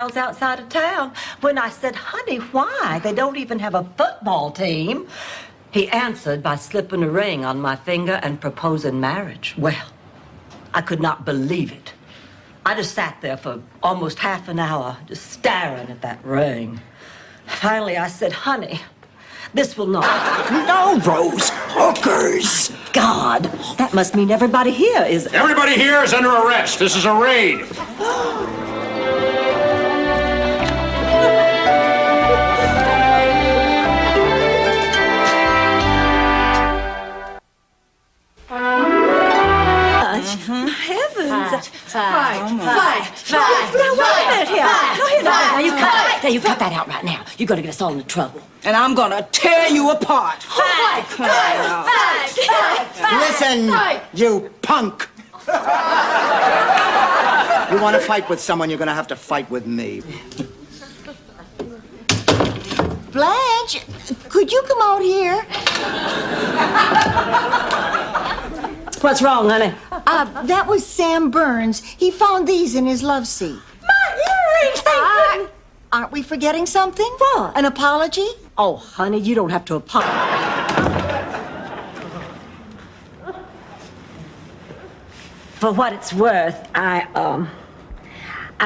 miles outside of town. When I said, honey, why? They don't even have a football team. He answered by slipping a ring on my finger and proposing marriage. Well, I could not believe it. I just sat there for almost half an hour, just staring at that ring. Finally, I said, honey, this will not. No, Rose. Hookers. God, that must mean everybody here is... Everybody here is under arrest. This is a raid. Heavens! Fight! Now, wait a minute here. No, here, now, you cut that out right now. You're gonna get us all into trouble. And I'm gonna tear you apart. Listen, you punk. You want to fight with someone, you're gonna have to fight with me. Blanche, could you come out here? What's wrong, honey? That was Sam Burns. He found these in his love seat. My earrings! Thank goodness. Aren't we forgetting something? What? An apology? Oh, honey, you don't have to apologize. For what it's worth, I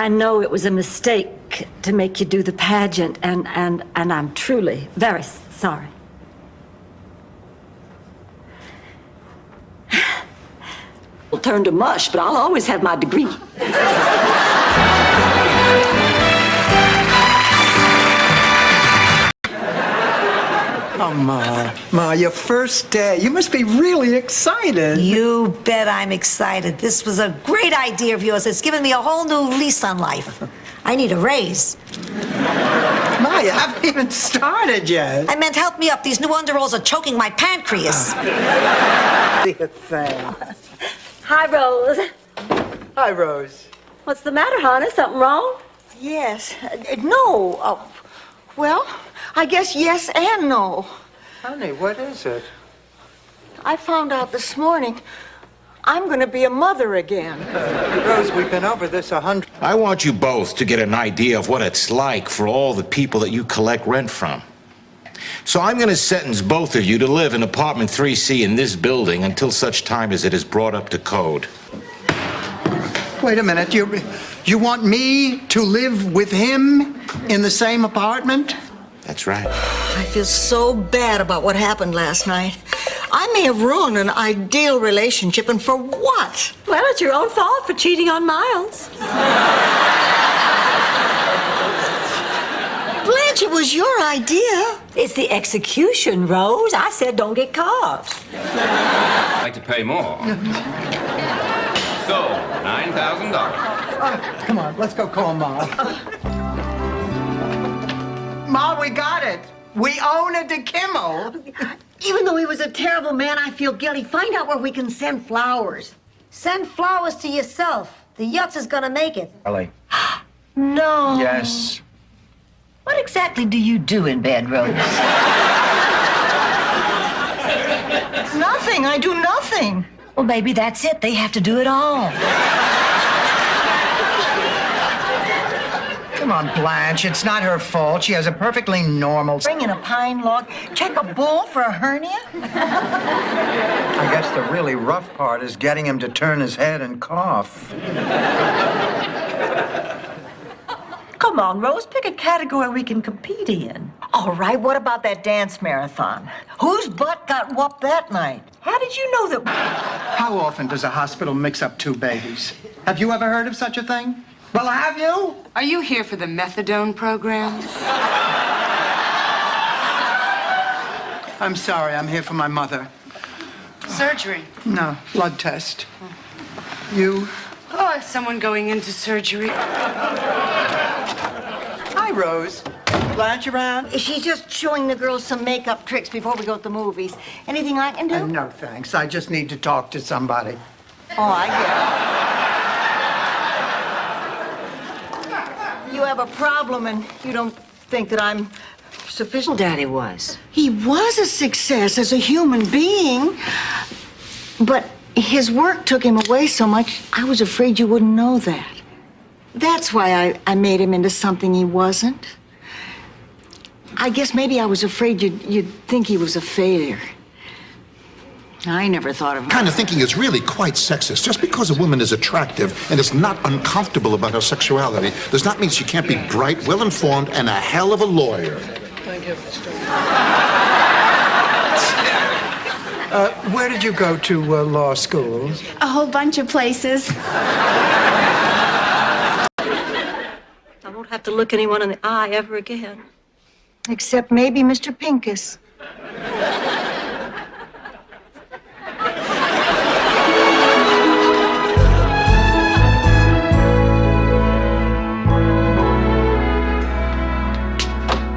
know it was a mistake to make you do the pageant, and I'm truly very sorry. Will turn to mush, but I'll always have my degree. Oh, Ma, your first day. You must be really excited. You bet I'm excited. This was a great idea of yours. It's given me a whole new lease on life. I need a raise. Ma, you haven't even started yet. I meant help me up. These new underalls are choking my pancreas. Hi, Rose. Hi, Rose. What's the matter, honey? Something wrong? Yes. No. Well, I guess yes and no. Honey, what is it? I found out this morning I'm going to be a mother again. Rose, we've been over this 100. I want you both to get an idea of what it's like for all the people that you collect rent from. So I'm going to sentence both of you to live in apartment 3C in this building until such time as it is brought up to code. Wait a minute. You want me to live with him in the same apartment? That's right. I feel so bad about what happened last night. I may have ruined an ideal relationship, and for what? Well, it's your own fault for cheating on Miles. Blanche, it was your idea. It's the execution, Rose. I said don't get caught. I'd like to pay more. So, $9,000. Come on, let's go call Ma. Ma, we got it. We own a DeKimmel. Even though he was a terrible man, I feel guilty. Find out where we can send flowers. Send flowers to yourself. The Yutz is gonna make it. Ellie. No. Yes. What exactly do you do in bed, Rose? Nothing. I do nothing. Well, maybe that's it. They have to do it all. Come on, Blanche. It's not her fault. She has a perfectly normal... Bring in a pine log. Check a bull for a hernia. I guess the really rough part is getting him to turn his head and cough. Come on, Rose. Pick a category we can compete in. All right, what about that dance marathon? Whose butt got whooped that night? How did you know that... How often does a hospital mix up two babies? Have you ever heard of such a thing? Well, have you? Are you here for the methadone program? I'm sorry. I'm here for my mother. Surgery. No, blood test. You? Oh, someone going into surgery. Hi, Rose. Blanche around? She's just showing the girls some makeup tricks before we go to the movies. Anything I can do? No, thanks. I just need to talk to somebody. Oh, I get it. You have a problem and you don't think that I'm sufficient. Daddy was. He was a success as a human being, but his work took him away so much, I was afraid you wouldn't know that. That's why I made him into something he wasn't. I guess maybe I was afraid you'd think he was a failure. I never thought of him. Kind of thinking is really quite sexist. Just because a woman is attractive and is not uncomfortable about her sexuality does not mean she can't be bright, well-informed, and a hell of a lawyer. Thank you. Where did you go to law school? A whole bunch of places. I won't have to look anyone in the eye ever again. Except maybe Mr. Pincus.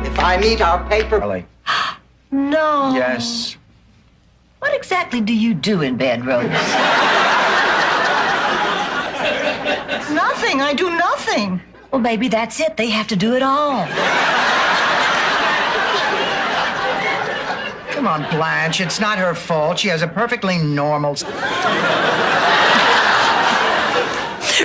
If I meet our paper... No. Yes. What exactly do you do in bed, Rose? Nothing. I do nothing. Well, maybe that's it. They have to do it all. Come on, Blanche. It's not her fault. She has a perfectly normal...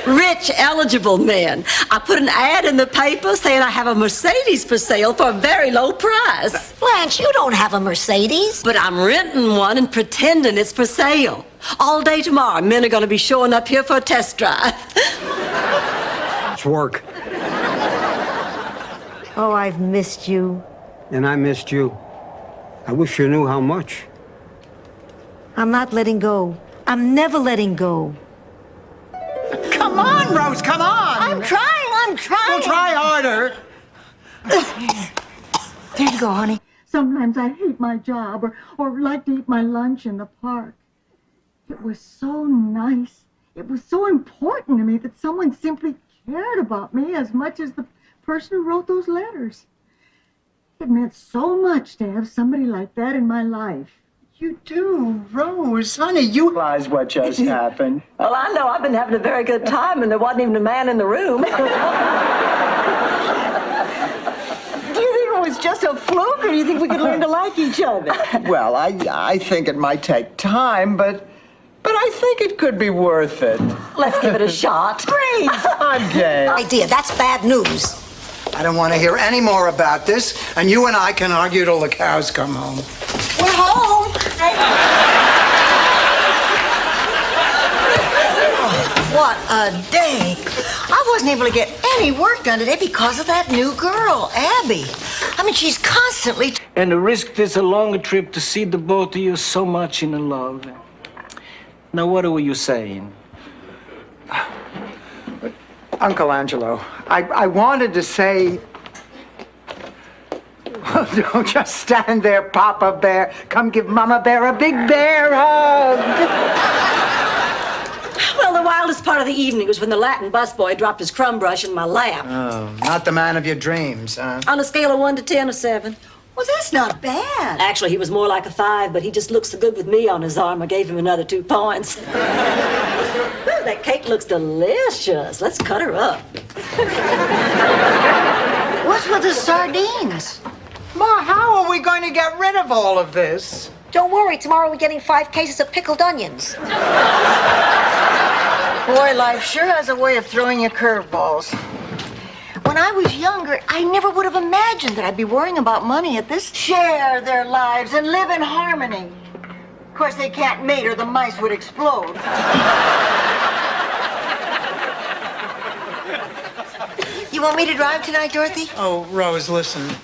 Rich, eligible men. I put an ad in the paper saying I have a Mercedes for sale for a very low price. Blanche, you don't have a Mercedes. But I'm renting one and pretending it's for sale. All day tomorrow, men are going to be showing up here for a test drive. It's work. Oh, I've missed you. And I missed you. I wish you knew how much. I'm not letting go. I'm never letting go. Come on, Rose, come on! I'm trying. Well, try harder. There you go, honey. Sometimes I hate my job or like to eat my lunch in the park. It was so nice. It was so important to me that someone simply cared about me as much as the person who wrote those letters. It meant so much to have somebody like that in my life. You do, Rose. Honey, you realize what just happened. Well, I know. I've been having a very good time, and there wasn't even a man in the room. Do you think it was just a fluke, or do you think we could learn to like each other? Well, I think it might take time, but I think it could be worth it. Let's give it a shot. Great! I'm gay. Idea, that's bad news. I don't want to hear any more about this, and you and I can argue till the cows come home. We're home. What a day! I wasn't able to get any work done today because of that new girl, Abby. I mean, she's constantly... And the risk is a longer trip to see the both of you so much in love. Now, what were you saying? Uncle Angelo, I wanted to say... Don't just stand there, Papa Bear. Come give Mama Bear a big bear hug. Well, the wildest part of the evening was when the Latin busboy dropped his crumb brush in my lap. Oh, not the man of your dreams, huh? On a scale of 1 to 10, a 7. Well, that's not bad. Actually, he was more like a 5, but he just looks so good with me on his arm, I gave him another 2 points. Ooh, that cake looks delicious. Let's cut her up. What's with the sardines? Ma, how are we going to get rid of all of this? Don't worry, tomorrow we're getting 5 cases of pickled onions. Boy, life sure has a way of throwing you curveballs. When I was younger, I never would have imagined that I'd be worrying about money at this. Share their lives and live in harmony. Of course, they can't mate or the mice would explode. You want me to drive tonight, Dorothy? Oh, Rose, listen.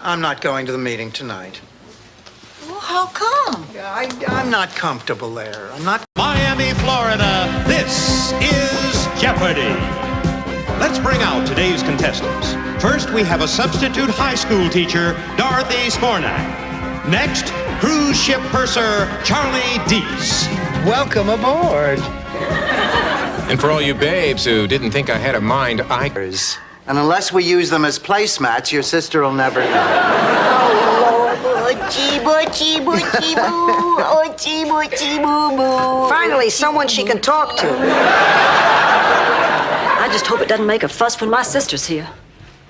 I'm not going to the meeting tonight. Well, how come? I'm not comfortable there. I'm not... Miami, Florida, this is Jeopardy! Let's bring out today's contestants. First, we have a substitute high school teacher, Dorothy Spornak. Next, cruise ship purser, Charlie Deese. Welcome aboard. And for all you babes who didn't think I had a mind, And unless we use them as placemats, your sister will never know. Finally, someone she can talk to. I just hope it doesn't make a fuss when my sister's here.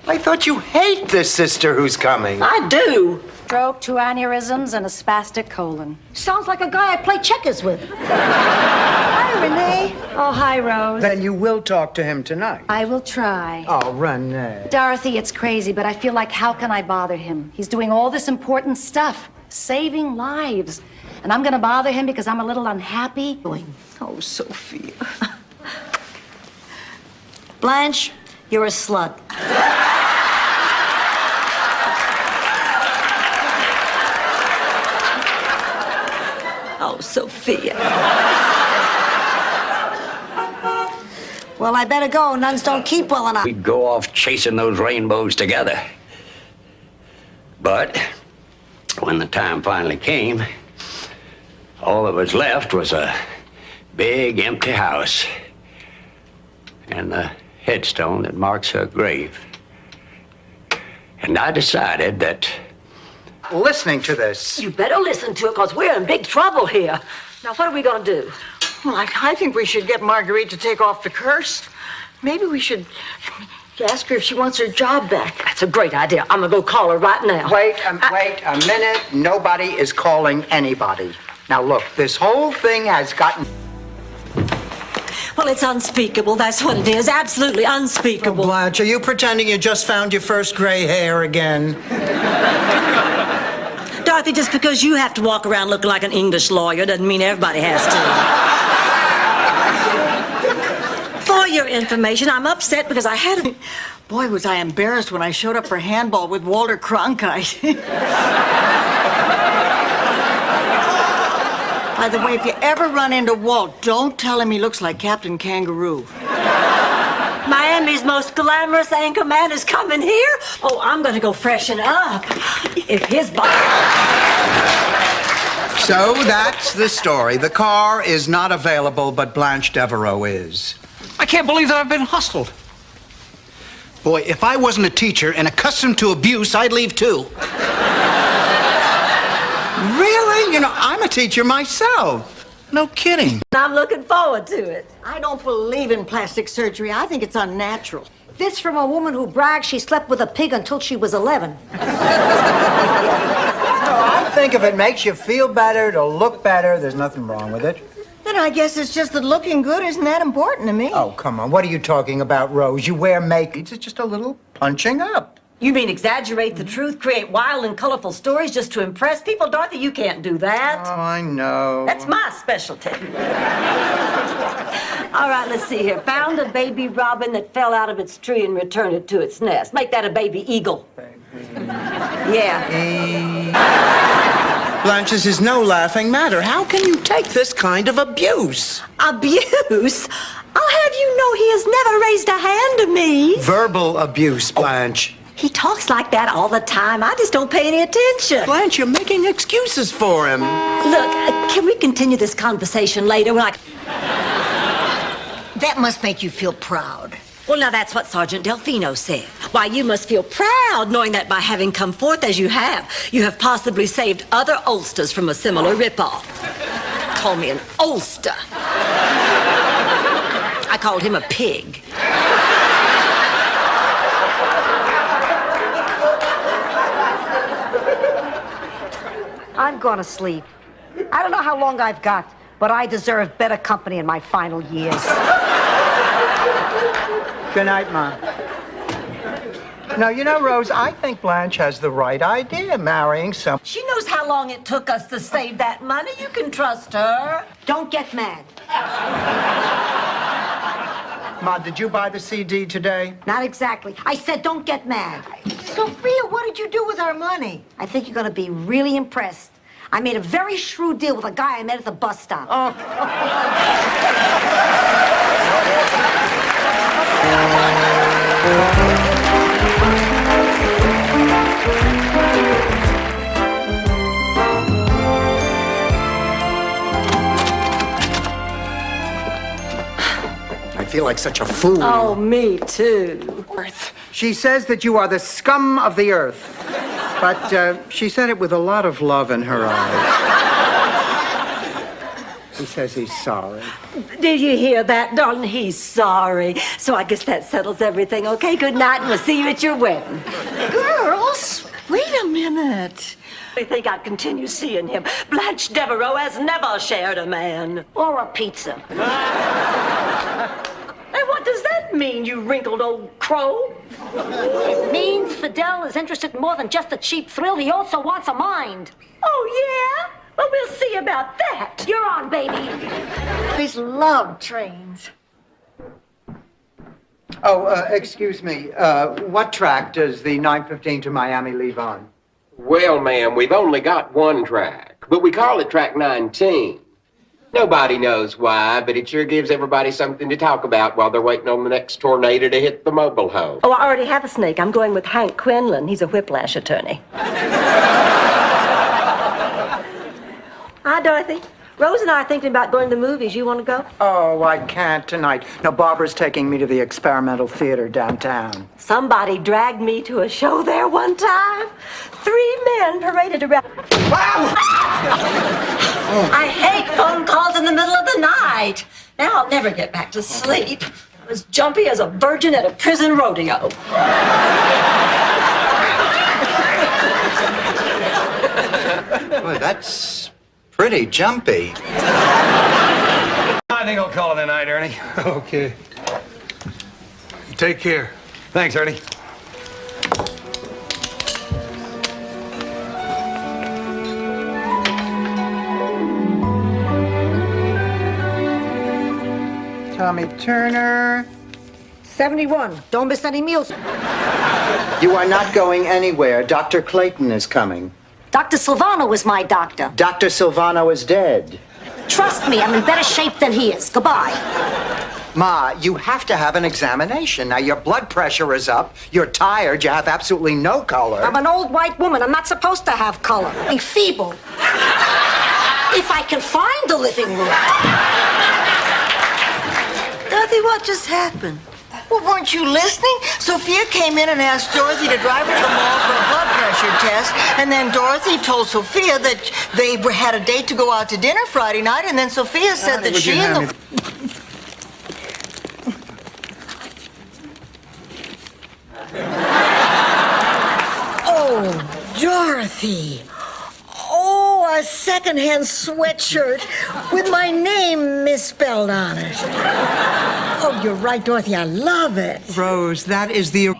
I thought you hate this sister who's coming. I do. stroke, 2 aneurysms, and a spastic colon. Sounds like a guy I play checkers with. Hi, Renee. Oh, hi, Rose. Then you will talk to him tonight. I will try. Oh, Renee. Dorothy, it's crazy, but I feel like how can I bother him? He's doing all this important stuff, saving lives. And I'm gonna bother him because I'm a little unhappy. Oh, Sophia. Blanche, you're a slut. Oh, Sophia. Well, I better go. Nuns don't keep well enough. We'd go off chasing those rainbows together. But when the time finally came, all that was left was a big empty house and the headstone that marks her grave. And I decided that Listening to this. You better listen to it, because we're in big trouble here. Now, what are we going to do? Well, I think we should get Marguerite to take off the curse. Maybe we should ask her if she wants her job back. That's a great idea. I'm going to go call her right now. Wait a minute. Nobody is calling anybody. Now, look, this whole thing has gotten... Well, it's unspeakable. That's what it is. Absolutely unspeakable. Blanche, are you pretending you just found your first gray hair again? Dorothy, just because you have to walk around looking like an English lawyer doesn't mean everybody has to. For your information, I'm upset because I had a... Boy, was I embarrassed when I showed up for handball with Walter Cronkite. By the way, if you ever run into Walt, don't tell him he looks like Captain Kangaroo. Miami's most glamorous anchor man is coming here. Oh, I'm going to go freshen up. If his body... So that's the story. The car is not available, but Blanche Devereaux is. I can't believe that I've been hustled. Boy, if I wasn't a teacher and accustomed to abuse, I'd leave too. Really? You know, I'm a teacher myself. No kidding. I'm looking forward to it. I don't believe in plastic surgery. I think it's unnatural. This from a woman who bragged she slept with a pig until she was 11. I think if it makes you feel better, to look better, there's nothing wrong with it. Then I guess it's just that looking good isn't that important to me. Oh, come on. What are you talking about, Rose? You wear makeup. It's just a little punching up. You mean exaggerate the truth, create wild and colorful stories just to impress people? Dorothy, you can't do that. Oh, I know. That's my specialty. All right, let's see here. Found a baby robin that fell out of its tree and returned it to its nest. Make that a baby eagle. Yeah. Blanche, this is no laughing matter. How can you take this kind of abuse? Abuse? I'll have you know he has never raised a hand to me. Verbal abuse, Blanche. He talks like that all the time. I just don't pay any attention. Blanche, you're making excuses for him. Look, can we continue this conversation later? That must make you feel proud. Well, now that's what Sergeant Delfino said. Why, you must feel proud knowing that by having come forth as you have possibly saved other Ulsters from a similar ripoff. Call me an Ulster. I called him a pig. I'm going to sleep. I don't know how long I've got, but I deserve better company in my final years. Good night, Ma. No, you know, Rose, I think Blanche has the right idea, marrying some... She knows how long it took us to save that money. You can trust her. Don't get mad. Ma, did you buy the CD today? Not exactly. I said don't get mad. Sophia, what did you do with our money? I think you're going to be really impressed. I made a very shrewd deal with a guy I met at the bus stop. Oh. I feel like such a fool. Oh, me too. She says that you are the scum of the earth. But she said it with a lot of love in her eyes. He says he's sorry. Did you hear that, darling? He's sorry. So I guess that settles everything. Okay, good night, and we'll see you at your wedding. Girls, wait a minute. I think I'd continue seeing him. Blanche Devereaux has never shared a man. Or a pizza. And what does that mean, you wrinkled old crow? It means Fidel is interested in more than just a cheap thrill. He also wants a mind. Oh, yeah? Well, we'll see about that. You're on, baby. I just love trains. Oh, excuse me. What track does the 9:15 to Miami leave on? Well, ma'am, we've only got one track, but we call it track 19. Nobody knows why, but it sure gives everybody something to talk about while they're waiting on the next tornado to hit the mobile home. Oh, I already have a snake. I'm going with Hank Quinlan. He's a whiplash attorney. Hi, Dorothy. Rose and I are thinking about going to the movies. You want to go? Oh, I can't tonight. No, Barbara's taking me to the Experimental Theater downtown. Somebody dragged me to a show there one time. 3 men paraded around. I hate phone calls in the middle of the night. Now I'll never get back to sleep. I'm as jumpy as a virgin at a prison rodeo. Boy, that's pretty jumpy. I think I'll call it a night, Ernie. Okay. Take care. Thanks, Ernie. Tommy Turner. 71. Don't miss any meals. You are not going anywhere. Dr. Clayton is coming. Dr. Silvano is my doctor. Dr. Silvano is dead. Trust me, I'm in better shape than he is. Goodbye. Ma, you have to have an examination. Now, your blood pressure is up. You're tired. You have absolutely no color. I'm an old white woman. I'm not supposed to have color. I'm feeble. If I can find the living room. Dorothy, what just happened? Well, weren't you listening? Sophia came in and asked Dorothy to drive her to the mall for a blood pressure test, and then Dorothy told Sophia that they had a date to go out to dinner Friday night, and then Sophia said that she and the... Oh, Dorothy. Oh, a secondhand sweatshirt with my name misspelled on it. Oh, you're right, Dorothy. I love it. Rose, that is the...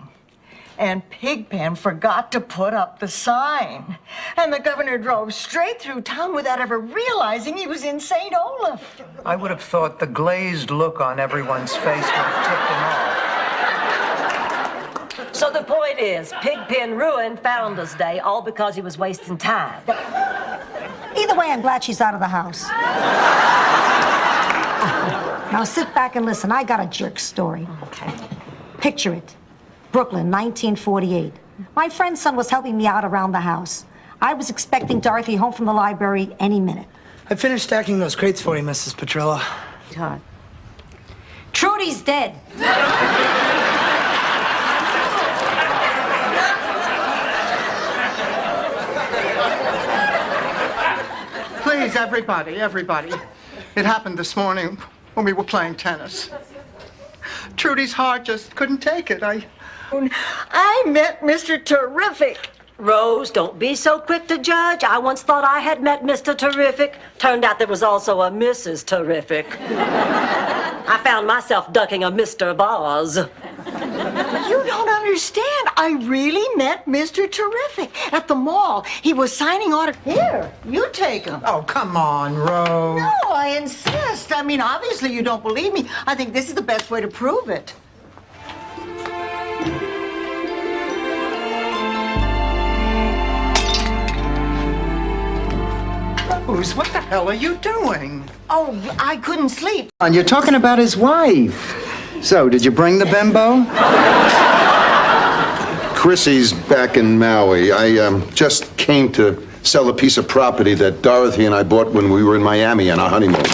And Pigpen forgot to put up the sign. And the governor drove straight through town without ever realizing he was in St. Olaf. I would have thought the glazed look on everyone's face would have tipped him off. So the point is, Pigpen ruined Founders Day all because he was wasting time. Either way, I'm glad she's out of the house. Now sit back and listen. I got a jerk story. Okay. Picture it. Brooklyn, 1948. My friend's son was helping me out around the house. I was expecting Dorothy home from the library any minute. I finished stacking those crates for you, Mrs. Petrella. God. Trudy's dead. Please, everybody. It happened this morning when we were playing tennis. Trudy's heart just couldn't take it. I met Mr. Terrific. Rose, don't be so quick to judge. I once thought I had met Mr. Terrific. Turned out there was also a Mrs. Terrific. I found myself ducking a Mr. Vaz. You don't understand. I really met Mr. Terrific at the mall. He was signing autographs. Here, you take him. Oh, come on, Rose. No, I insist. I mean, obviously you don't believe me. I think this is the best way to prove it. Rose, what the hell are you doing? Oh, I couldn't sleep. And you're talking about his wife. So, did you bring the bimbo? Chrissy's back in Maui. I just came to sell a piece of property that Dorothy and I bought when we were in Miami on our honeymoon.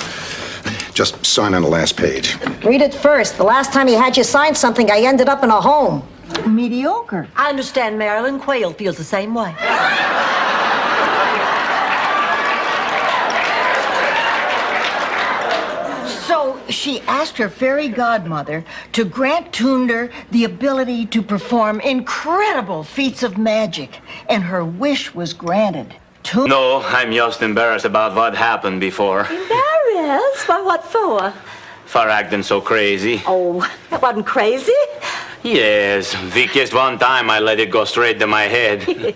Just sign on the last page. Read it first. The last time he had you sign something, I ended up in a home. Mediocre. I understand Marilyn Quayle feels the same way. So she asked her fairy godmother to grant Tunder the ability to perform incredible feats of magic, and her wish was granted. too. No, I'm just embarrassed about what happened before. Embarrassed? Why, what for? For acting so crazy. Oh, that wasn't crazy. Yes, the just one time I let it go straight to my head.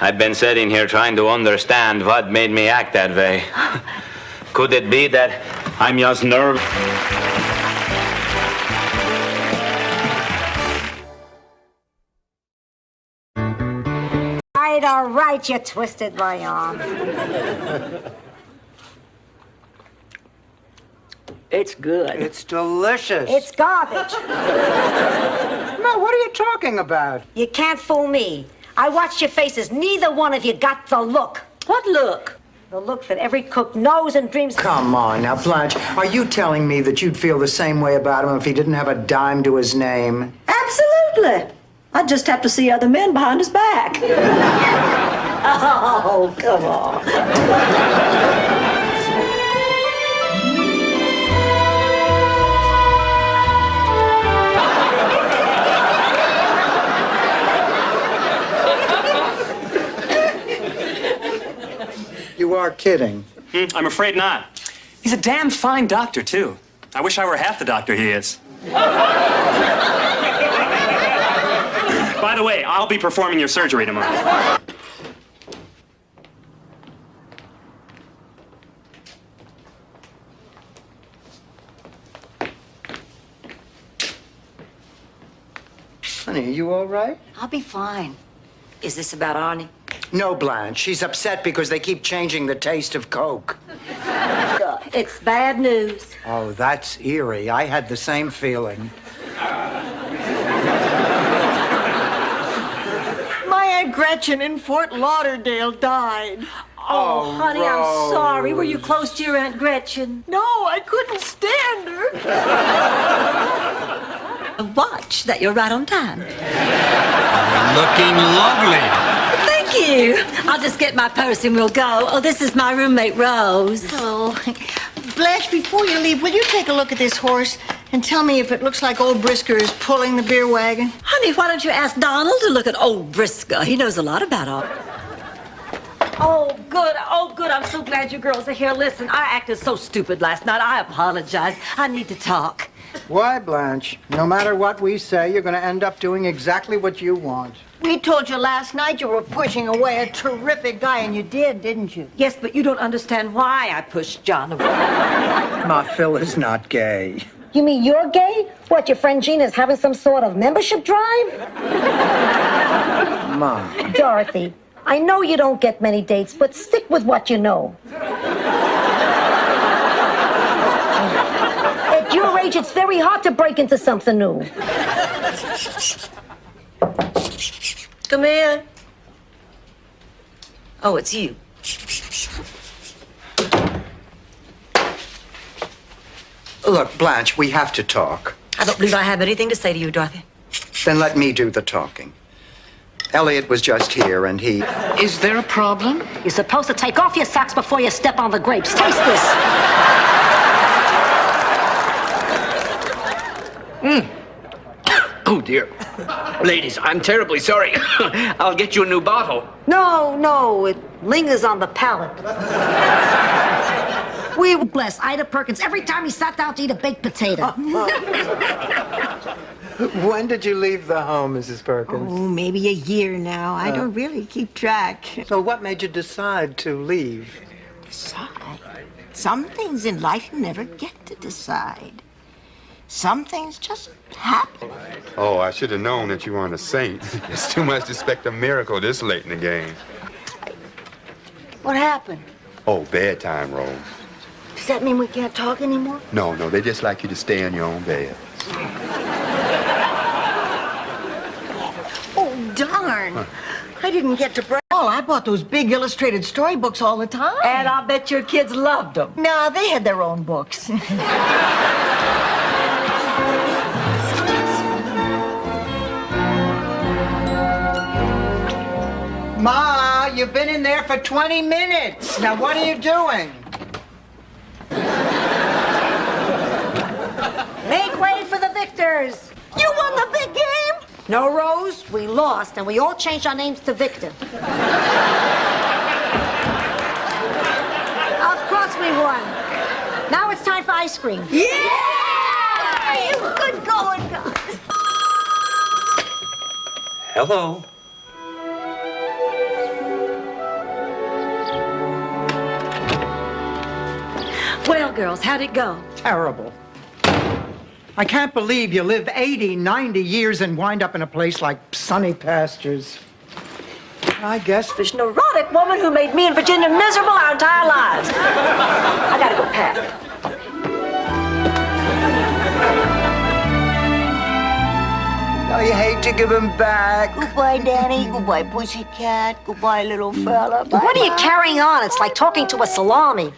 I've been sitting here trying to understand what made me act that way. Could it be that I'm just nervous? All right, you twisted my arm. It's good. It's delicious. It's garbage. No, what are you talking about? You can't fool me. I watched your faces. Neither one of you got the look. What look? The look that every cook knows and dreams. Come on now, Blanche. Are you telling me that you'd feel the same way about him if he didn't have a dime to his name? Absolutely. I just have to see other men behind his back. Oh, come on. You are kidding. I'm afraid not. He's a damn fine doctor, too. I wish I were half the doctor he is. By the way, I'll be performing your surgery tomorrow. Honey, are you all right? I'll be fine. Is this about Arnie? No, Blanche. She's upset because they keep changing the taste of Coke. It's bad news. Oh, that's eerie. I had the same feeling. My Aunt Gretchen in Fort Lauderdale died. Oh, honey, I'm sorry. Were you close to your Aunt Gretchen? No, I couldn't stand her. Watch that you're right on time. Looking lovely. Thank you. I'll just get my purse and we'll go. Oh, this is my roommate, Rose. Hello. Blanche, before you leave, will you take a look at this horse and tell me if it looks like old Brisker is pulling the beer wagon? Honey, why don't you ask Donald to look at old Brisker? He knows a lot about all. Oh, good. Oh, good. I'm so glad you girls are here. Listen, I acted so stupid last night. I apologize. I need to talk. Why, Blanche? No matter what we say, you're going to end up doing exactly what you want. We told you last night you were pushing away a terrific guy, and you did, didn't you? Yes, but you don't understand why I pushed John away. Ma, Phil is not gay. You mean you're gay? What, your friend Gina's having some sort of membership drive? Ma. Dorothy, I know you don't get many dates, but stick with what you know. At your age, it's very hard to break into something new. Come in. Oh, it's you. Look, Blanche, we have to talk. I don't believe I have anything to say to you, Dorothy. Then let me do the talking. Elliot was just here, and he... Is there a problem? You're supposed to take off your socks before you step on the grapes. Taste this. Oh, dear. Ladies, I'm terribly sorry. I'll get you a new bottle. No, it lingers on the palate. We were blessed Ida Perkins every time he sat down to eat a baked potato. When did you leave the home, Mrs. Perkins? Oh, maybe a year now. I don't really keep track. So what made you decide to leave? Decide? Some things in life you never get to decide. Some things just happen. Oh, I should have known that you weren't a saint. It's too much to expect a miracle this late in the game. What happened? Oh, bedtime, Rose. Does that mean we can't talk anymore? No, they just like you to stay in your own bed. Oh, darn. Huh. I didn't get to break. Oh, I bought those big illustrated storybooks all the time. And I'll bet your kids loved them. No, they had their own books. Ma, you've been in there for 20 minutes. Now, what are you doing? Make way for the victors. You won the big game? No, Rose, we lost, and we all changed our names to Victor. everyone. Now it's time for ice cream. Yeah! Good going, guys. Hello. Well, girls, how'd it go? Terrible. I can't believe you live 80, 90 years and wind up in a place like Sunny Pastures. I guess This neurotic woman who made me and Virginia miserable our entire lives. I gotta go pack. I hate to give him back. Goodbye, Danny. Goodbye, pussycat. Goodbye, little fella. Bye. What are you carrying on? It's like talking to a salami.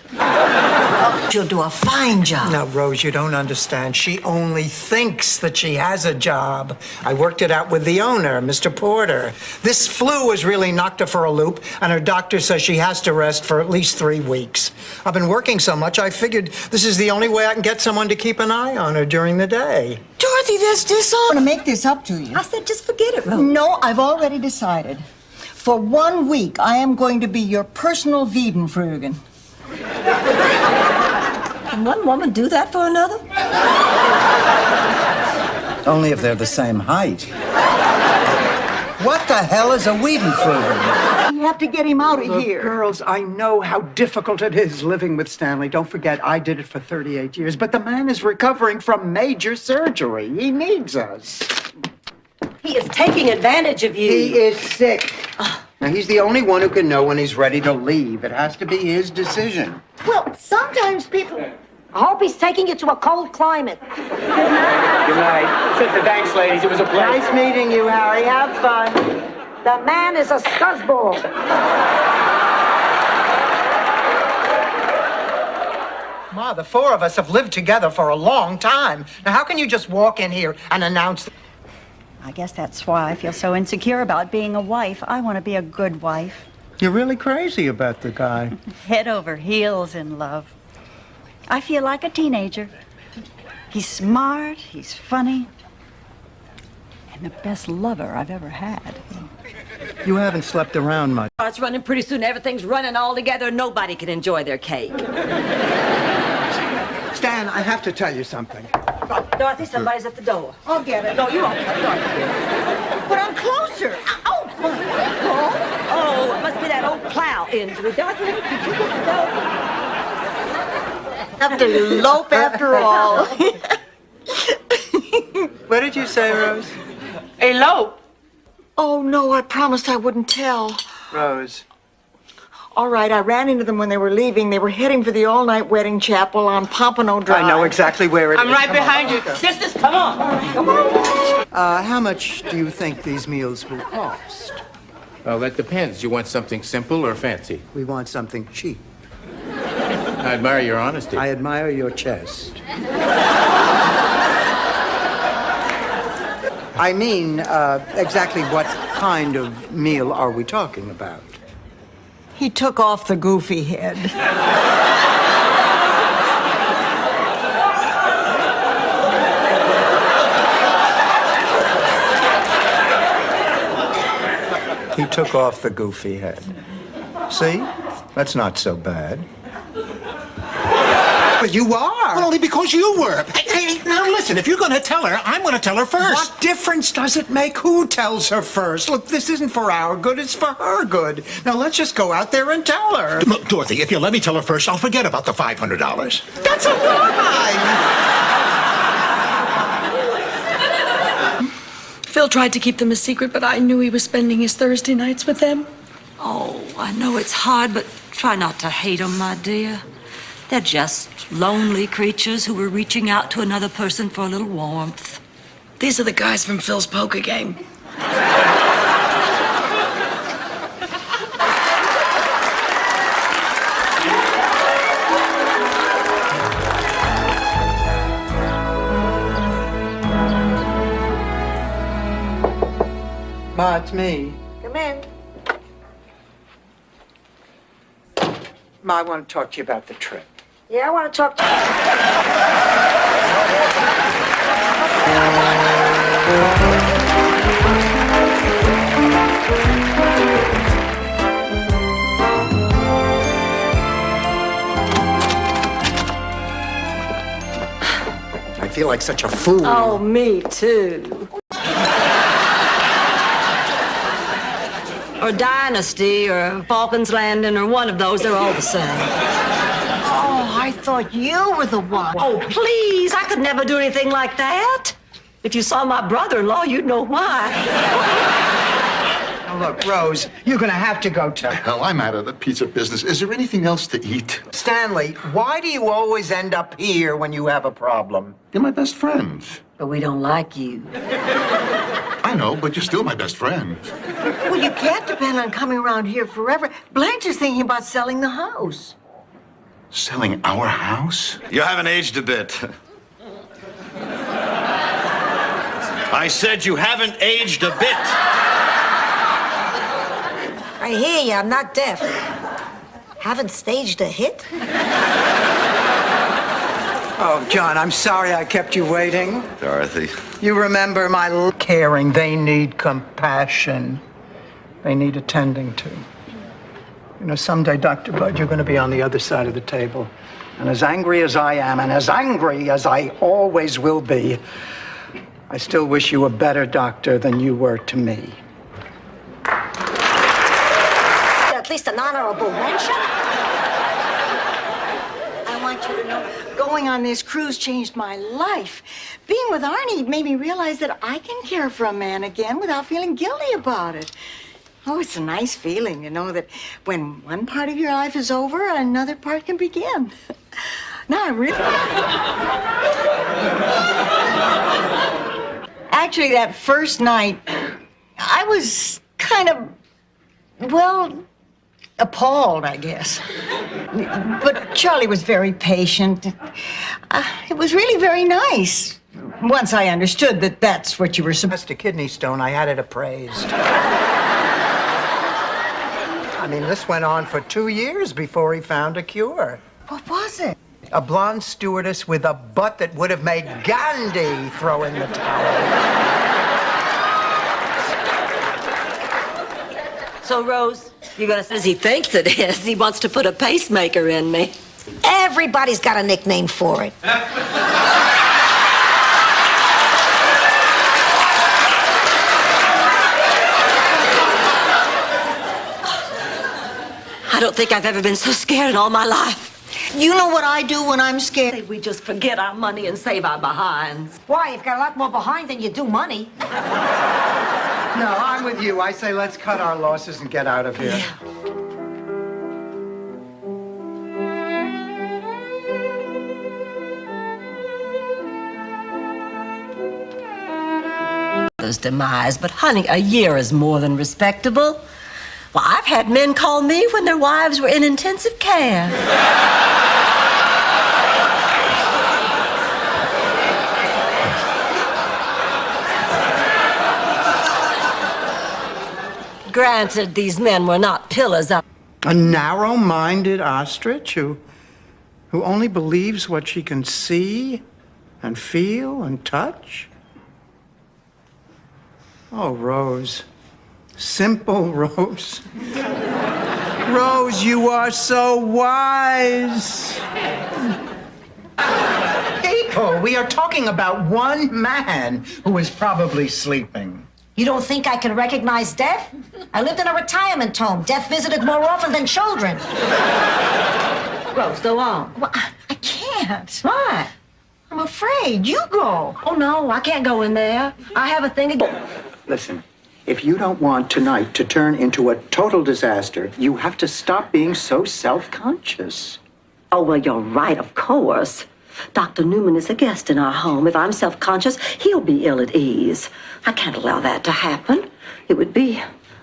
She'll do a fine job. No, Rose, you don't understand. She only thinks that she has a job. I worked it out with the owner, Mr. Porter. This flu has really knocked her for a loop, and her doctor says she has to rest for at least 3 weeks. I've been working so much, I figured this is the only way I can get someone to keep an eye on her during the day. Dorothy, there's this on. I'm gonna make this up to you. I said, just forget it, Rose. No, I've already decided. For 1 week, I am going to be your personal Wiedenfrugen. Can one woman do that for another? Only if they're the same height. What the hell is a Wiedenfrugen? You have to get him out of Look, here. girls, I know how difficult it is living with Stanley. Don't forget, I did it for 38 years. But the man is recovering from major surgery. He needs us. He is taking advantage of you. He is sick. Now, he's the only one who can know when he's ready to leave. It has to be his decision. Well, sometimes people... I hope he's taking you to a cold climate. Good night. Thanks, ladies. It was a pleasure. Nice meeting you, Harry. Have fun. The man is a scuzzball. Ma, the four of us have lived together for a long time. Now, how can you just walk in here and announce... I guess that's why I feel so insecure about being a wife. I want to be a good wife. You're really crazy about the guy. Head over heels in love. I feel like a teenager. He's smart, he's funny, and the best lover I've ever had. You haven't slept around much. It's running pretty soon. Everything's running all together. Nobody can enjoy their cake. Stan, I have to tell you something. Dorothy, somebody's at the door. I'll get it. No, you won't. Dorothy. But I'm closer. Oh, my God. Oh, it must be that old plow injury. Dorothy, did you get the door? Have to elope after all. What did you say, Rose? Elope? Oh, no, I promised I wouldn't tell. Rose. All right, I ran into them when they were leaving. They were heading for the all-night wedding chapel on Pompano Drive. I know exactly where it is. I'm right Come on. behind you. Sisters, come on. Come on. How much do you think these meals will cost? Well, that depends. You want something simple or fancy? We want something cheap. I admire your honesty. I admire your chest. I mean, exactly what kind of meal are we talking about? He took off the goofy head. He took off the goofy head. See? That's not so bad. Well, you are. Well, only because you were. Hey, now listen, if you're going to tell her, I'm going to tell her first. What difference does it make who tells her first? Look, this isn't for our good, it's for her good. Now, let's just go out there and tell her. Look, Dorothy, if you let me tell her first, I'll forget about the $500. That's a lie! Phil tried to keep them a secret, but I knew he was spending his Thursday nights with them. Oh, I know it's hard, but try not to hate them, my dear. They're just lonely creatures who were reaching out to another person for a little warmth. These are the guys from Phil's poker game. Ma, it's me. Come in. Ma, I want to talk to you about the trip. Yeah, I want to talk to feel like such a fool. Oh, me too. Or Dynasty, or Falcons Landing, or one of those. They're all the same. Oh, I thought you were the one. Oh, please. I could never do anything like that. If you saw my brother-in-law, you'd know why. Now look, Rose, you're gonna have to go to... Hell, I'm out of the pizza business. Is there anything else to eat? Stanley, why do you always end up here when you have a problem? You're my best friend. But we don't like you. I know, but you're still my best friend. Well, you can't depend on coming around here forever. Blanche is thinking about selling the house. Selling our house? You haven't aged a bit. I said you haven't aged a bit. I hear you. I'm not deaf. Haven't staged a hit? Oh, John, I'm sorry I kept you waiting. Dorothy. You remember my caring. They need compassion. They need attending to. You know, someday, Dr. Bud, you're going to be on the other side of the table. And as angry as I am, and as angry as I always will be, I still wish you a better doctor than you were to me. At least an honorable mention? I want you to know, going on this cruise changed my life. Being with Arnie made me realize that I can care for a man again without feeling guilty about it. Oh, it's a nice feeling, you know, that when one part of your life is over, another part can begin. Now I'm really... Actually, that first night, I was kind of, well, appalled, I guess. But Charlie was very patient. It was really very nice. Once I understood that that's what you were supposed to. Kidney stone, I had it appraised. I mean, this went on for 2 years before he found a cure. What was it? A blonde stewardess with a butt that would have made Gandhi throw in the towel. So, Rose, you're gonna say he thinks it is. He wants to put a pacemaker in me. Everybody's got a nickname for it. I don't think I've ever been so scared in all my life. You know what I do when I'm scared? We just forget our money and save our behinds. Why? You've got a lot more behind than you do money. No, I'm with you. I say let's cut our losses and get out of here. His demise, but honey, a year is more than respectable. Well, I've had men call me when their wives were in intensive care. Granted, these men were not pillars of... A narrow-minded ostrich who only believes what she can see and feel and touch? Oh, Rose. Simple Rose. Rose, you are so wise. People, we are talking about one man who is probably sleeping. You don't think I can recognize death? I lived in a retirement home. Death visited more often than children. Rose, go on. Well, I can't. Why? I'm afraid. You go. Oh, no, I can't go in there. I have a thing... Listen, if you don't want tonight to turn into a total disaster, you have to stop being so self-conscious. Oh, well, you're right, of course. Dr. Newman is a guest in our home. If I'm self-conscious, he'll be ill at ease. I can't allow that to happen. It would be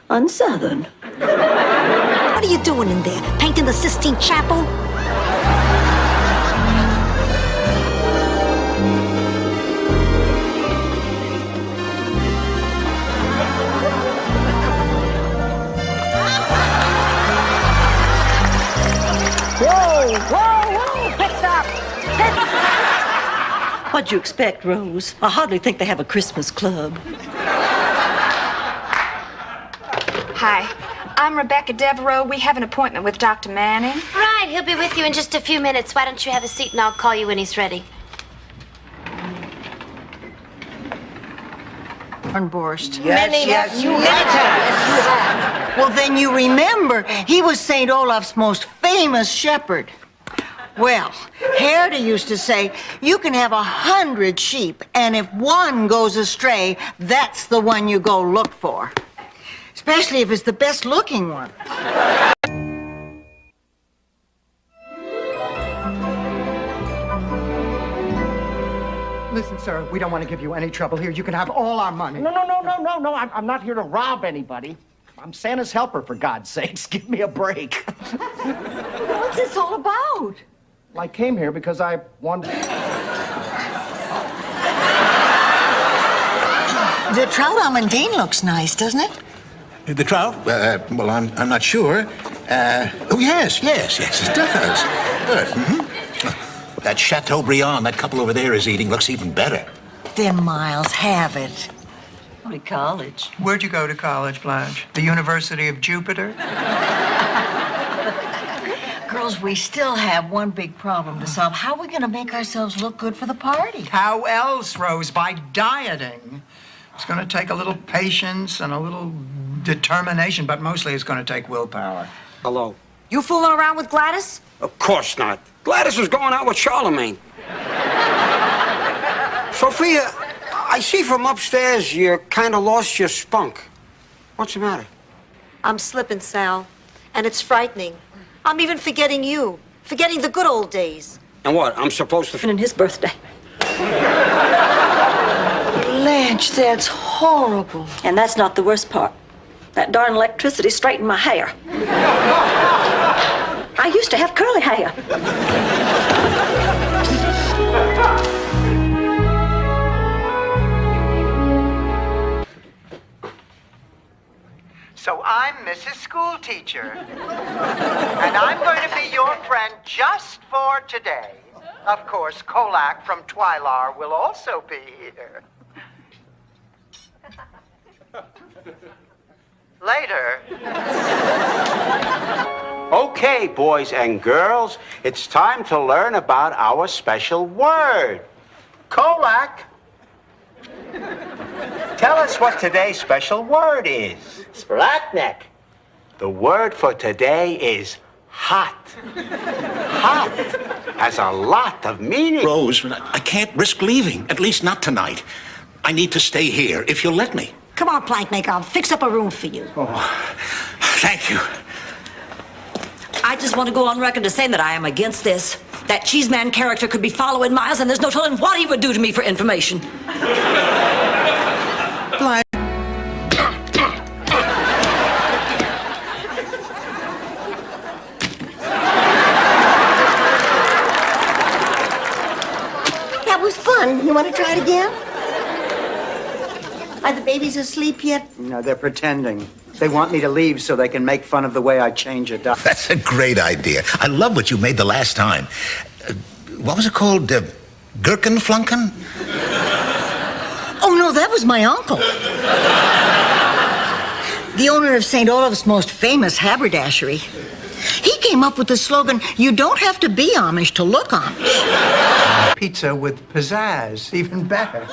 un-Southern. What are you doing in there? Painting the Sistine Chapel? Whoa, whoa, whoa! Pit stop! What'd you expect, Rose? I hardly think they have a Christmas club. Hi, I'm Rebecca Devereaux. We have an appointment with Dr. Manning. Right, he'll be with you in just a few minutes. Why don't you have a seat and I'll call you when he's ready. borscht. Yes, you have. Well, then you remember, he was St. Olaf's most famous shepherd. Well, Herda used to say, you can have 100 sheep, and if one goes astray, that's the one you go look for. Especially if it's the best looking one. Listen, sir, we don't want to give you any trouble here. You can have all our money. No. I'm not here to rob anybody. I'm Santa's helper, for God's sakes. Give me a break. What's this all about? I came here because I wanted... The trout almondine looks nice, doesn't it? The trout? Well, I'm not sure. Oh, yes, it does. Good. Mm-hmm. That Chateaubriand that couple over there is eating looks even better. Then, Miles, have it. To college. Where'd you go to college, Blanche? The University of Jupiter? Girls, we still have one big problem to solve. How are we going to make ourselves look good for the party? How else, Rose? By dieting. It's going to take a little patience and a little determination, but mostly it's going to take willpower. Hello. You fooling around with Gladys? Of course not. Gladys was going out with Charlemagne. Sophia, I see from upstairs you kind of lost your spunk. What's the matter? I'm slipping, Sal. And it's frightening. I'm even forgetting you. Forgetting the good old days. And what, I'm supposed to... And his birthday. Blanche, that's horrible. And that's not the worst part. That darn electricity straightened my hair. I used to have curly hair. So I'm Mrs. School Teacher. And I'm going to be your friend just for today. Of course, Kolak from Twilar will also be here. Later. Okay, boys and girls, it's time to learn about our special word. Kolak, tell us what today's special word is. Splatnik. The word for today is hot. Hot has a lot of meaning. Rose, I can't risk leaving, at least not tonight. I need to stay here, if you'll let me. Come on, Plankmaker. I'll fix up a room for you. Oh, thank you. I just want to go on record to say that I am against this. That Cheeseman character could be following Miles, and there's no telling what he would do to me for information. Blanche. That was fun. You want to try it again? Are the babies asleep yet? No, they're pretending. They want me to leave so they can make fun of the way I change a diaper. That's a great idea. I love what you made the last time. What was it called? Gherkinflunken? Oh, no, that was my uncle. The owner of St. Olaf's most famous haberdashery. He came up with the slogan, you don't have to be Amish to look Amish. Pizza with pizzazz, even better.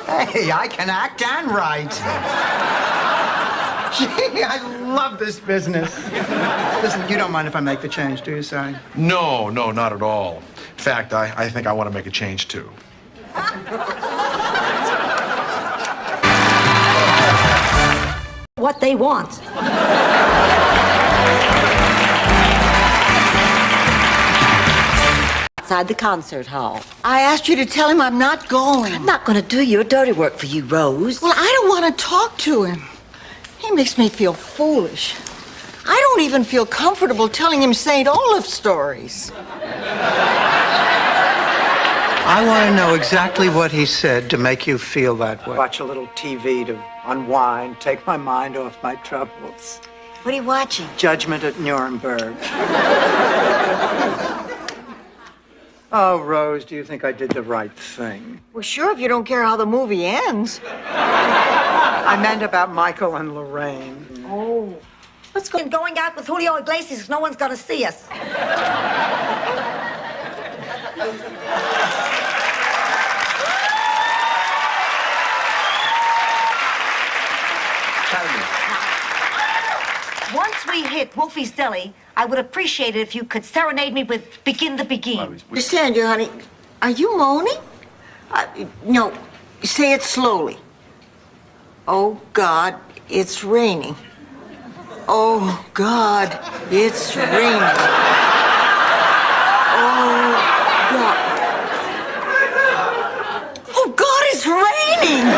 Hey, I can act and write. Gee, I love this business. Listen, you don't mind if I make the change, do you, Si? No, not at all. In fact, I think I want to make a change, too. What they want. Outside the concert hall. I asked you to tell him I'm not going. I'm not going to do your dirty work for you, Rose. Well, I don't want to talk to him. He makes me feel foolish. I don't even feel comfortable telling him St. Olaf stories. I want to know exactly what he said to make you feel that way. Watch a little TV to unwind, take my mind off my troubles. What are you watching? Judgment at Nuremberg. Oh, Rose, do you think I did the right thing? Well, sure, if you don't care how the movie ends. I meant about Michael and Lorraine. Oh. Let's go. Going out with Julio Iglesias, no one's gonna see us. Once we hit Wolfie's Deli, I would appreciate it if you could serenade me with Begin the Begin. Understand you, honey. Are you moaning? No. Say it slowly. Oh, God, it's raining. Oh, God, it's raining. Oh, God. Oh, God, it's raining!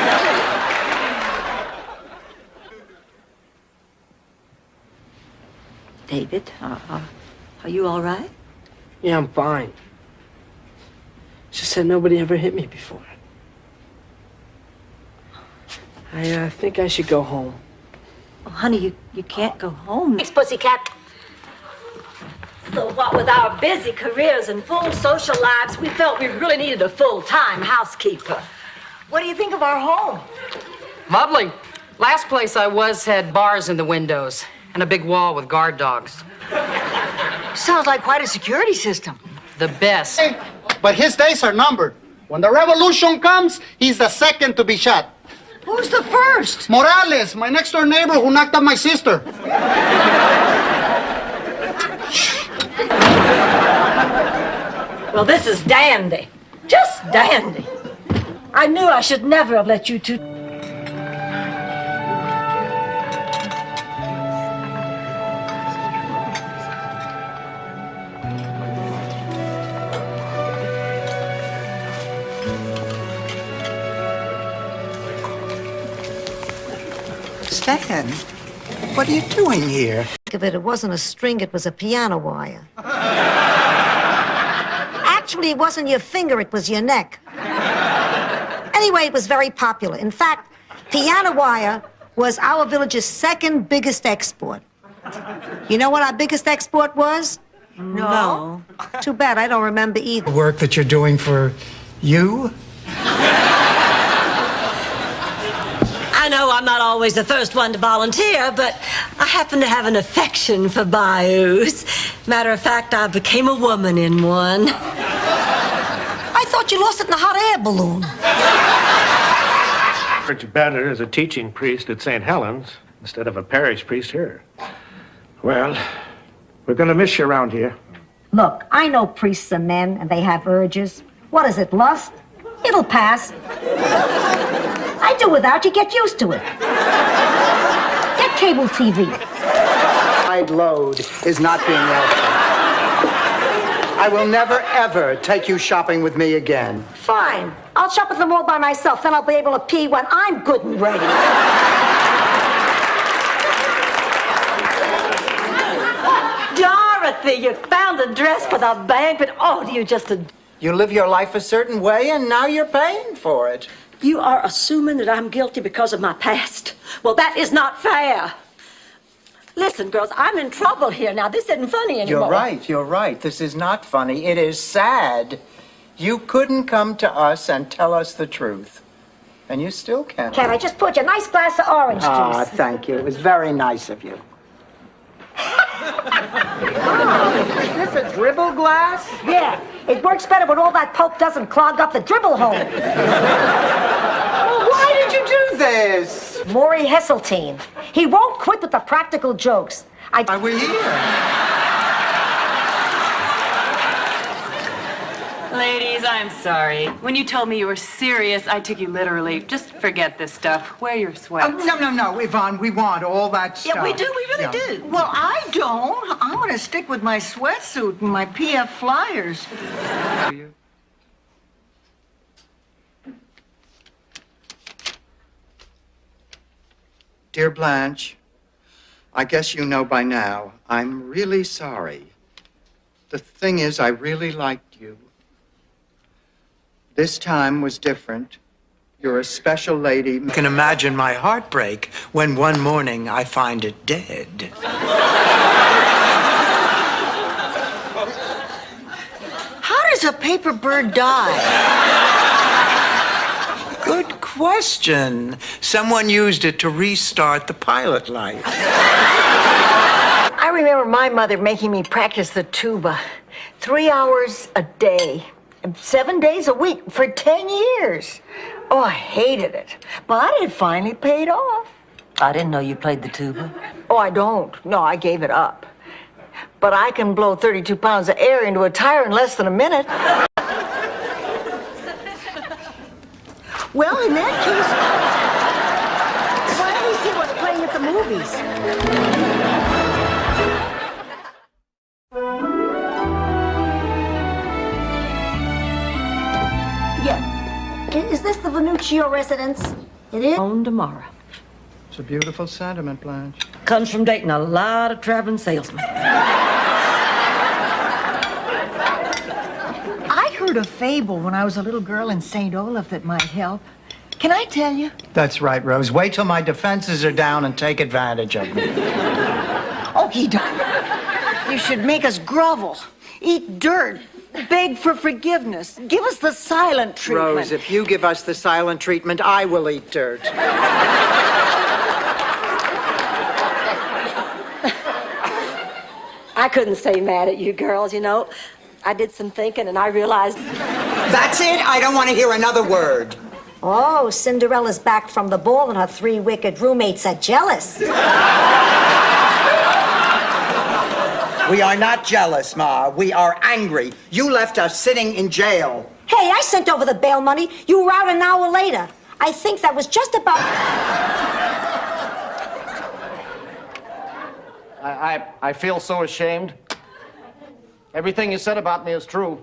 David, are you all right? Yeah, I'm fine. She said nobody ever hit me before. I think I should go home. Oh, honey, you can't go home. Thanks, pussycat. So what with our busy careers and full social lives, we felt we really needed a full-time housekeeper. What do you think of our home? Lovely. Last place I was had bars in the windows and a big wall with guard dogs. Sounds like quite a security system. The best. But his days are numbered. When the revolution comes, he's the second to be shot. Who's the first? Morales, my next-door neighbor who knocked up my sister. Well, this is dandy. Just dandy. I knew I should never have let you two... Stan, what are you doing here? Think of it, it wasn't a string, it was a piano wire. Actually, it wasn't your finger, it was your neck. Anyway, it was very popular. In fact, piano wire was our village's second biggest export. You know what our biggest export was? No. Too bad, I don't remember either. The work that you're doing for you? I know I'm not always the first one to volunteer, but I happen to have an affection for bayous. Matter of fact, I became a woman in one. I thought you lost it in a hot air balloon. Much better as a teaching priest at St. Helens instead of a parish priest here. Well, we're gonna miss you around here. Look, I know priests are men and they have urges. What is it, lust? It'll pass. I do without you, get used to it. Get cable TV. Side load is not being helpful. I will never, ever take you shopping with me again. Fine. I'll shop at the mall by myself, then I'll be able to pee when I'm good and ready. Dorothy, you found a dress for the banquet. Oh, you just... You live your life a certain way, and now you're paying for it. You are assuming that I'm guilty because of my past. Well, that is not fair. Listen, girls, I'm in trouble here now. This isn't funny anymore. You're right. This is not funny. It is sad. You couldn't come to us and tell us the truth. And you still can't. Can I just put you a nice glass of orange juice? Ah, thank you. It was very nice of you. Is this a dribble glass? Yeah, it works better when all that pulp doesn't clog up the dribble hole. Well, why did you do this? Maury Heseltine. He won't quit with the practical jokes. Why are we here? Ladies, I'm sorry. When you told me you were serious, I took you literally. Just forget this stuff. Wear your sweats. No, Yvonne, we want all that stuff. Yeah, we do. We really do. Well, I don't. I'm going to stick with my sweatsuit and my PF Flyers. Dear Blanche, I guess you know by now, I'm really sorry. The thing is, I really liked you. This time was different. You're a special lady. You can imagine my heartbreak when one morning I find it dead. How does a paper bird die? Good question. Someone used it to restart the pilot light. I remember my mother making me practice the tuba 3 hours a day, 7 days a week for 10 years. Oh, I hated it. But it finally paid off. I didn't know you played the tuba. Oh, I don't. No, I gave it up. But I can blow 32 pounds of air into a tire in less than a minute. Well, in that case, why don't we see what's playing at the movies? Yeah. Is this the Venuccio residence? It is? Home tomorrow. It's a beautiful sentiment, Blanche. Comes from dating a lot of traveling salesmen. I heard a fable when I was a little girl in St. Olaf that might help. Can I tell you? That's right, Rose. Wait till my defenses are down and take advantage of me. Oh, he don't. You should make us grovel, eat dirt, beg for forgiveness. Give us the silent treatment. Rose, if you give us the silent treatment, I will eat dirt. I couldn't stay mad at you girls, you know. I did some thinking and I realized... That's it? I don't want to hear another word. Oh, Cinderella's back from the ball and her 3 wicked roommates are jealous. We are not jealous, Ma. We are angry. You left us sitting in jail. Hey, I sent over the bail money. You were out an hour later. I think that was just about... I feel so ashamed. Everything you said about me is true.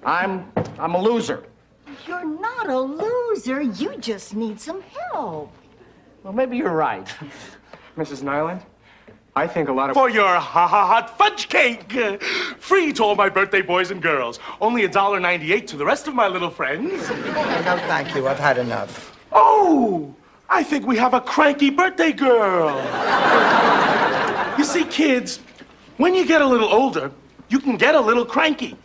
I'm a loser. You're not a loser. You just need some help. Well, maybe you're right. Mrs. Nyland, I think a lot of... For your hot fudge cake! Free to all my birthday boys and girls. Only $1.98 to the rest of my little friends. No, thank you. I've had enough. Oh! I think we have a cranky birthday girl. You see, kids, when you get a little older, you can get a little cranky.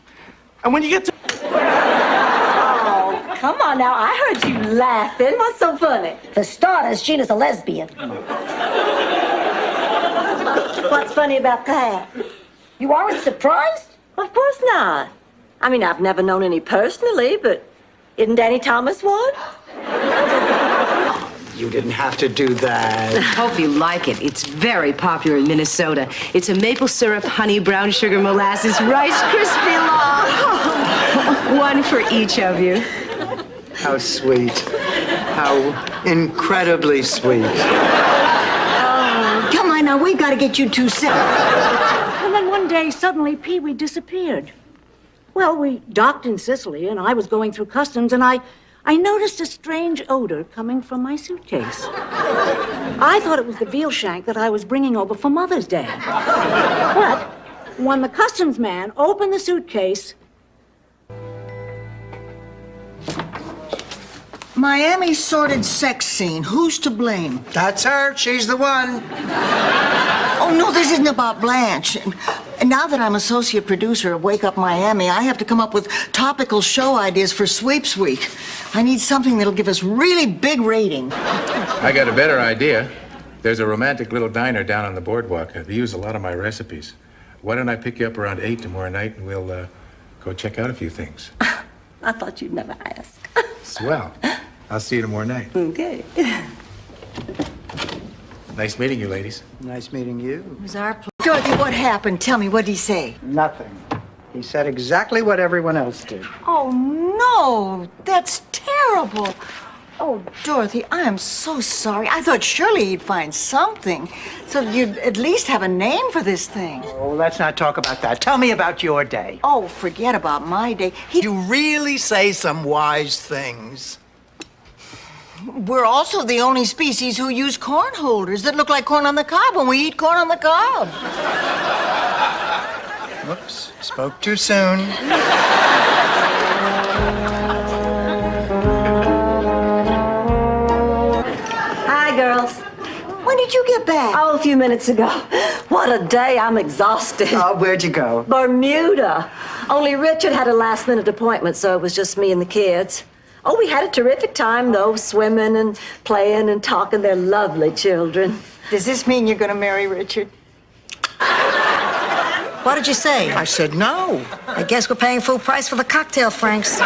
And when you get to... Oh, come on now. I heard you laughing. What's so funny? For starters, Gina's a lesbian. What's funny about that? You aren't surprised? Of course not. I mean, I've never known any personally, but isn't Danny Thomas one? You didn't have to do that. Hope you like it. It's very popular in Minnesota. It's a maple syrup, honey, brown sugar, molasses, Rice Krispie long. One for each of you. How sweet. How incredibly sweet. Oh, come on now. We've got to get you two set. And then one day, suddenly, Pee-wee disappeared. Well, we docked in Sicily, and I was going through customs, and I noticed a strange odor coming from my suitcase. I thought it was the veal shank that I was bringing over for Mother's Day. But when the customs man opened the suitcase... Miami's sordid sex scene. Who's to blame? That's her. She's the one. Oh, no, this isn't about Blanche. And now that I'm associate producer of Wake Up Miami, I have to come up with topical show ideas for Sweeps Week. I need something that'll give us really big rating. I got a better idea. There's a romantic little diner down on the boardwalk. They use a lot of my recipes. Why don't I pick you up around 8 tomorrow night and we'll go check out a few things. I thought you'd never ask. Swell. I'll see you tomorrow night. Okay. Nice meeting you, ladies. Nice meeting you. It was our pleasure. Dorothy, what happened? Tell me, what did he say? Nothing. He said exactly what everyone else did. Oh, no. That's terrible. Oh, Dorothy, I am so sorry. I thought surely he'd find something so you'd at least have a name for this thing. Oh, let's not talk about that. Tell me about your day. Oh, forget about my day. You really say some wise things. We're also the only species who use corn holders that look like corn on the cob when we eat corn on the cob. Whoops, spoke too soon. Hi, girls. When did you get back? Oh, a few minutes ago. What a day. I'm exhausted. Oh, where'd you go? Bermuda. Only Richard had a last-minute appointment, so it was just me and the kids. Oh, we had a terrific time, though, swimming and playing and talking. They're lovely children. Does this mean you're going to marry Richard? What did you say? I said no. I guess we're paying full price for the cocktail, Franks.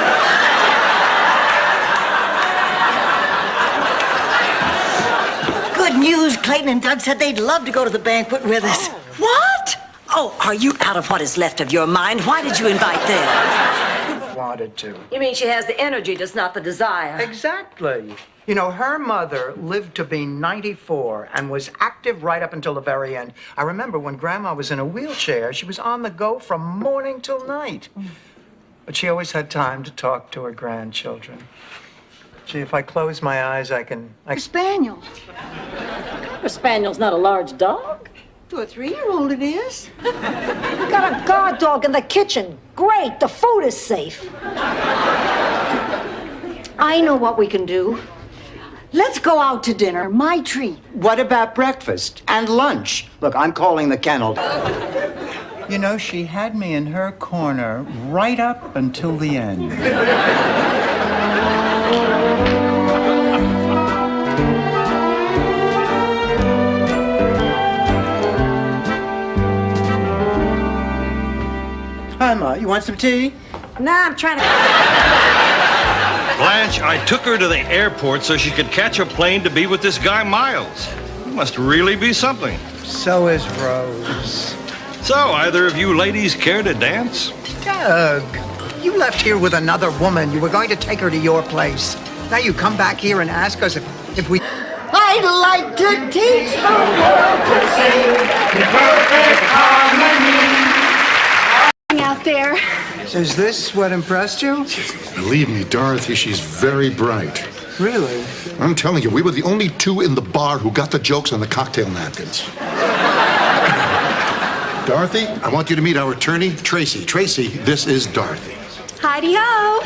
Good news, Clayton and Doug said they'd love to go to the banquet with us. What? Oh, are you out of what is left of your mind? Why did you invite them? Wanted to. You mean she has the energy, just not the desire? Exactly. You know, her mother lived to be 94 and was active right up until the very end. I remember when Grandma was in a wheelchair, she was on the go from morning till night. But she always had time to talk to her grandchildren. Gee, if I close my eyes, I can... Spaniel. A spaniel's not a large dog. To a 3-year-old it is. We got a guard dog in the kitchen. Great, the food is safe. I know what we can do. Let's go out to dinner. My treat. What about breakfast and lunch? Look, I'm calling the kennel. You know, she had me in her corner right up until the end. Hi, Ma. You want some tea? Nah, I'm trying to... Blanche, I took her to the airport so she could catch a plane to be with this guy, Miles. He must really be something. So is Rose. So, either of you ladies care to dance? Doug, you left here with another woman. You were going to take her to your place. Now you come back here and ask us if we... I'd like to teach the world to sing in perfect harmony. Out there. Is this what impressed you? Believe me, Dorothy, she's very bright. Really? I'm telling you, we were the only two in the bar who got the jokes on the cocktail napkins. Dorothy, I want you to meet our attorney, Tracy. Tracy, this is Dorothy. Heidi-ho.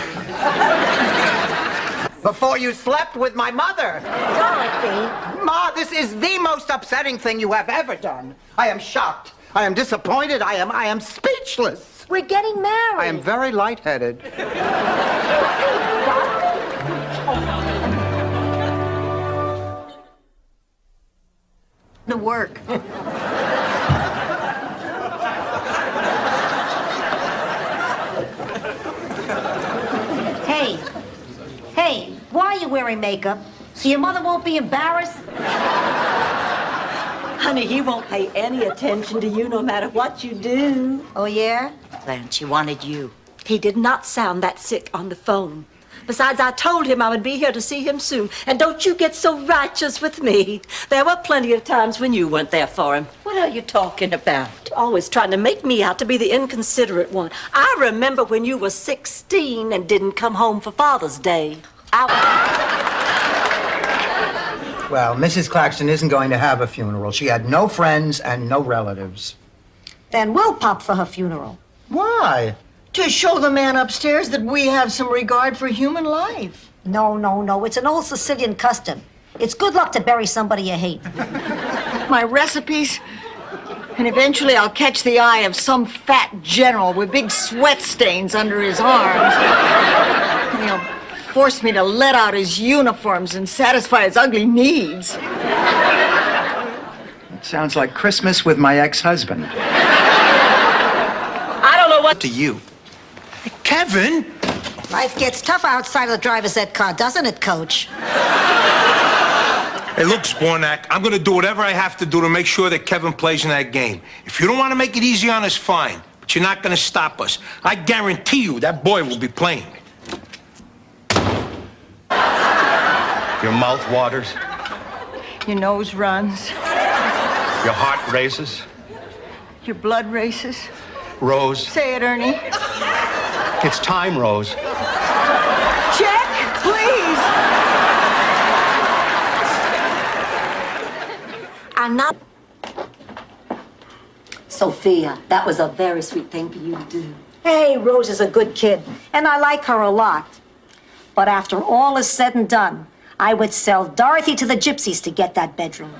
Before you slept with my mother. Dorothy. Ma, this is the most upsetting thing you have ever done. I am shocked. I am disappointed. I am speechless. We're getting married. I am very lightheaded. To work. Hey, why are you wearing makeup? So your mother won't be embarrassed? Honey, he won't pay any attention to you no matter what you do. Oh, yeah? Blanche, he wanted you. He did not sound that sick on the phone. Besides, I told him I would be here to see him soon. And don't you get so righteous with me. There were plenty of times when you weren't there for him. What are you talking about? Always trying to make me out to be the inconsiderate one. I remember when you were 16 and didn't come home for Father's Day. Well, Mrs. Claxton isn't going to have a funeral. She had no friends and no relatives. Then we'll pop for her funeral. Why? To show the man upstairs that we have some regard for human life. No. It's an old Sicilian custom. It's good luck to bury somebody you hate. My recipes, and eventually I'll catch the eye of some fat general with big sweat stains under his arms. And he'll force me to let out his uniforms and satisfy his ugly needs. It sounds like Christmas with my ex-husband. I don't know what to you. Kevin! Life gets tough outside of the driver's ed car, doesn't it, Coach? Hey, look, Spornak, I'm going to do whatever I have to do to make sure that Kevin plays in that game. If you don't want to make it easy on us, fine. But you're not going to stop us. I guarantee you that boy will be playing. Your mouth waters, Your nose runs. your heart races. Your blood races. Rose, Say it, Ernie. it's time, Rose. Check, please. I'm not... Sophia, that was a very sweet thing for you to do. Hey, Rose is a good kid, and I like her a lot. But after all is said and done, I would sell Dorothy to the gypsies to get that bedroom.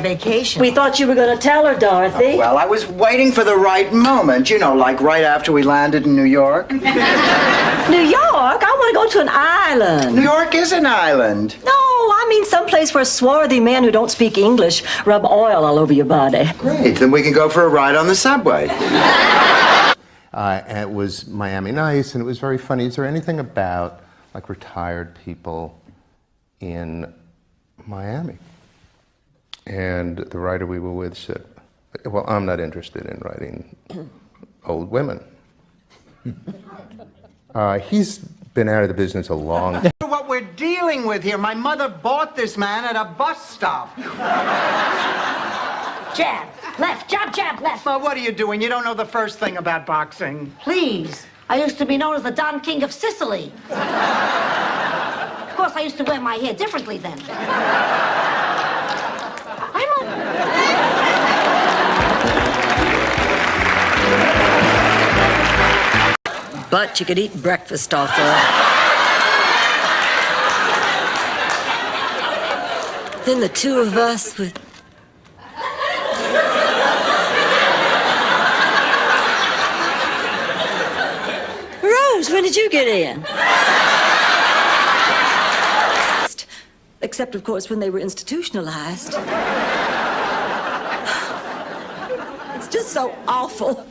Vacation. We thought you were going to tell her, Dorothy. Well, I was waiting for the right moment, you know, like right after we landed in New York. New York? I want to go to an island. New York is an island. No, I mean someplace where swarthy men who don't speak English rub oil all over your body. Great, then we can go for a ride on the subway. And it was Miami Nice, and it was very funny. Is there anything about like retired people in Miami. And the writer we were with said, well, I'm not interested in writing old women. He's been out of the business a long time. What we're dealing with here, my mother bought this man at a bus stop. Jab, left, jab, jab, left. Well, what are you doing? You don't know the first thing about boxing. Please, I used to be known as the Don King of Sicily. Of course, I used to wear my hair differently then. But you could eat breakfast off her. Then the two of us would... Rose, when did you get in? Except, of course, when they were institutionalized. It's just so awful.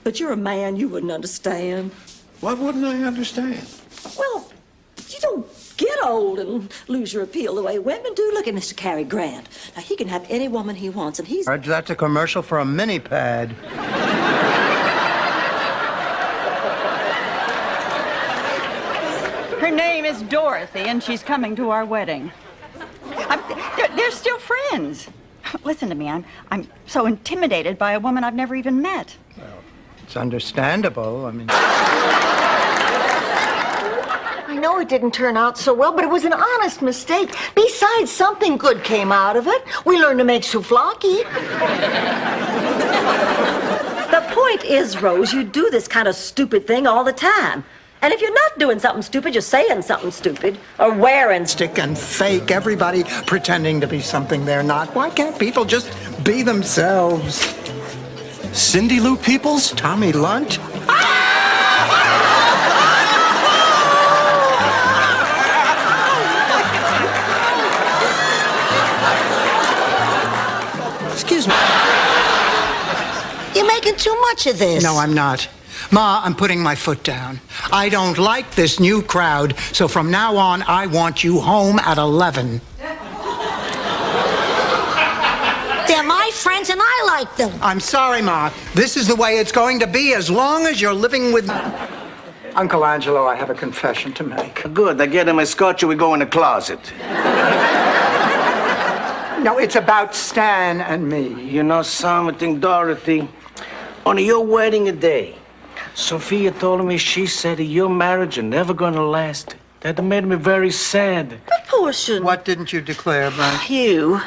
But you're a man, you wouldn't understand. What wouldn't I understand? Well, you don't get old and lose your appeal the way women do. Look at Mr. Cary Grant. Now, he can have any woman he wants, and he's... That's a commercial for a mini pad. Her name is Dorothy, and she's coming to our wedding. They're still friends. Listen to me, I'm so intimidated by a woman I've never even met. It's understandable. I mean... I know it didn't turn out so well, but it was an honest mistake. Besides, something good came out of it. We learned to make souvlaki. The point is, Rose, you do this kind of stupid thing all the time. And if you're not doing something stupid, you're saying something stupid or wearing... Stick and fake, everybody pretending to be something they're not. Why can't people just be themselves? Cindy Lou Peoples? Tommy Lunt? Excuse me. You're making too much of this. No, I'm not. Ma, I'm putting my foot down. I don't like this new crowd, so from now on, I want you home at 11. They're my friends and I like them. I'm sorry, Ma. This is the way it's going to be as long as you're living with... Uncle Angelo, I have a confession to make. Good. I get him a scotch and we go in the closet. No, it's about Stan and me. You know something, Dorothy? On your wedding day, Sophia told me she said your marriage is never gonna last. That made me very sad. Proportion. What didn't you declare, Blanche? You.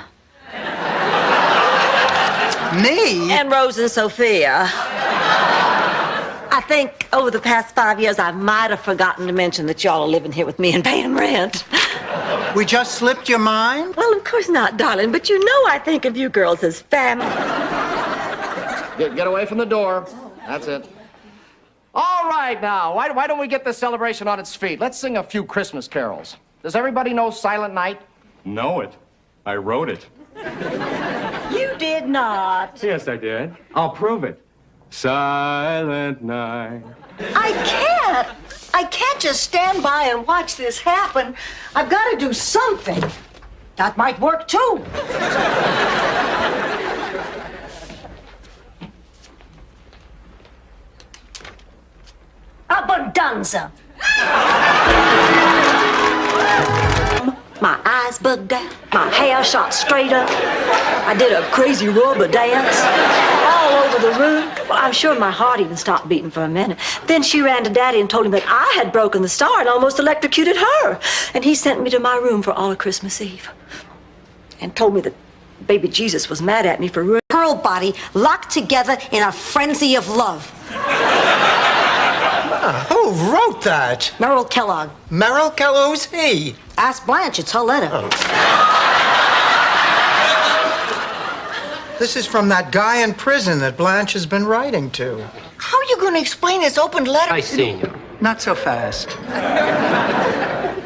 Me? And Rose and Sophia. I think over the past 5 years, I might have forgotten to mention that y'all are living here with me and paying rent. We just slipped your mind? Well, of course not, darling, but you know I think of you girls as family. Get away from the door. That's it. All right, now, why don't we get this celebration on its feet? Let's sing a few Christmas carols. Does everybody know Silent Night? Know it. I wrote it. You did not. Yes, I did. I'll prove it. Silent night. I can't just stand by and watch this happen. I've got to do something. That might work, too. Abundanza. My eyes bugged out, my hair shot straight up. I did a crazy rubber dance all over the room. Well, I'm sure my heart even stopped beating for a minute. Then she ran to Daddy and told him that I had broken the star and almost electrocuted her. And he sent me to my room for all of Christmas Eve. And told me that baby Jesus was mad at me for ruining Pearl body locked together in a frenzy of love. Who wrote that? Merrill Kellogg. Merrill Kellogg? Who's he? Ask Blanche. It's her letter. This is from that guy in prison that Blanche has been writing to. How are you going to explain this open letter? I see you. Not so fast.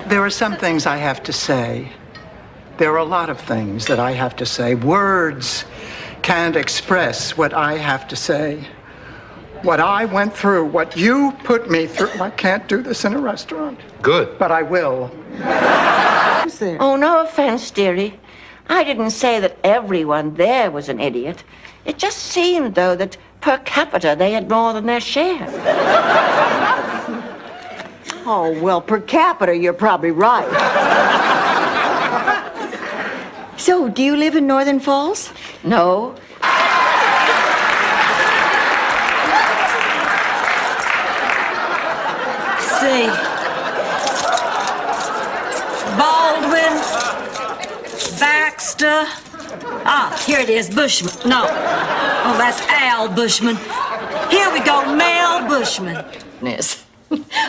There are some things I have to say. There are a lot of things that I have to say. Words can't express what I have to say. What I went through, what you put me through. I can't do this in a restaurant. Good. But I will. Oh, no offense, dearie. I didn't say that everyone there was an idiot. It just seemed, though, that per capita they had more than their share. Oh, well, per capita, you're probably right. So, do you live in Northern Falls? No. See. Baldwin. Baxter. Ah, here it is, Bushman. No. Oh, that's Al Bushman. Here we go, Mel Bushman.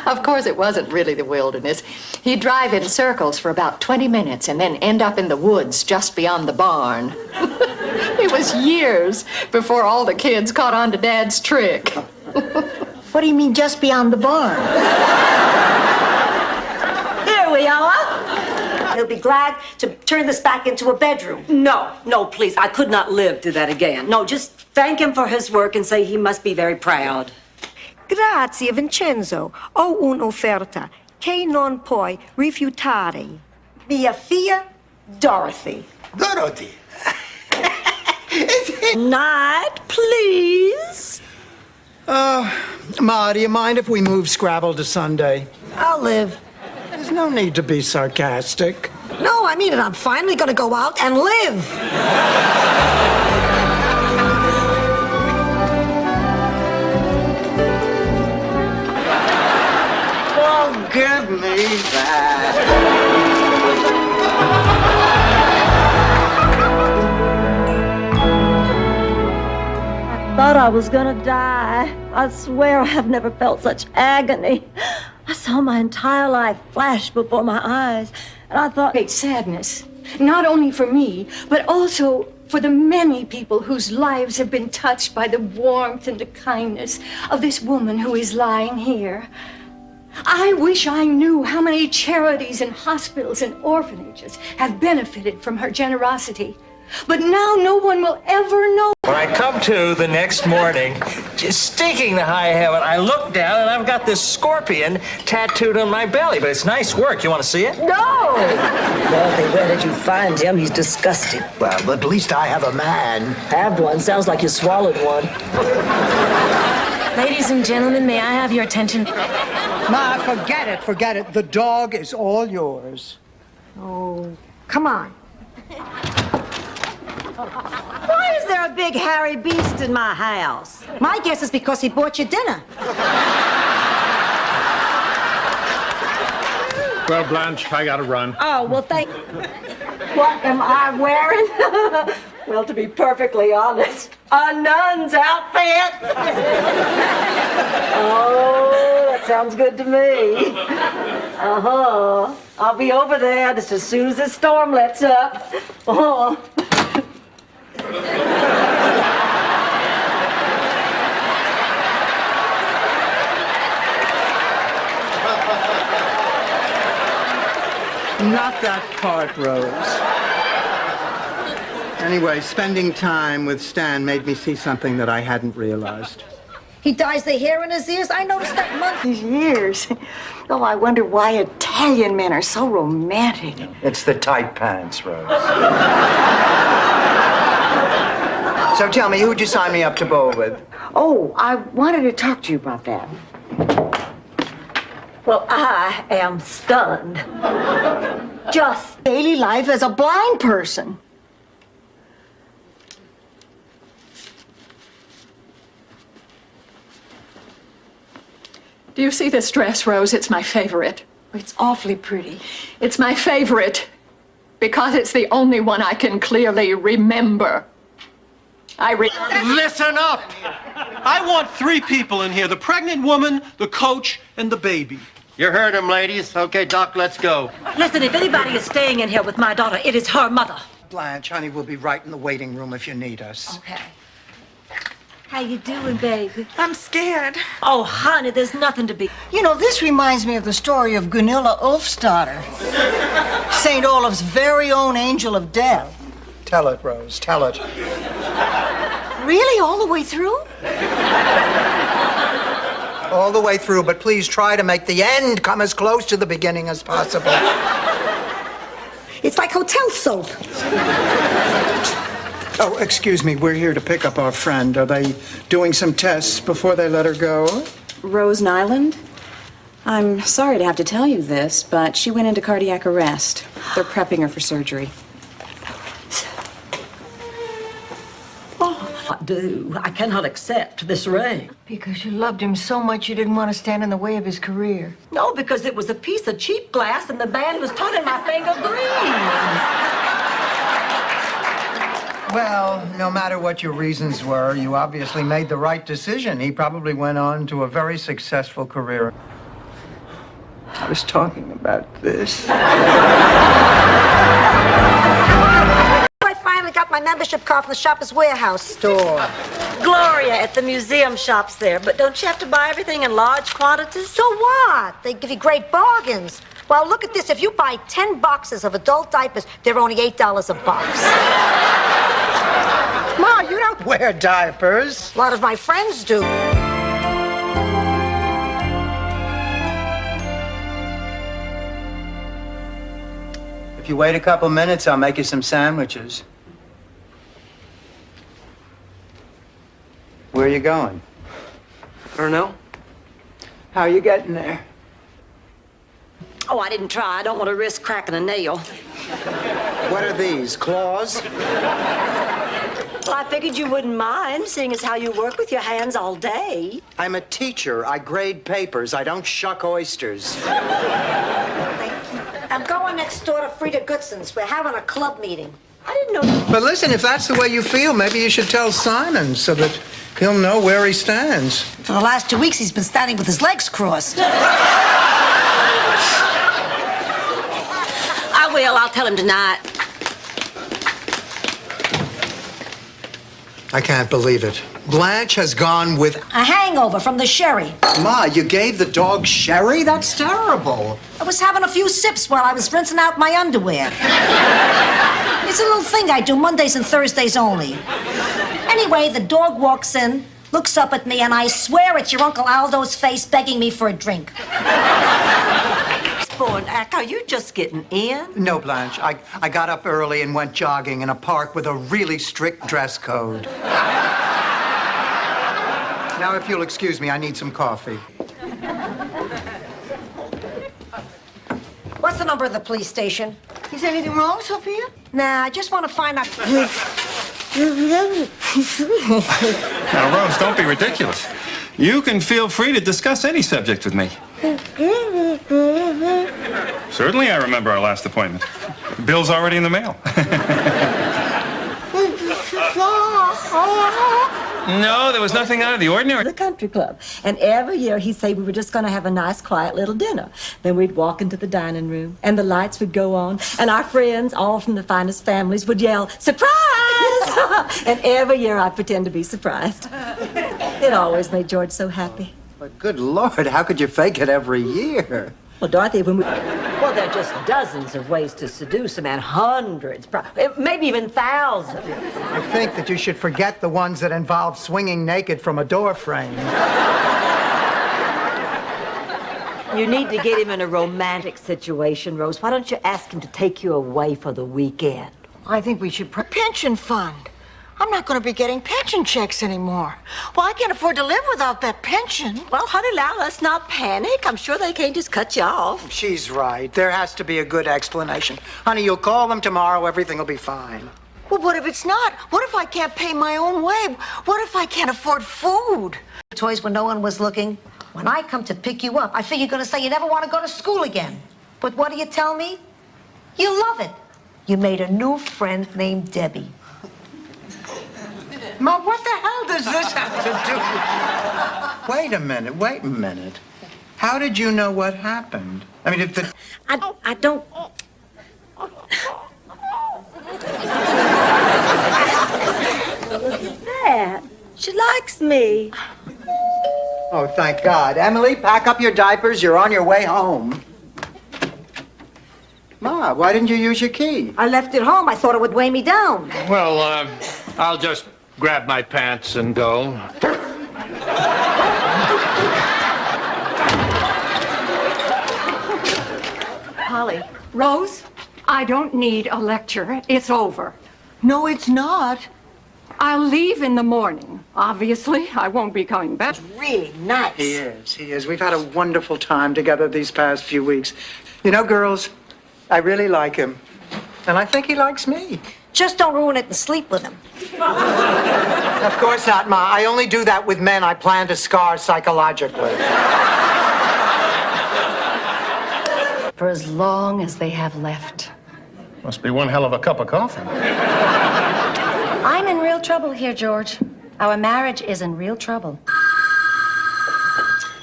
Of course, it wasn't really the wilderness. He'd drive in circles for about 20 minutes and then end up in the woods just beyond the barn. It was years before all the kids caught on to Dad's trick. What do you mean, just beyond the barn? Here we are. He'll be glad to turn this back into a bedroom. No, please. I could not live through that again. No, just thank him for his work and say he must be very proud. Grazie, Vincenzo. Ho un'offerta che non puoi rifiutare. Mia figlia, Dorothy. Dorothy. Night, please. Ma, do you mind if we move Scrabble to Sunday? I'll live. There's no need to be sarcastic. No, I mean it. I'm finally gonna go out and live. Give me that. I thought I was gonna die. I swear I've never felt such agony. I saw my entire life flash before my eyes, and I thought... Great sadness, not only for me, but also for the many people whose lives have been touched by the warmth and the kindness of this woman who is lying here. I wish I knew how many charities and hospitals and orphanages have benefited from her generosity. But now no one will ever know. When I come to the next morning, just stinking the high heaven, I look down and I've got this scorpion tattooed on my belly. But it's nice work. You want to see it? No! Dorothy, where did you find him? He's disgusting. Well, at least I have a man. Have one. Sounds like you swallowed one. Ladies and gentlemen, may I have your attention? Ma, forget it, forget it. The dog is all yours. Oh, come on. Why is there a big hairy beast in my house? My guess is because he bought you dinner. Well, Blanche, I gotta run. Oh, well, What am I wearing? Well, to be perfectly honest, a nun's outfit. Oh, that sounds good to me. Uh-huh. I'll be over there just as soon as the storm lets up. Oh. Not that part, Rose. Anyway, spending time with Stan made me see something that I hadn't realized. He dyes the hair in his ears. I noticed that month. Years. Oh, I wonder why Italian men are so romantic. It's the tight pants, Rose. So tell me, who'd you sign me up to bowl with? Oh, I wanted to talk to you about that. Well, I am stunned. Just daily life as a blind person. Do you see this dress, Rose? It's my favorite. It's awfully pretty. It's my favorite because it's the only one I can clearly remember. Listen up! I want 3 people in here, the pregnant woman, the coach, and the baby. You heard him, ladies. Okay, Doc, let's go. Listen, if anybody is staying in here with my daughter, it is her mother. Blanche, honey, we'll be right in the waiting room if you need us. Okay. How you doing, baby? I'm scared. Oh, honey, there's nothing to be... You know, this reminds me of the story of Gunilla Ulfsdotter, St. Olaf's very own angel of death. Tell it, Rose, tell it. Really, all the way through? all the way through, but please try to make the end come as close to the beginning as possible. It's like hotel soap. Oh, excuse me, we're here to pick up our friend. Are they doing some tests before they let her go? Rose Nyland? I'm sorry to have to tell you this, but she went into cardiac arrest. They're prepping her for surgery. What do? I cannot accept this ring. Because you loved him so much you didn't want to stand in the way of his career. No, because it was a piece of cheap glass and the band was turning my finger green. Well, no matter what your reasons were, you obviously made the right decision. He probably went on to a very successful career. I was talking about this. I finally got my membership card from the Shoppers Warehouse store. Gloria at the museum shops there, but don't you have to buy everything in large quantities? So what? They give you great bargains. Well, look at this. If you buy 10 boxes of adult diapers, they're only $8 a box. Ma, you don't wear diapers. A lot of my friends do. If you wait a couple minutes, I'll make you some sandwiches. Where are you going? I don't know. How are you getting there? Oh, I didn't try. I don't want to risk cracking a nail. What are these, claws? Well, I figured you wouldn't mind, seeing as how you work with your hands all day. I'm a teacher. I grade papers. I don't shuck oysters. I'm going next door to Frida Goodson's. We're having a club meeting. I didn't know. But listen, if that's the way you feel, maybe you should tell Simon so that he'll know where he stands. For the last 2 weeks, he's been standing with his legs crossed. I will. I'll tell him tonight. I can't believe it. Blanche has gone with... A hangover from the sherry. Ma, you gave the dog sherry? That's terrible. I was having a few sips while I was rinsing out my underwear. It's a little thing I do Mondays and Thursdays only. Anyway, the dog walks in, looks up at me, and I swear it's your Uncle Aldo's face begging me for a drink. Are you just getting in? No, Blanche. I got up early and went jogging in a park with a really strict dress code. Now, if you'll excuse me, I need some coffee. What's the number of the police station? Is anything wrong, Sophia? Nah, I just want to find out. Now, Rose, don't be ridiculous. You can feel free to discuss any subject with me. Certainly, I remember our last appointment. The bill's already in the mail. No, there was nothing out of the ordinary. The country club. And every year he'd say we were just going to have a nice, quiet little dinner. Then we'd walk into the dining room, and the lights would go on, and our friends, all from the finest families, would yell, "Surprise!" And every year I'd pretend to be surprised. It always made George so happy. But good Lord, how could you fake it every year? Well, Dorothy, well, there are just dozens of ways to seduce a man, hundreds, maybe even thousands. I think that you should forget the ones that involve swinging naked from a door frame. You need to get him in a romantic situation, Rose. Why don't you ask him to take you away for the weekend? I think we should pension fund. I'm not going to be getting pension checks anymore. Well, I can't afford to live without that pension. Well, honey, now let's not panic. I'm sure they can't just cut you off. She's right. There has to be a good explanation. Honey, you'll call them tomorrow. Everything will be fine. Well, what if it's not? What if I can't pay my own way? What if I can't afford food? Toys when no one was looking. When I come to pick you up, I figure you're going to say you never want to go to school again. But what do you tell me? You love it. You made a new friend named Debbie. Ma, what the hell does this have to do? Wait a minute. How did you know what happened? I mean, if the... I don't... Look at that. She likes me. Oh, thank God. Emily, pack up your diapers. You're on your way home. Ma, why didn't you use your key? I left it home. I thought it would weigh me down. Well, I'll just grab my pants and go. Rose, I don't need a lecture. It's over. No, it's not. I'll leave in the morning. Obviously, I won't be coming back. Really nice. He is. We've had a wonderful time together these past few weeks. You know, girls, I really like him. And I think he likes me. Just don't ruin it and sleep with him. Of course not, Ma. I only do that with men I plan to scar psychologically. For as long as they have left. Must be one hell of a cup of coffee. I'm in real trouble here, George. Our marriage is in real trouble.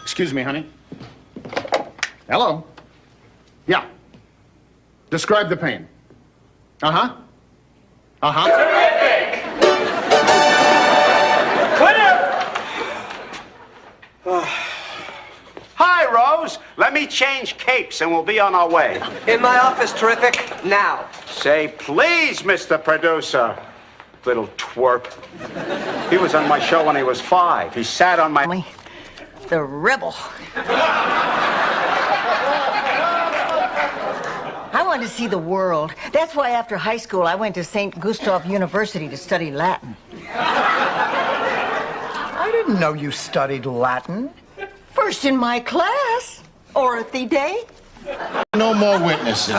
Excuse me, honey. Hello? Yeah. Describe the pain. Uh-huh. Uh-huh. Hi, Rose. Let me change capes and we'll be on our way. In my office, terrific. Now. Say please, Mr. Producer. Little twerp. He was on my show when he was 5. He sat on my... The rebel. I wanted to see the world. That's why after high school I went to St. Gustav University to study Latin. I didn't know you studied Latin. First in my class. Orothy Day. No more witnesses.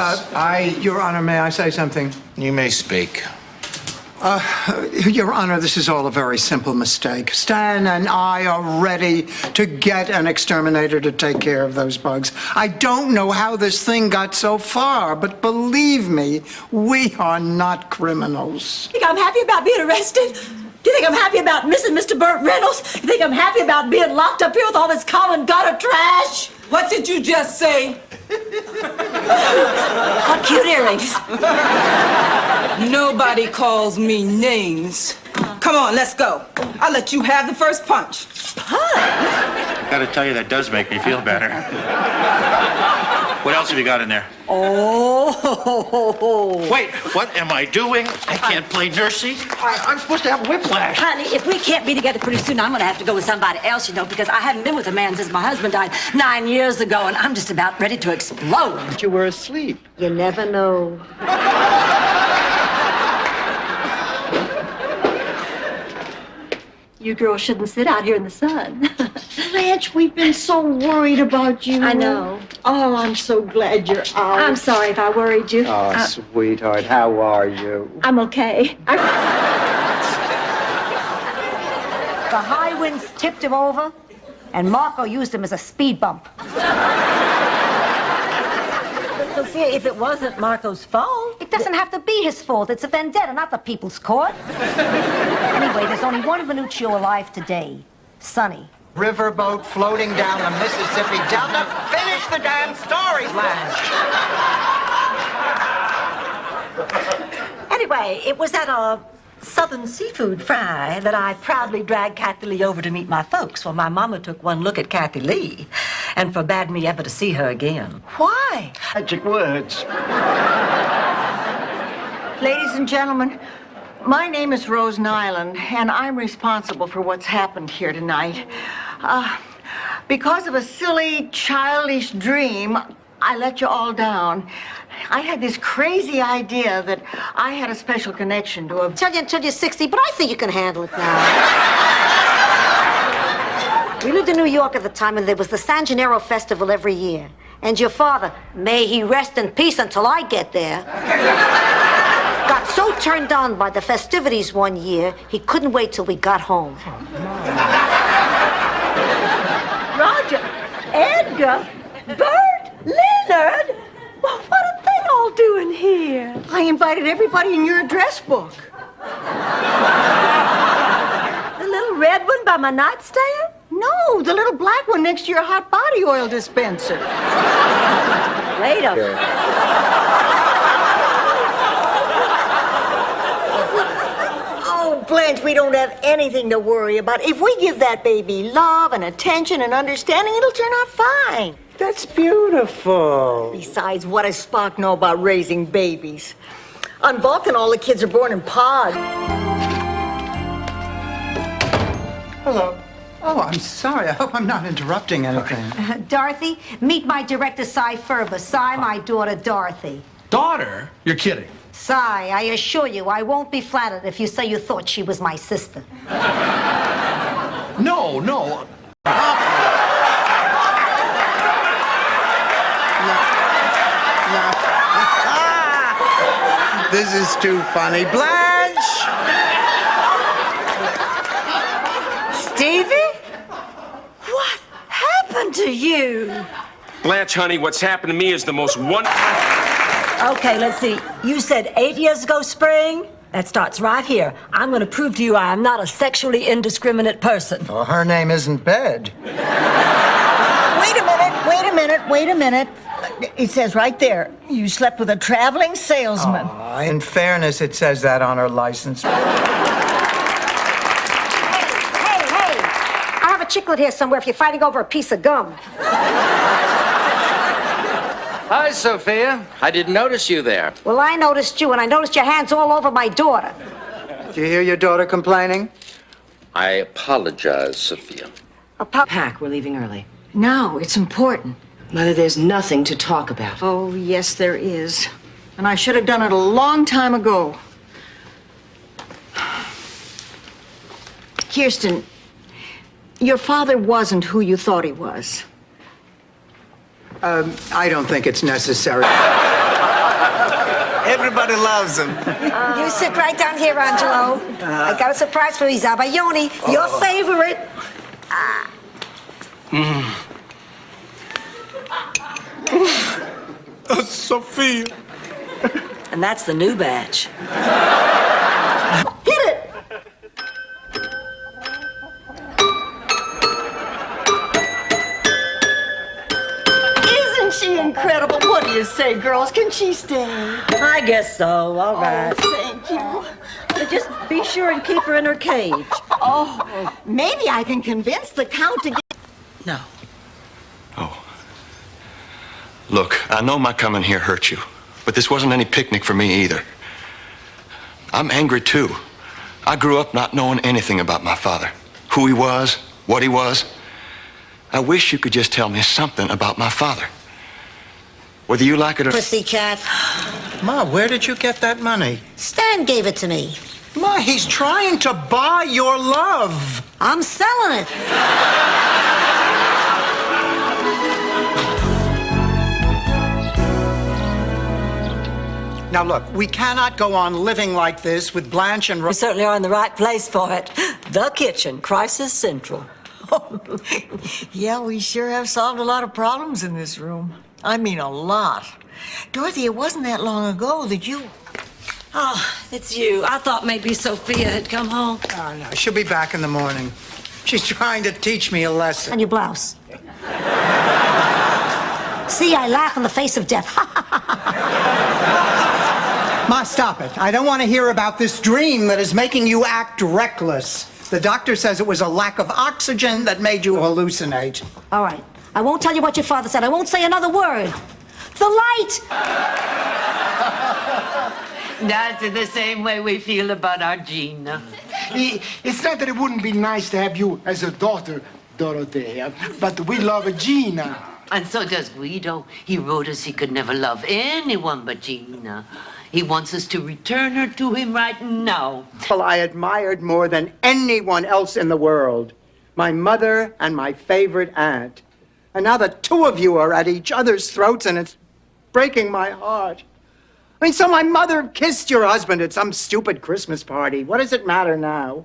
Your Honor, may I say something? You may speak. Your Honor, this is all a very simple mistake. Stan and I are ready to get an exterminator to take care of those bugs. I don't know how this thing got so far, but believe me, we are not criminals. You think I'm happy about being arrested? Do you think I'm happy about missing Mr. Burt Reynolds? You think I'm happy about being locked up here with all this common gutter trash? What did you just say? What cute earrings. Nobody calls me names. Come on, let's go. I'll let you have the first punch. Gotta tell you, that does make me feel better. What else have you got in there? Oh. Wait, what am I doing? I can't play nursey. I'm supposed to have whiplash. Honey, if we can't be together pretty soon, I'm going to have to go with somebody else, you know, because I haven't been with a man since my husband died 9 years ago, and I'm just about ready to explode. But you were asleep. You never know. You girls shouldn't sit out here in the sun. Blanche, we've been so worried about you. I know. Oh, I'm so glad you're out. I'm sorry if I worried you. Oh, sweetheart, how are you? I'm okay. The high winds tipped him over, and Marco used him as a speed bump. Sophia, if it wasn't Marco's fault... It doesn't have to be his fault. It's a vendetta, not the people's court. Anyway, there's only one Venuccio alive today. Sonny. Riverboat floating down the Mississippi Delta. Finish the damn story, Blanche. Anyway, it was at a Southern seafood fry that I proudly dragged Kathy Lee over to meet my folks. Well, my mama took one look at Kathy Lee and forbade me ever to see her again. Why? Magic words. Ladies and gentlemen, my name is Rose Nyland, and I'm responsible for what's happened here tonight. Because of a silly, childish dream, I let you all down. I had this crazy idea that I had a special connection to a... Tell you until you're 60, but I think you can handle it now. We lived in New York at the time, and there was the San Gennaro Festival every year. And your father, may he rest in peace until I get there, got so turned on by the festivities one year, he couldn't wait till we got home. Roger, Edgar, Bert, Leonard. Well, what are they all doing here? I invited everybody in your address book. The little red one by my nightstand? No, the little black one next to your hot body oil dispenser. Wait a minute. Oh, Blanche, we don't have anything to worry about. If we give that baby love and attention and understanding, it'll turn out fine. That's beautiful. Besides, what does Spock know about raising babies? On Vulcan, all the kids are born in pods. Hello. Oh, I'm sorry. I hope I'm not interrupting anything. Dorothy, meet my director, Cy Furber. Cy, my daughter, Dorothy. Daughter? You're kidding. Cy, I assure you, I won't be flattered if you say you thought she was my sister. No, no. This is too funny. Blanche! Stevie? What happened to you? Blanche, honey, what's happened to me is the most wonderful. Okay, let's see. You said 8 years ago, Spring? That starts right here. I'm going to prove to you I am not a sexually indiscriminate person. Well, her name isn't Bed. Wait a minute. It says right there, you slept with a traveling salesman. In fairness, it says that on her license. Hey, I have a chiclet here somewhere if you're fighting over a piece of gum. Hi, Sophia. I didn't notice you there. Well, I noticed you, and I noticed your hands all over my daughter. Do you hear your daughter complaining? I apologize, Sophia. Pack, we're leaving early. No, it's important. Mother, there's nothing to talk about. Oh, yes, there is. And I should have done it a long time ago. Kirsten, your father wasn't who you thought he was. I don't think it's necessary. Everybody loves him. You sit right down here, Angelo. I got a surprise for you, Zabayoni, your favorite. Sophia. And that's the new batch. Hit it! Isn't she incredible? What do you say, girls? Can she stay? I guess so. All right. Thank you. But just be sure and keep her in her cage. Oh, maybe I can convince the Count to get... No. Oh. Look, I know my coming here hurt you, but this wasn't any picnic for me either. I'm angry too. I grew up not knowing anything about my father. Who he was, what he was. I wish you could just tell me something about my father. Whether you like it or... Pussycat. Ma, where did you get that money? Stan gave it to me. Ma, he's trying to buy your love. I'm selling it. Now, look, we cannot go on living like this with Blanche and... We certainly are in the right place for it. The kitchen, Crisis Central. Yeah, we sure have solved a lot of problems in this room. I mean, a lot. Dorothy, it wasn't that long ago that you... Oh, it's you. I thought maybe Sophia had come home. Oh, no, she'll be back in the morning. She's trying to teach me a lesson. And your blouse. See, I laugh in the face of death. Ma, stop it. I don't want to hear about this dream that is making you act reckless. The doctor says it was a lack of oxygen that made you hallucinate. All right. I won't tell you what your father said. I won't say another word. The light! That's the same way we feel about our Gina. It's not that it wouldn't be nice to have you as a daughter, Dorothea, but we love Gina. And so does Guido. He wrote us he could never love anyone but Gina. He wants us to return her to him right now. Well, I admired more than anyone else in the world. My mother and my favorite aunt. And now the two of you are at each other's throats, and it's breaking my heart. I mean, so my mother kissed your husband at some stupid Christmas party. What does it matter now?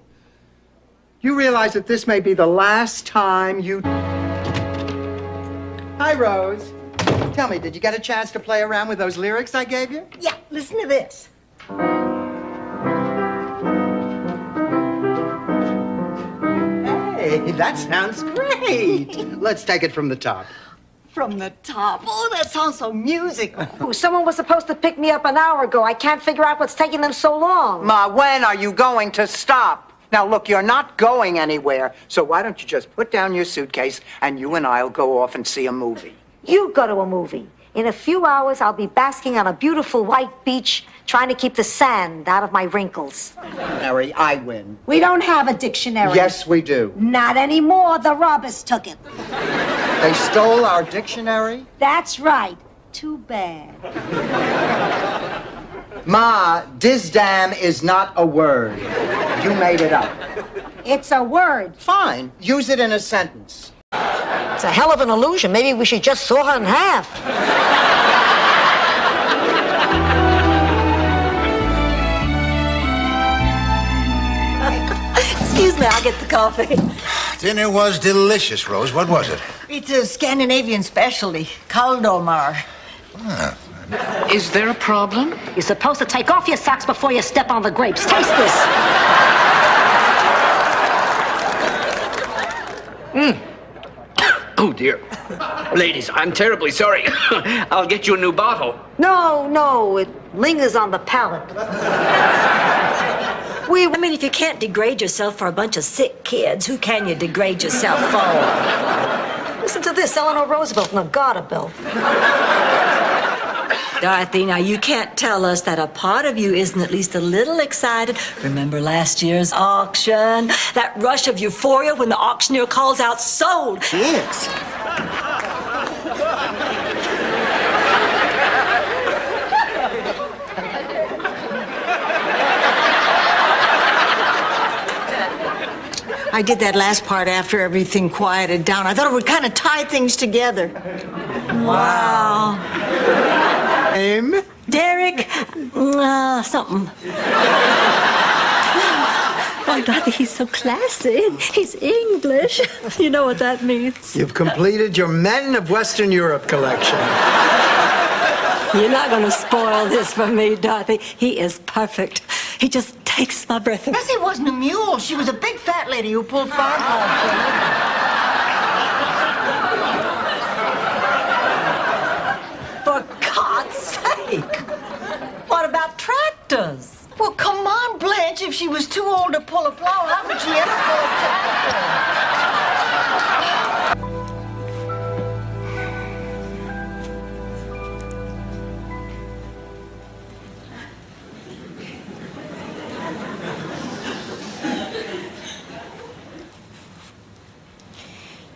You realize that this may be the last time you... Hi, Rose. Tell me, did you get a chance to play around with those lyrics I gave you? Yeah, listen to this. Hey, that sounds great. Let's take it from the top. From the top. Oh, that sounds so musical. Oh, someone was supposed to pick me up an hour ago. I can't figure out what's taking them so long. Ma, when are you going to stop? Now, look, you're not going anywhere, so why don't you just put down your suitcase and you and I'll go off and see a movie? You go to a movie. In a few hours, I'll be basking on a beautiful white beach, trying to keep the sand out of my wrinkles. Harry, I win. We don't have a dictionary. Yes, we do. Not anymore. The robbers took it. They stole our dictionary? That's right. Too bad. Ma, dizdam is not a word. You made it up. It's a word. Fine. Use it in a sentence. It's a hell of an illusion. Maybe we should just saw her in half. Excuse me, I'll get the coffee. Dinner was delicious, Rose. What was it? It's a Scandinavian specialty, Kaldolmar. Is there a problem? You're supposed to take off your socks before you step on the grapes. Taste this. Oh, dear. Ladies, I'm terribly sorry. I'll get you a new bottle. No, it lingers on the palate. I mean, if you can't degrade yourself for a bunch of sick kids, who can you degrade yourself for? Listen to this, Eleanor Roosevelt and a garter belt. Dorothy, now you can't tell us that a part of you isn't at least a little excited. Remember last year's auction? That rush of euphoria when the auctioneer calls out, sold! Yes. I did that last part after everything quieted down. I thought it would kind of tie things together. Wow. Name? Derek, something. Oh, Dorothy, he's so classy. He's English. You know what that means. You've completed your Men of Western Europe collection. You're not going to spoil this for me, Dorothy. He is perfect. He just takes my breath away. Bessie wasn't a mule. She was a big fat lady who pulled farm For God's sake! What about tractors? Well, come on, Blanche. If she was too old to pull a plow, how would she ever pull a tractor?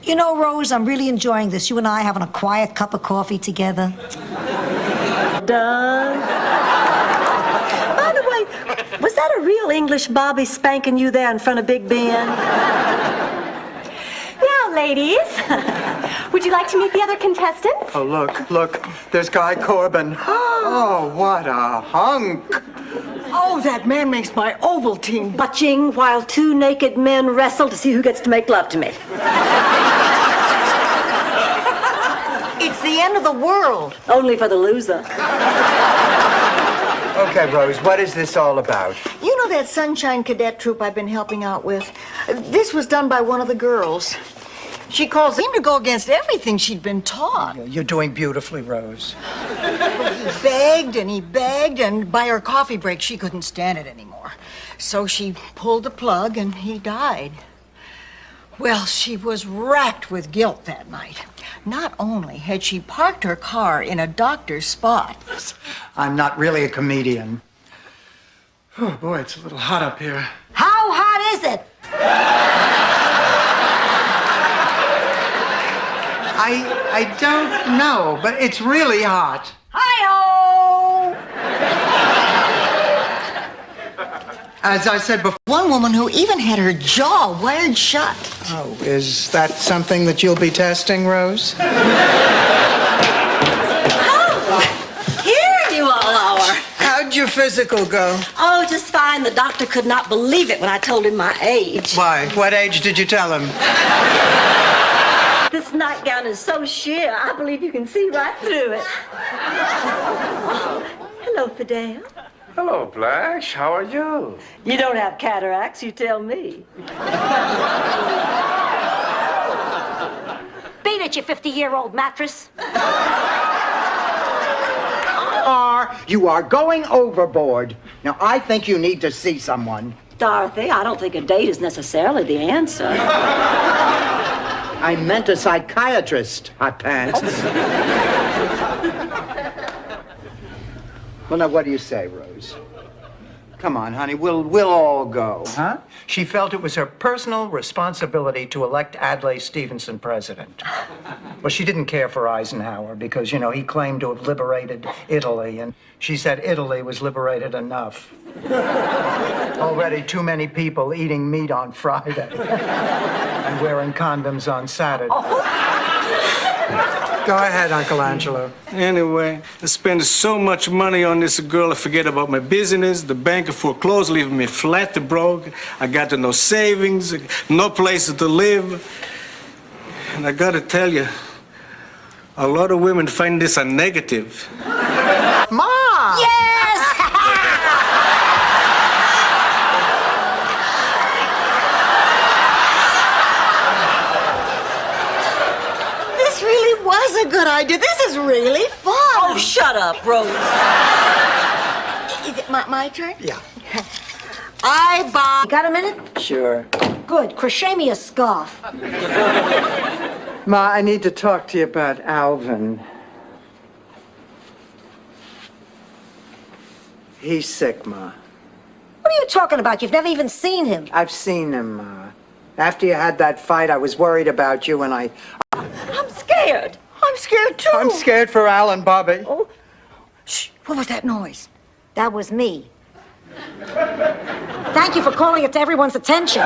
You know, Rose, I'm really enjoying this. You and I having a quiet cup of coffee together. Done. By the way, was that a real English Bobby spanking you there in front of Big Ben? Now, ladies, would you like to meet the other contestants? Oh, look. There's Guy Corbin. Oh, what a hunk. Oh, that man makes my Ovaltine. Watching while two naked men wrestle to see who gets to make love to me. It's the end of the world. Only for the loser. Okay, Rose, what is this all about? You know that Sunshine Cadet troop I've been helping out with? This was done by one of the girls. She calls him to go against everything she'd been taught. You're doing beautifully, Rose. He begged, and by her coffee break, she couldn't stand it anymore. So she pulled the plug, and he died. Well, she was racked with guilt that night. Not only had she parked her car in a doctor's spot. I'm not really a comedian. Oh, boy, it's a little hot up here. How hot is it? I don't know, but it's really hot. Hi-oh! As I said before... One woman who even had her jaw wired shut. Oh, is that something that you'll be testing, Rose? Here you all are. How'd your physical go? Oh, just fine. The doctor could not believe it when I told him my age. Why? What age did you tell him? This nightgown is so sheer, I believe you can see right through it. Oh, hello, Fidel. Hello, Blanche. How are you? You don't have cataracts, you tell me. Beat it, you 50-year-old mattress. You are going overboard. Now, I think you need to see someone. Dorothy, I don't think a date is necessarily the answer. I meant a psychiatrist, hot pants. Well, now, what do you say, Rose? Come on, honey, we'll all go, huh? She felt it was her personal responsibility to elect Adlai Stevenson president. Well, she didn't care for Eisenhower because, you know, he claimed to have liberated Italy, and she said Italy was liberated enough. Already too many people eating meat on Friday and wearing condoms on Saturday. Go ahead, Uncle Angelo. Anyway, I spend so much money on this girl, I forget about my business. The bank foreclosed, leaving me flat broke. I got no savings, no place to live. And I gotta tell you, a lot of women find this a negative. Mom! Yes! This really was a good idea. This is really fun. Oh, shut up, Rose. Is it my turn? Yeah. I buy. Got a minute? Sure. Good. Crochet me a scarf. Ma, I need to talk to you about Alvin. He's sick, Ma. What are you talking about? You've never even seen him. I've seen him, Ma. After you had that fight, I was worried about you, and I'm scared. I'm scared too. I'm scared for Alan, Bobby. Oh. Shh. What was that noise? That was me. Thank you for calling it to everyone's attention.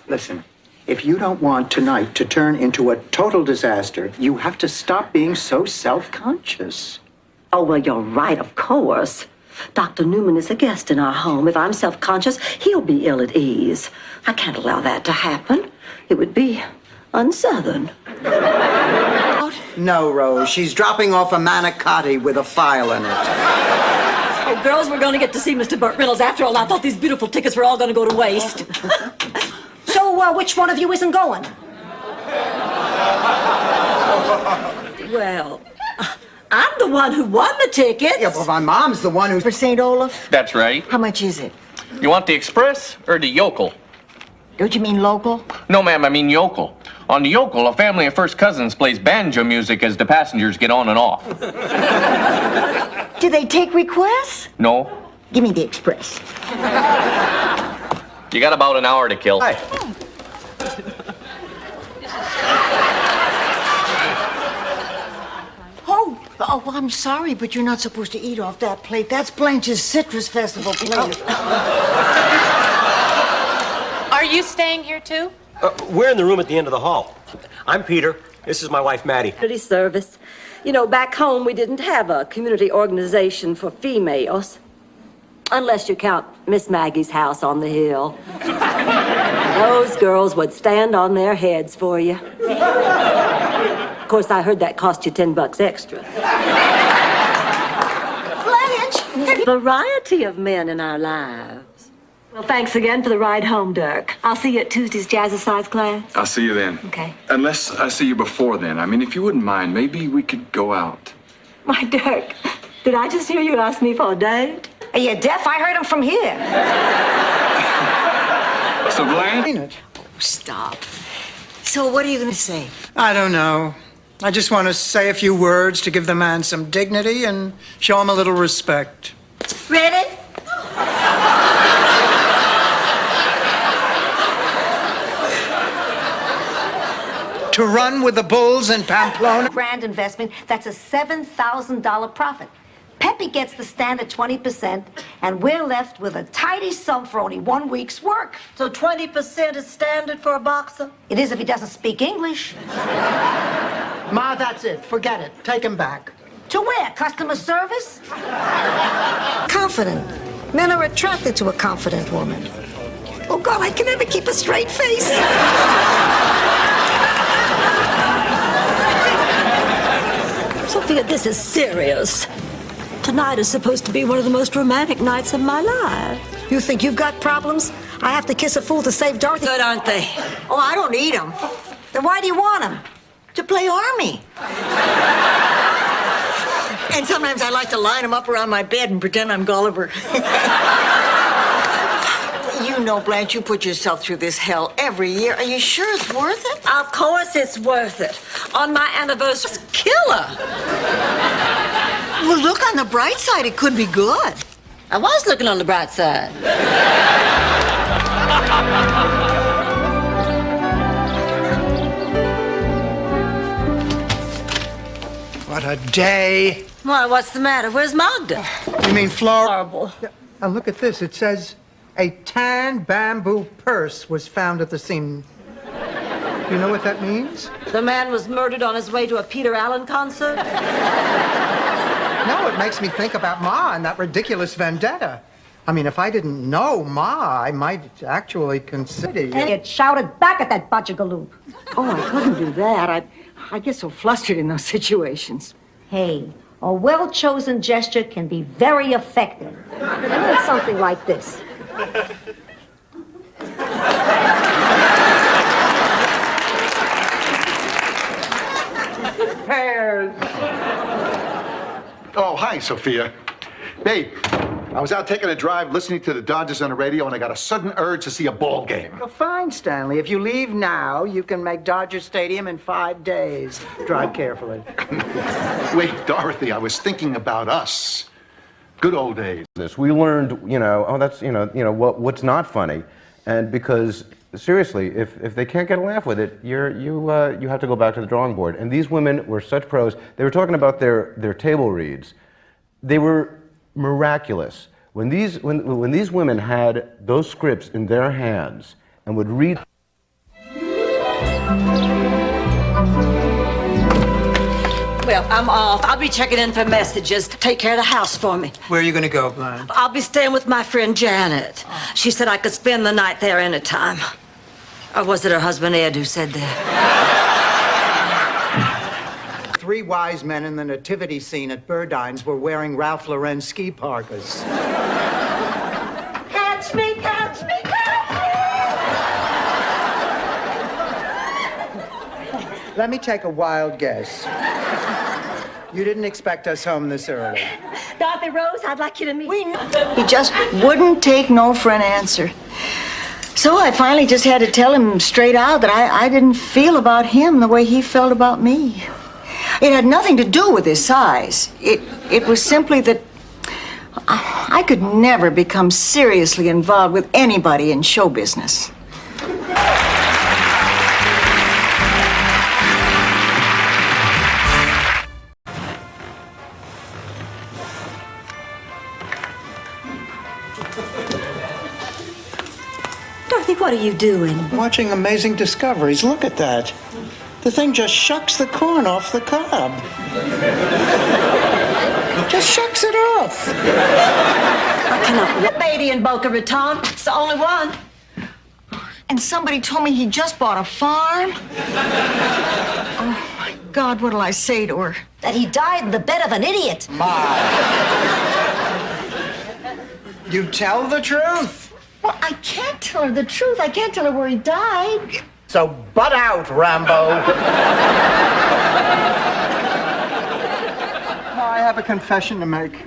Listen, if you don't want tonight to turn into a total disaster, you have to stop being so self-conscious. Oh, well, you're right, of course. Dr. Newman is a guest in our home. If I'm self-conscious, he'll be ill at ease. I can't allow that to happen. It would be un-Southern. No, Rose. She's dropping off a manicotti with a file in it. Oh, girls, we're going to get to see Mr. Burt Reynolds. After all, I thought these beautiful tickets were all going to go to waste. So, which one of you isn't going? Well, I'm the one who won the tickets. Yeah, but my mom's the one who... For St. Olaf? That's right. How much is it? You want the express or the yokel? Don't you mean local? No, ma'am, I mean yokel. On the yokel, a family of first cousins plays banjo music as the passengers get on and off. Do they take requests? No? Give me the express. You got about an hour to kill. Hey. Oh, I'm sorry, but you're not supposed to eat off that plate. That's Blanche's Citrus Festival plate. Are you staying here too? We're in the room at the end of the hall. I'm Peter. This is my wife, Maddie. Community service. You know, back home, we didn't have a community organization for females. Unless you count Miss Maggie's house on the hill. Those girls would stand on their heads for you. Of course, I heard that cost you $10 extra. Blanche! Variety of men in our lives. Well, thanks again for the ride home, Dirk. I'll see you at Tuesday's jazzercise class. I'll see you then. Okay. Unless I see you before then. I mean, if you wouldn't mind, maybe we could go out. My Dirk, did I just hear you ask me for a date? Are you deaf? I heard him from here. So, Blanche? Stop. So what are you going to say? I don't know. I just want to say a few words to give the man some dignity and show him a little respect. Ready? To run with the bulls in Pamplona? Grand investment. That's a $7,000 profit. Peppy gets the standard 20%, and we're left with a tidy sum for only 1 week's work. So 20% is standard for a boxer? It is if he doesn't speak English. Ma, that's it. Forget it. Take him back. To where? Customer service? Confident. Men are attracted to a confident woman. Oh, God, I can never keep a straight face. Sophia, this is serious. Tonight is supposed to be one of the most romantic nights of my life. You think you've got problems? I have to kiss a fool to save Dorothy. Good, aren't they? Oh, I don't need them. Then why do you want them? To play army. And sometimes I like to line them up around my bed and pretend I'm Gulliver. You You know, Blanche, you put yourself through this hell every year. Are you sure it's worth it? Of course it's worth it. On my anniversary, killer. Well, look on the bright side. It could be good. I was looking on the bright side. What a day. Why, what's the matter? Where's Magda? You mean Flora? Horrible. Now look at this. It says a tan bamboo purse was found at the scene. You know what that means? The man was murdered on his way to a Peter Allen concert? No, it makes me think about Ma and that ridiculous vendetta. I mean, if I didn't know Ma, I might actually consider you. It shouted back at that butchagaloop. Oh, I couldn't do that. I get so flustered in those situations. Hey, a well-chosen gesture can be very effective. It means something like this. Pears. Oh, hi, Sophia. Babe, I was out taking a drive listening to the Dodgers on the radio, and I got a sudden urge to see a ball game. Well, fine, Stanley. If you leave now, you can make Dodger Stadium in 5 days. Drive carefully. Wait, Dorothy, I was thinking about us. Good old days. We learned, that's, what's not funny. And because, seriously, if they can't get a laugh with it, you have to go back to the drawing board. And these women were such pros. They were talking about their table reads. They were miraculous. When these women had those scripts in their hands and would read. Well, I'm off. I'll be checking in for messages. Take care of the house for me. Where are you going to go, Blanche? I'll be staying with my friend Janet. She said I could spend the night there anytime. Or was it her husband Ed who said that? 3 wise men in the nativity scene at Burdine's were wearing Ralph Lauren ski parkas. Catch me, catch me, catch me! Let me take a wild guess. You didn't expect us home this early. Dorothy Rose, I'd like you to meet. He just wouldn't take no for an answer. So I finally just had to tell him straight out that I didn't feel about him the way he felt about me. It had nothing to do with his size. It was simply that I could never become seriously involved with anybody in show business. Dorothy, what are you doing? Watching Amazing Discoveries. Look at that. The thing just shucks the corn off the cob. Just shucks it off. I cannot. Lady in Boca Raton. It's the only one. And somebody told me he just bought a farm. Oh, my God, what'll I say to her? That he died in the bed of an idiot. You tell the truth. Well, I can't tell her the truth. I can't tell her where he died. So butt out, Rambo. Ma, I have a confession to make.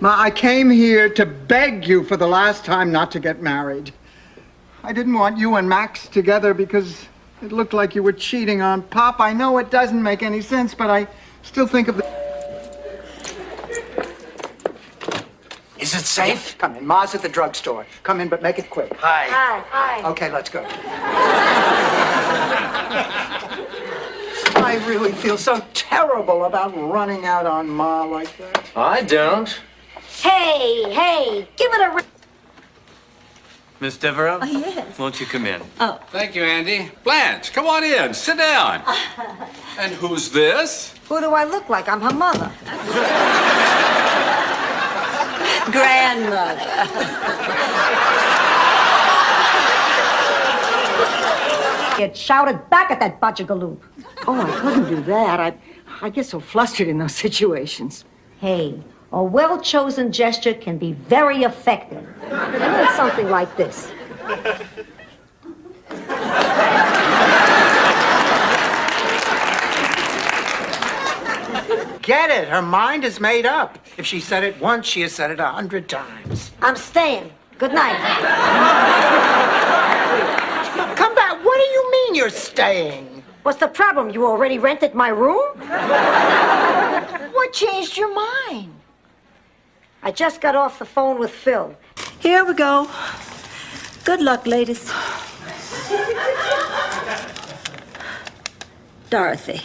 Ma, I came here to beg you for the last time not to get married. I didn't want you and Max together because it looked like you were cheating on Pop. I know it doesn't make any sense, but I still think of the... Is it safe? Come in. Ma's at the drugstore. Come in, but make it quick. Hi. Hi. Okay, let's go. I really feel so terrible about running out on Ma like that. I don't. Hey, give it a... Miss Devereaux? Oh, yes. Won't you come in? Oh. Thank you, Andy. Blanche, come on in. Sit down. And who's this? Who do I look like? I'm her mother. Grandmother. It shouted back at that butchagaloop. Oh, I couldn't do that. I get so flustered in those situations. Hey, a well-chosen gesture can be very effective. It means something like this. Get it. Her mind is made up. If she said it once, she has said it 100 times. I'm staying. Good night. Come back. What do you mean you're staying? What's the problem? You already rented my room? What changed your mind? I just got off the phone with Phil. Here we go. Good luck, ladies. Dorothy.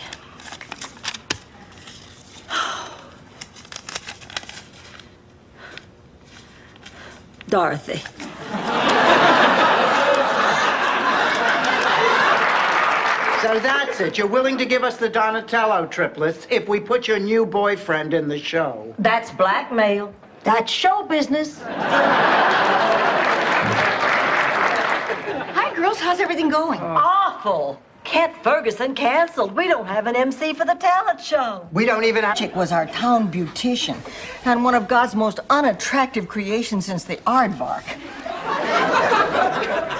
Dorothy. So that's it. You're willing to give us the Donatello triplets if we put your new boyfriend in the show. That's blackmail. That's show business. Hi, girls. How's everything going? Awful. Kent Ferguson canceled. We don't have an MC for the talent show. We don't even have... Chick was our town beautician and one of God's most unattractive creations since the aardvark.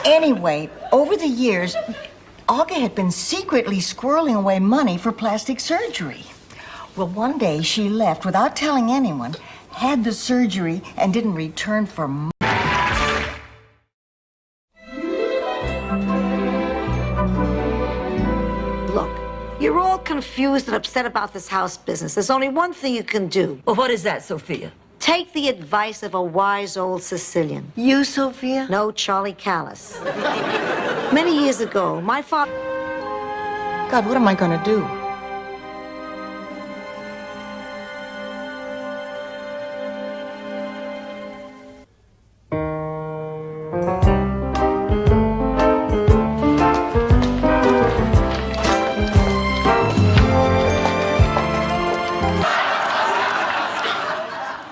Anyway, over the years, Olga had been secretly squirreling away money for plastic surgery. Well, one day she left without telling anyone, had the surgery, and didn't return for months. Look, you're all confused and upset about this house business. There's only one thing you can do. Well, what is that, Sophia? Take the advice of a wise old Sicilian. You, Sophia? No, Charlie Callis. Many years ago, my father... God, what am I gonna do?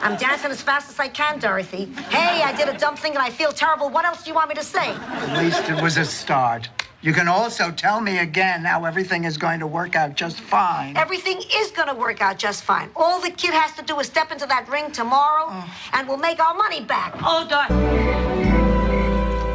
I'm dancing as fast as I can, Dorothy. Hey, I did a dumb thing and I feel terrible. What else do you want me to say? At least it was a start. You can also tell me again how everything is going to work out just fine. Everything is going to work out just fine. All the kid has to do is step into that ring tomorrow, and we'll make our money back. Oh,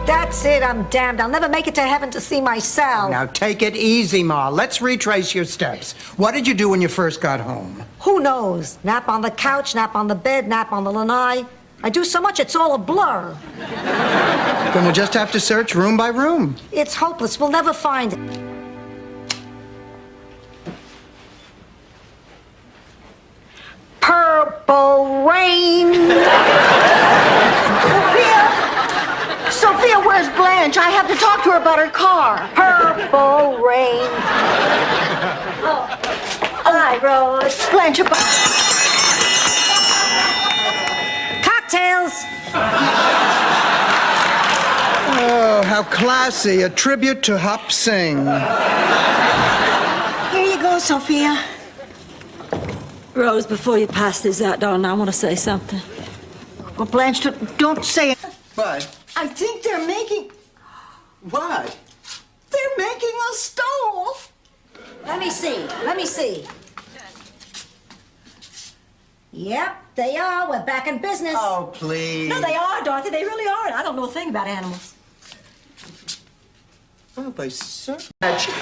That's it. I'm damned. I'll never make it to heaven to see my Sal. Now take it easy, Ma. Let's retrace your steps. What did you do when you first got home? Who knows? Nap on the couch, nap on the bed, nap on the lanai. I do so much, it's all a blur. Then we'll just have to search room by room. It's hopeless. We'll never find it. Purple rain. Sophia, where's Blanche? I have to talk to her about her car. Purple rain. Hi, Rose. Blanche, Cocktails. Oh, how classy. A tribute to Hop Sing. Here you go, Sophia. Rose, before you pass these out, darling, I want to say something. Well, Blanche, don't say it. What? I think they're making... What? They're making a stove. Let me see. Let me see. Yep, they are. We're back in business. Oh, please. No, they are, Dorothy. They really are. I don't know a thing about animals. Well, they certainly...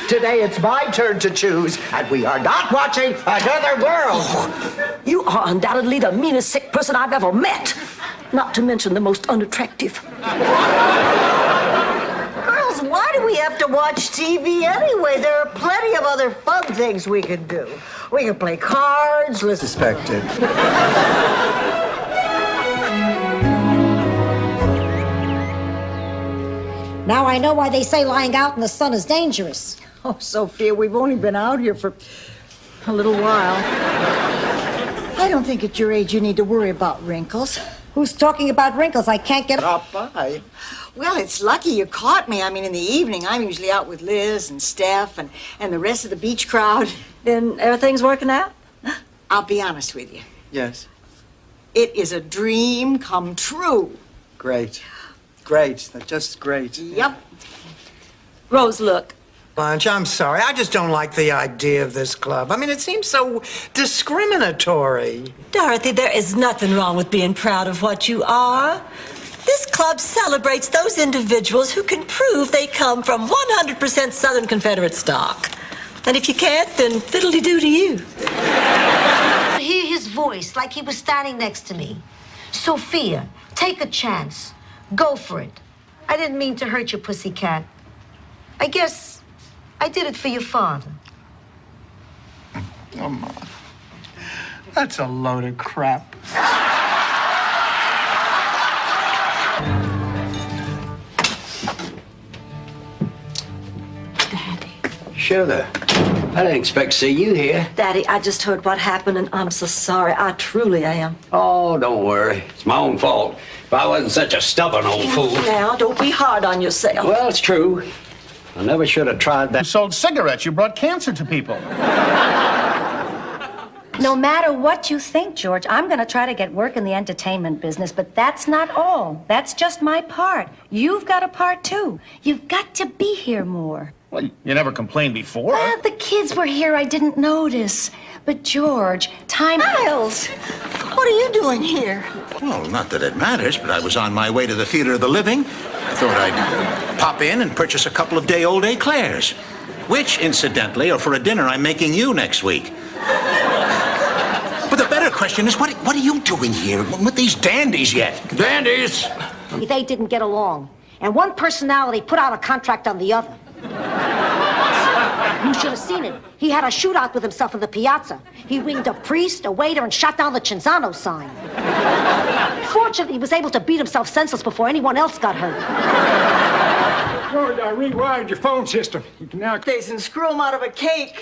Today it's my turn to choose, and we are not watching Another World. Oh, you are undoubtedly the meanest sick person I've ever met. Not to mention the most unattractive. Girls, why do we have to watch TV anyway? There are plenty of other fun things we can do. We can play cards, listen... Suspected. Now I know why they say lying out in the sun is dangerous. Oh, Sophia, we've only been out here for a little while. I don't think at your age you need to worry about wrinkles. Who's talking about wrinkles? I can't get... Drop by. Well, it's lucky you caught me. I mean, in the evening, I'm usually out with Liz and Steph and the rest of the beach crowd. Then everything's working out? I'll be honest with you. Yes. It is a dream come true. Great. Great. That's just great. Yep. Rose, look. Blanche, I'm sorry. I just don't like the idea of this club. I mean, it seems so discriminatory. Dorothy, there is nothing wrong with being proud of what you are. This club celebrates those individuals who can prove they come from 100% Southern Confederate stock. And if you can't, then fiddle-de-doo to you. I hear his voice like he was standing next to me. Sophia, take a chance. Go for it. I didn't mean to hurt you, pussycat. I guess I did it for your father. Oh, Ma. That's a load of crap. Sugar, I didn't expect to see you here. Daddy, I just heard what happened, and I'm so sorry. I truly am. Oh, don't worry. It's my own fault. If I wasn't such a stubborn old fool. Now, don't be hard on yourself. Well, it's true. I never should have tried that. You sold cigarettes. You brought cancer to people. No matter what you think, George, I'm going to try to get work in the entertainment business, but that's not all. That's just my part. You've got a part, too. You've got to be here more. Well, you never complained before. Well, the kids were here. I didn't notice. But, George, time... Miles, what are you doing here? Well, not that it matters, but I was on my way to the Theater of the Living. I thought I'd pop in and purchase a couple of day-old eclairs, which, incidentally, are for a dinner I'm making you next week. But the better question is, what are you doing here with these dandies yet? Dandies! They didn't get along, and one personality put out a contract on the other. You should have seen it. He had a shootout with himself in the piazza. He winged a priest, a waiter, and shot down the Cinzano sign. Fortunately, he was able to beat himself senseless before anyone else got hurt. George, I rewired your phone system. You can now... Days and screw 'em out of a cake.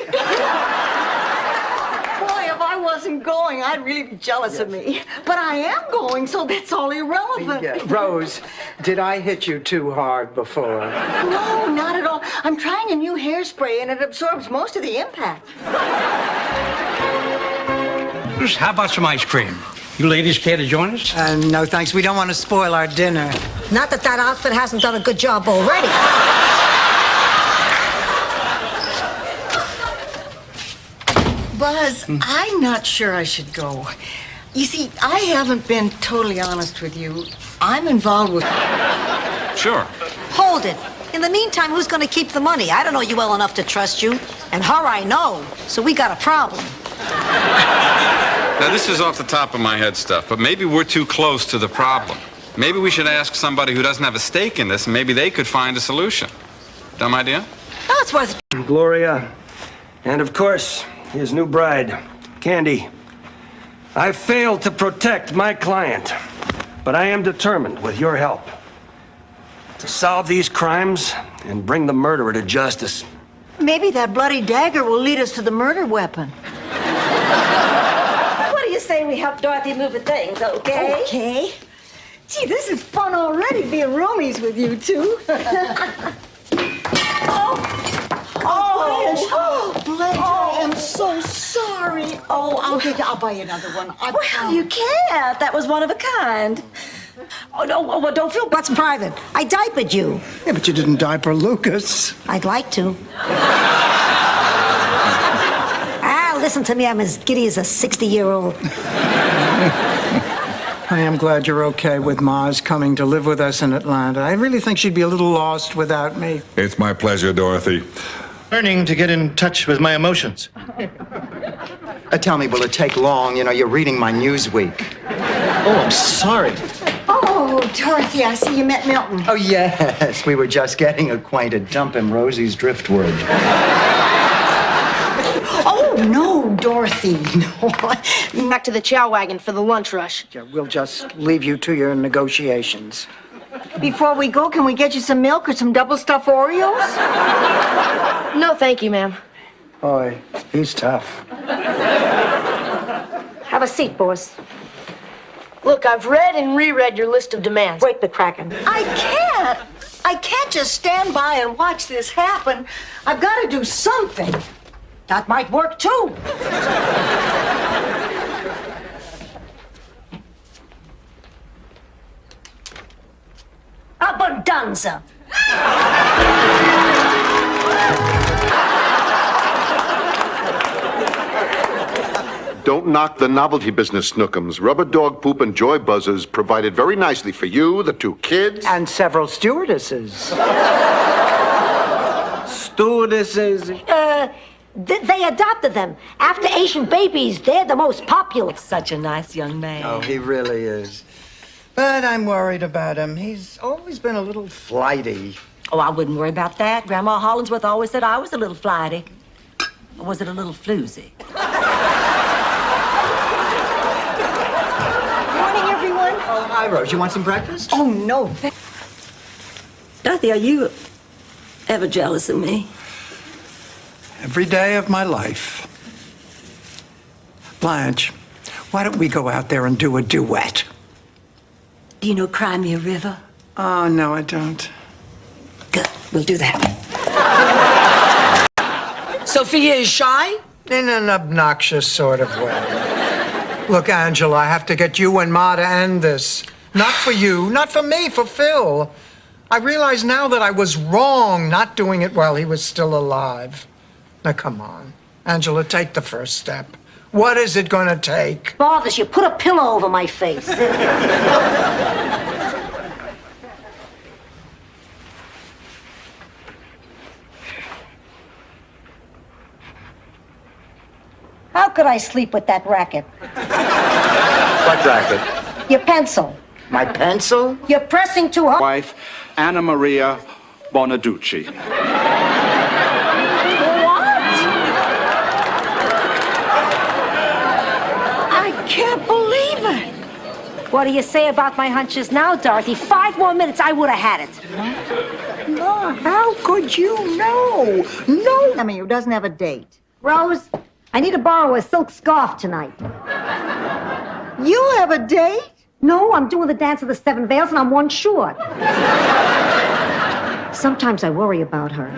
Boy, if I wasn't going, I'd really be jealous of me. But I am going, so that's all irrelevant. Yeah, Rose, did I hit you too hard before? No, not at all. I'm trying a new hairspray, and it absorbs most of the impact. How about some ice cream? You ladies care to join us? No, thanks. We don't want to spoil our dinner. Not that that outfit hasn't done a good job already. Buzz, I'm not sure I should go. You see, I haven't been totally honest with you. I'm involved with... Sure. Hold it. In the meantime, who's going to keep the money? I don't know you well enough to trust you. And her I know. So we got a problem. Now, this is off the top of my head stuff, but maybe we're too close to the problem. Maybe we should ask somebody who doesn't have a stake in this, and maybe they could find a solution. Dumb idea? No, it's worth it. Gloria, and of course, his new bride, Candy. I failed to protect my client, but I am determined, with your help, to solve these crimes and bring the murderer to justice. Maybe that bloody dagger will lead us to the murder weapon. What do you say we help Dorothy move her things, okay? Okay. Gee, this is fun already, being roomies with you two. Blanche, I am so sorry. Oh, I'll buy you another one. Well, you can't. That was one of a kind. Oh, no, well, don't feel bad. What's private? I diapered you. Yeah, but you didn't diaper Lucas. I'd like to. Listen to me. I'm as giddy as a 60-year-old. I am glad you're okay with Maz coming to live with us in Atlanta. I really think she'd be a little lost without me. It's my pleasure, Dorothy. Learning to get in touch with my emotions. Tell me, will it take long? You know, you're reading my Newsweek. Oh, I'm sorry. Oh, Dorothy, I see you met Milton. Oh, yes. We were just getting acquainted. Dump him Rosie's driftwood. Oh, no, Dorothy, no. Back to the chow wagon for the lunch rush. Yeah, we'll just leave you to your negotiations. Before we go, can we get you some milk or some double-stuffed Oreos? No, thank you, ma'am. Boy, he's tough. Have a seat, boys. Look, I've read and reread your list of demands. Break the Kraken. I can't just stand by and watch this happen. I've got to do something. That might work, too. Abundanza. Don't knock the novelty business, Snookums. Rubber dog poop and joy buzzers provided very nicely for you, the two kids. And several stewardesses. Stewardesses? They adopted them. After Asian babies, they're the most popular. Such a nice young man. Oh, he really is. But I'm worried about him. He's always been a little flighty. Oh, I wouldn't worry about that. Grandma Hollingsworth always said I was a little flighty. Or was it a little floozy? Morning, everyone. Oh, hi, Rose. You want some breakfast? Oh, no. Dorothy, are you ever jealous of me? Every day of my life. Blanche, why don't we go out there and do a duet? Do you know Cry Me a River? Oh, no, I don't. Good. We'll do that. Sophia is shy? In an obnoxious sort of way. Look, Angela, I have to get you and Ma to end this. Not for you, not for me, for Phil. I realize now that I was wrong not doing it while he was still alive. Now, come on. Angela, take the first step. What is it going to take? Bothers you. Put a pillow over my face. How could I sleep with that racket? What racket? Your pencil. My pencil? You're pressing too hard. Wife, Anna Maria Bonaducci. I can't believe it. What do you say about my hunches now, Dorothy? 5 more minutes, I would have had it. Ma, how could you know? No. I mean, who doesn't have a date? Rose, I need to borrow a silk scarf tonight. You have a date? No, I'm doing the dance of the 7 veils and I'm one short. Sometimes I worry about her.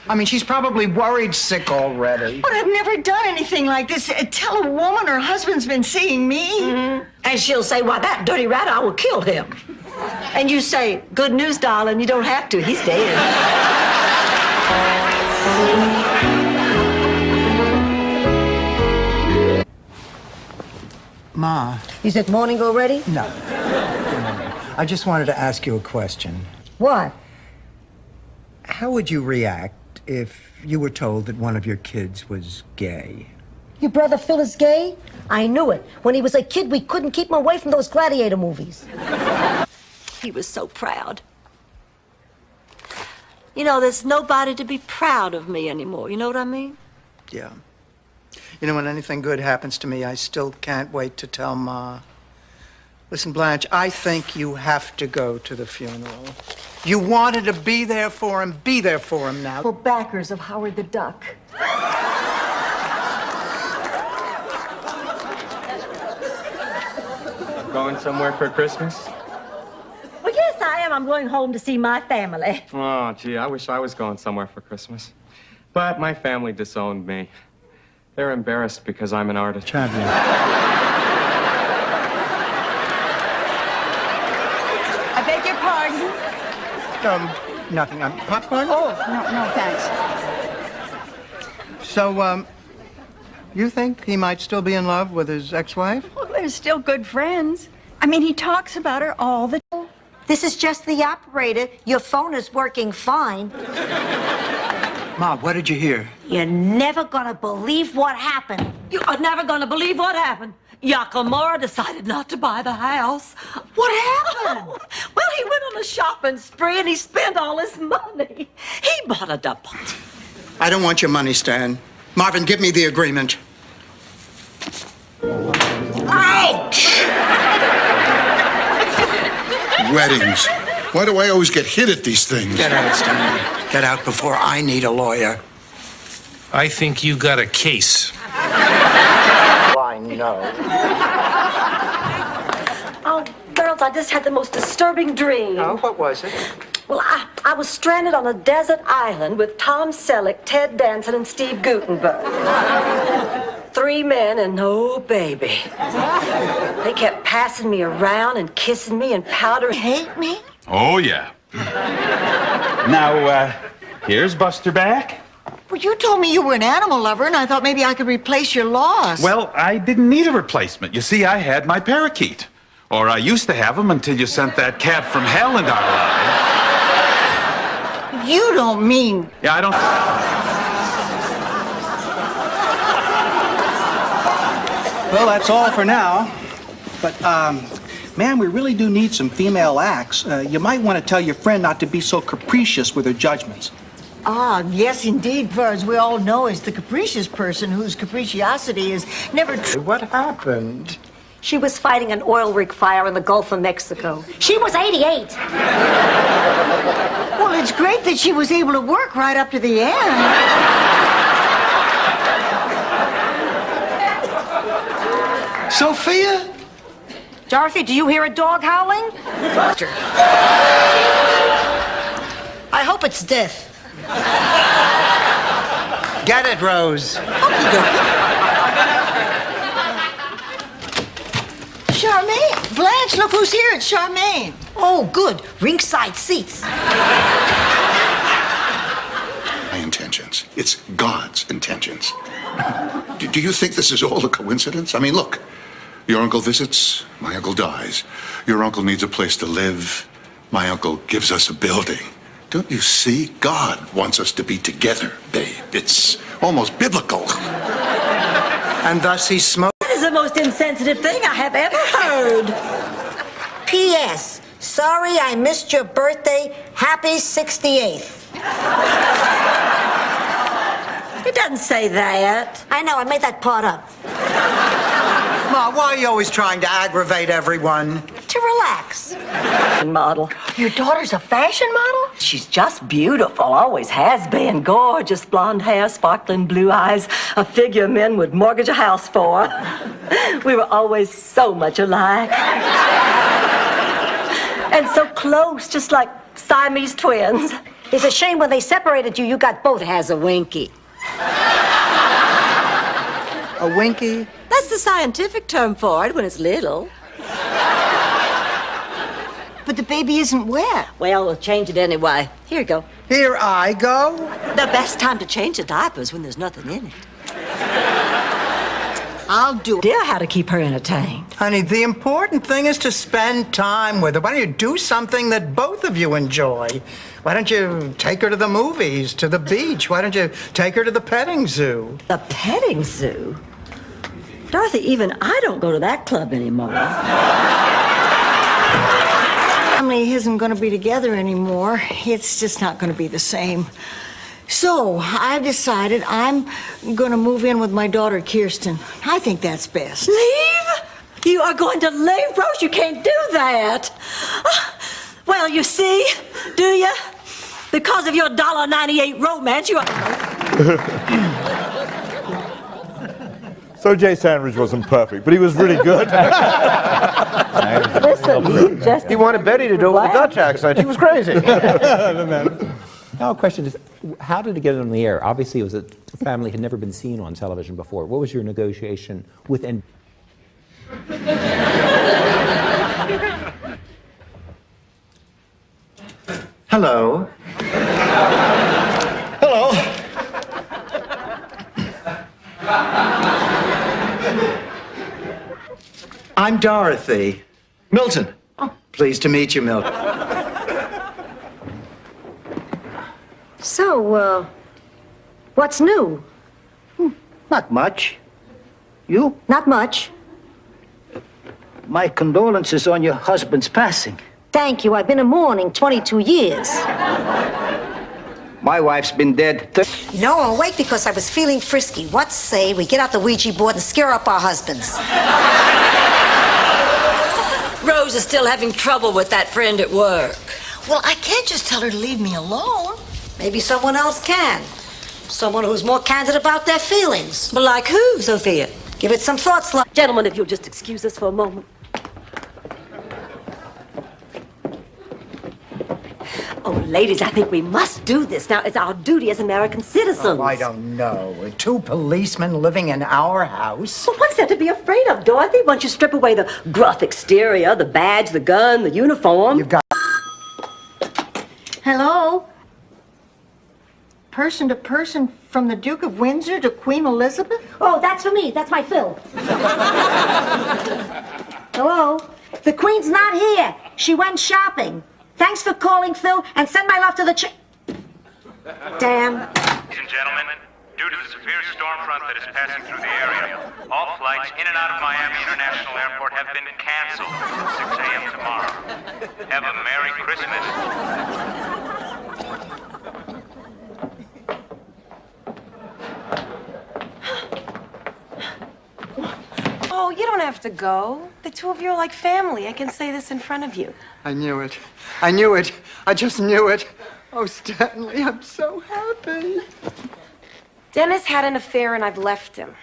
I mean, she's probably worried sick already. But I've never done anything like this. Tell a woman her husband's been seeing me. Mm-hmm. And she'll say, why, that dirty rat, I will kill him. And you say, good news, darling, you don't have to. He's dead. Ma. Is it morning already? No. I just wanted to ask you a question. What? How would you react if you were told that one of your kids was gay? Your brother Phil is gay? I knew it. When he was a kid, we couldn't keep him away from those gladiator movies. He was so proud. You know, there's nobody to be proud of me anymore. You know what I mean? Yeah. You know, when anything good happens to me, I still can't wait to tell Ma. Listen, Blanche, I think you have to go to the funeral. You wanted to be there for him. Be there for him now. We're backers of Howard the Duck. Going somewhere for Christmas? Well, yes, I am. I'm going home to see my family. Oh, gee, I wish I was going somewhere for Christmas. But my family disowned me. They're embarrassed because I'm an artist. Champion. I beg your pardon? Nothing. Popcorn? Oh, no, thanks. So, you think he might still be in love with his ex-wife? Well, they're still good friends. I mean, he talks about her all the time. This is just the operator. Your phone is working fine. Ma, what did you hear? You're never gonna believe what happened. You are never going to believe what happened. Yakamura decided not to buy the house. What happened? Well, he went on a shopping spree and he spent all his money. He bought a deposit. I don't want your money, Stan. Marvin, give me the agreement. Ouch! Weddings. Why do I always get hit at these things? Get out, Stan. Get out before I need a lawyer. I think you got a case. Why, no. Oh, girls, I just had the most disturbing dream. Oh, what was it? Well, I was stranded on a desert island with Tom Selleck, Ted Danson, and Steve Guttenberg. 3 men and no baby. They kept passing me around and kissing me and powdering. Hate me? Oh, yeah. Now, here's Buster back. Well, you told me you were an animal lover, and I thought maybe I could replace your loss. Well, I didn't need a replacement. You see, I had my parakeet. Or I used to have him until you sent that cat from hell into our lives. You don't mean... Yeah, I don't... Well, that's all for now. But, ma'am, we really do need some female acts. You might want to tell your friend not to be so capricious with her judgments. Ah, yes, indeed, for as we all know, is the capricious person whose capriciosity is never true. What happened? She was fighting an oil rig fire in the Gulf of Mexico. She was 88. Well, it's great that she was able to work right up to the end. Sophia? Dorothy, do you hear a dog howling? I hope it's death. Get it, Rose. Charmaine! Blanche, look who's here. It's Charmaine. Oh, good. Ringside seats. My intentions. It's God's intentions. Do you think this is all a coincidence? I mean, look. Your uncle visits, my uncle dies. Your uncle needs a place to live. My uncle gives us a building. Don't you see? God wants us to be together, babe. It's almost biblical. And thus he smoked. That is the most insensitive thing I have ever heard. P.S. Sorry I missed your birthday. Happy 68th. It doesn't say that. I know, I made that part up. Ma, why are you always trying to aggravate everyone? To relax. Model. Your daughter's a fashion model? She's just beautiful, always has been. Gorgeous blonde hair, sparkling blue eyes, a figure men would mortgage a house for. We were always so much alike. And so close, just like Siamese twins. It's a shame when they separated you, you got both as a winky. A winky? That's the scientific term for it when it's little. But the baby isn't wet. Well, we'll change it anyway. Here you go. Here I go. The best time to change the diapers when there's nothing in it. I'll do it. Dear, how to keep her entertained. Honey, the important thing is to spend time with her. Why don't you do something that both of you enjoy? Why don't you take her to the movies, to the beach? Why don't you take her to the petting zoo? The petting zoo? Dorothy, even I don't go to that club anymore. Family isn't going to be together anymore. It's just not going to be the same. So, I've decided I'm going to move in with my daughter, Kirsten. I think that's best. Leave? You are going to leave, Rose? You can't do that. Well, you see, do you? Because of your $1.98 romance, you are... So Jay Sandridge wasn't perfect, but he was really good. Listen, He wanted Betty to do it with a Dutch accent. He was crazy. Now, a question is, how did it get on the air? Obviously, it was a family had never been seen on television before. What was your negotiation with NBC? Hello. Hello. I'm Dorothy. Milton. Oh, pleased to meet you, Milton. So, what's new? Not much. You? Not much. My condolences on your husband's passing. Thank you. I've been in mourning 22 years. My wife's been dead. No, I'll wait because I was feeling frisky. What say we get out the Ouija board and scare up our husbands? Rose is still having trouble with that friend at work. Well, I can't just tell her to leave me alone. Maybe someone else can. Someone who's more candid about their feelings. But like who, Sophia? Give it some thoughts, love. Gentlemen, if you'll just excuse us for a moment. Oh, ladies, I think we must do this. Now, it's our duty as American citizens. Oh, I don't know. 2 policemen living in our house. Well, what's there to be afraid of, Dorothy? Once you strip away the gruff exterior, the badge, the gun, the uniform. You've got... Hello? Person to person from the Duke of Windsor to Queen Elizabeth? Oh, that's for me. That's my Phil. Hello? The Queen's not here. She went shopping. Thanks for calling, Phil, and send my love to the Damn. Ladies and gentlemen, due to the severe storm front that is passing through the area, all flights in and out of Miami International Airport have been canceled until 6 a.m. tomorrow. Have a Merry Christmas. Oh, you don't have to go. The two of you are like family. I can say this in front of you. I knew it. I knew it. I just knew it. Oh, Stanley, I'm so happy. Dennis had an affair and I've left him.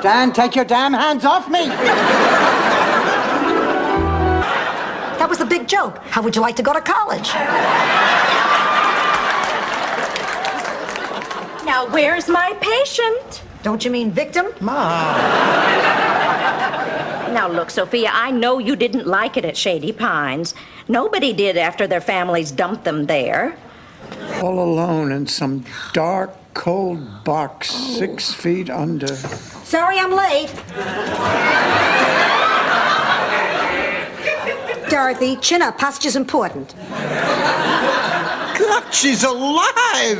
Dan, take your damn hands off me! That was the big joke. How would you like to go to college? Now, where's my patient? Don't you mean victim? Ma. Now, look, Sophia, I know you didn't like it at Shady Pines. Nobody did after their families dumped them there. All alone in some dark, cold box 6 feet under. Sorry I'm late. Dorothy, chin up. Posture's important. God, she's alive!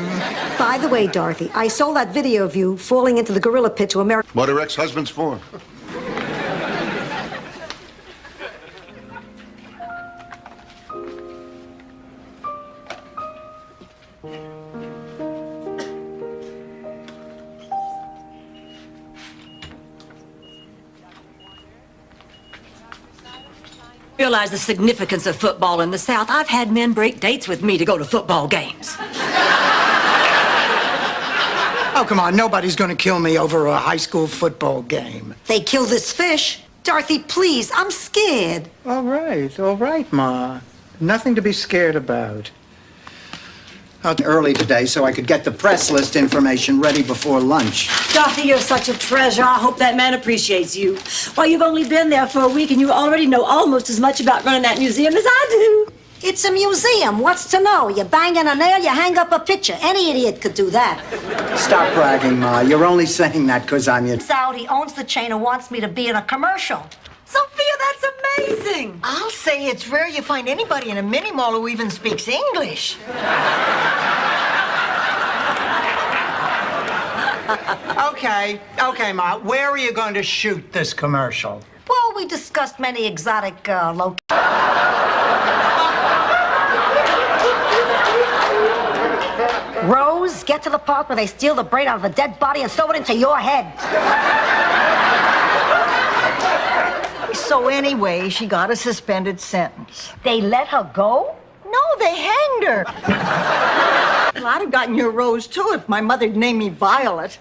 By the way, Dorothy, I sold that video of you falling into the gorilla pit to America. What are ex-husbands for? Realize the significance of football in the South. I've had men break dates with me to go to football games. Oh, come on. Nobody's going to kill me over a high school football game. They killed this fish. Dorothy, please, I'm scared. All right, Ma. Nothing to be scared about. Out early today so I could get the press list information ready before lunch. Dorothy, you're such a treasure. I hope that man appreciates you. Well, you've only been there for a week and you already know almost as much about running that museum as I do. It's a museum. What's to know? You bang in a nail, you hang up a picture. Any idiot could do that. Stop bragging, Ma. You're only saying that because I'm your... Saudi owns the chain and wants me to be in a commercial. Sophia, that's amazing. I'll say it's rare you find anybody in a mini mall who even speaks English. Okay, Ma. Where are you going to shoot this commercial? Well, we discussed many exotic locations. Rose, get to the part where they steal the brain out of a dead body and sew it into your head. So anyway, she got a suspended sentence. They let her go? No, they hanged her. Well, I'd have gotten your Rose, too, if my mother'd named me Violet.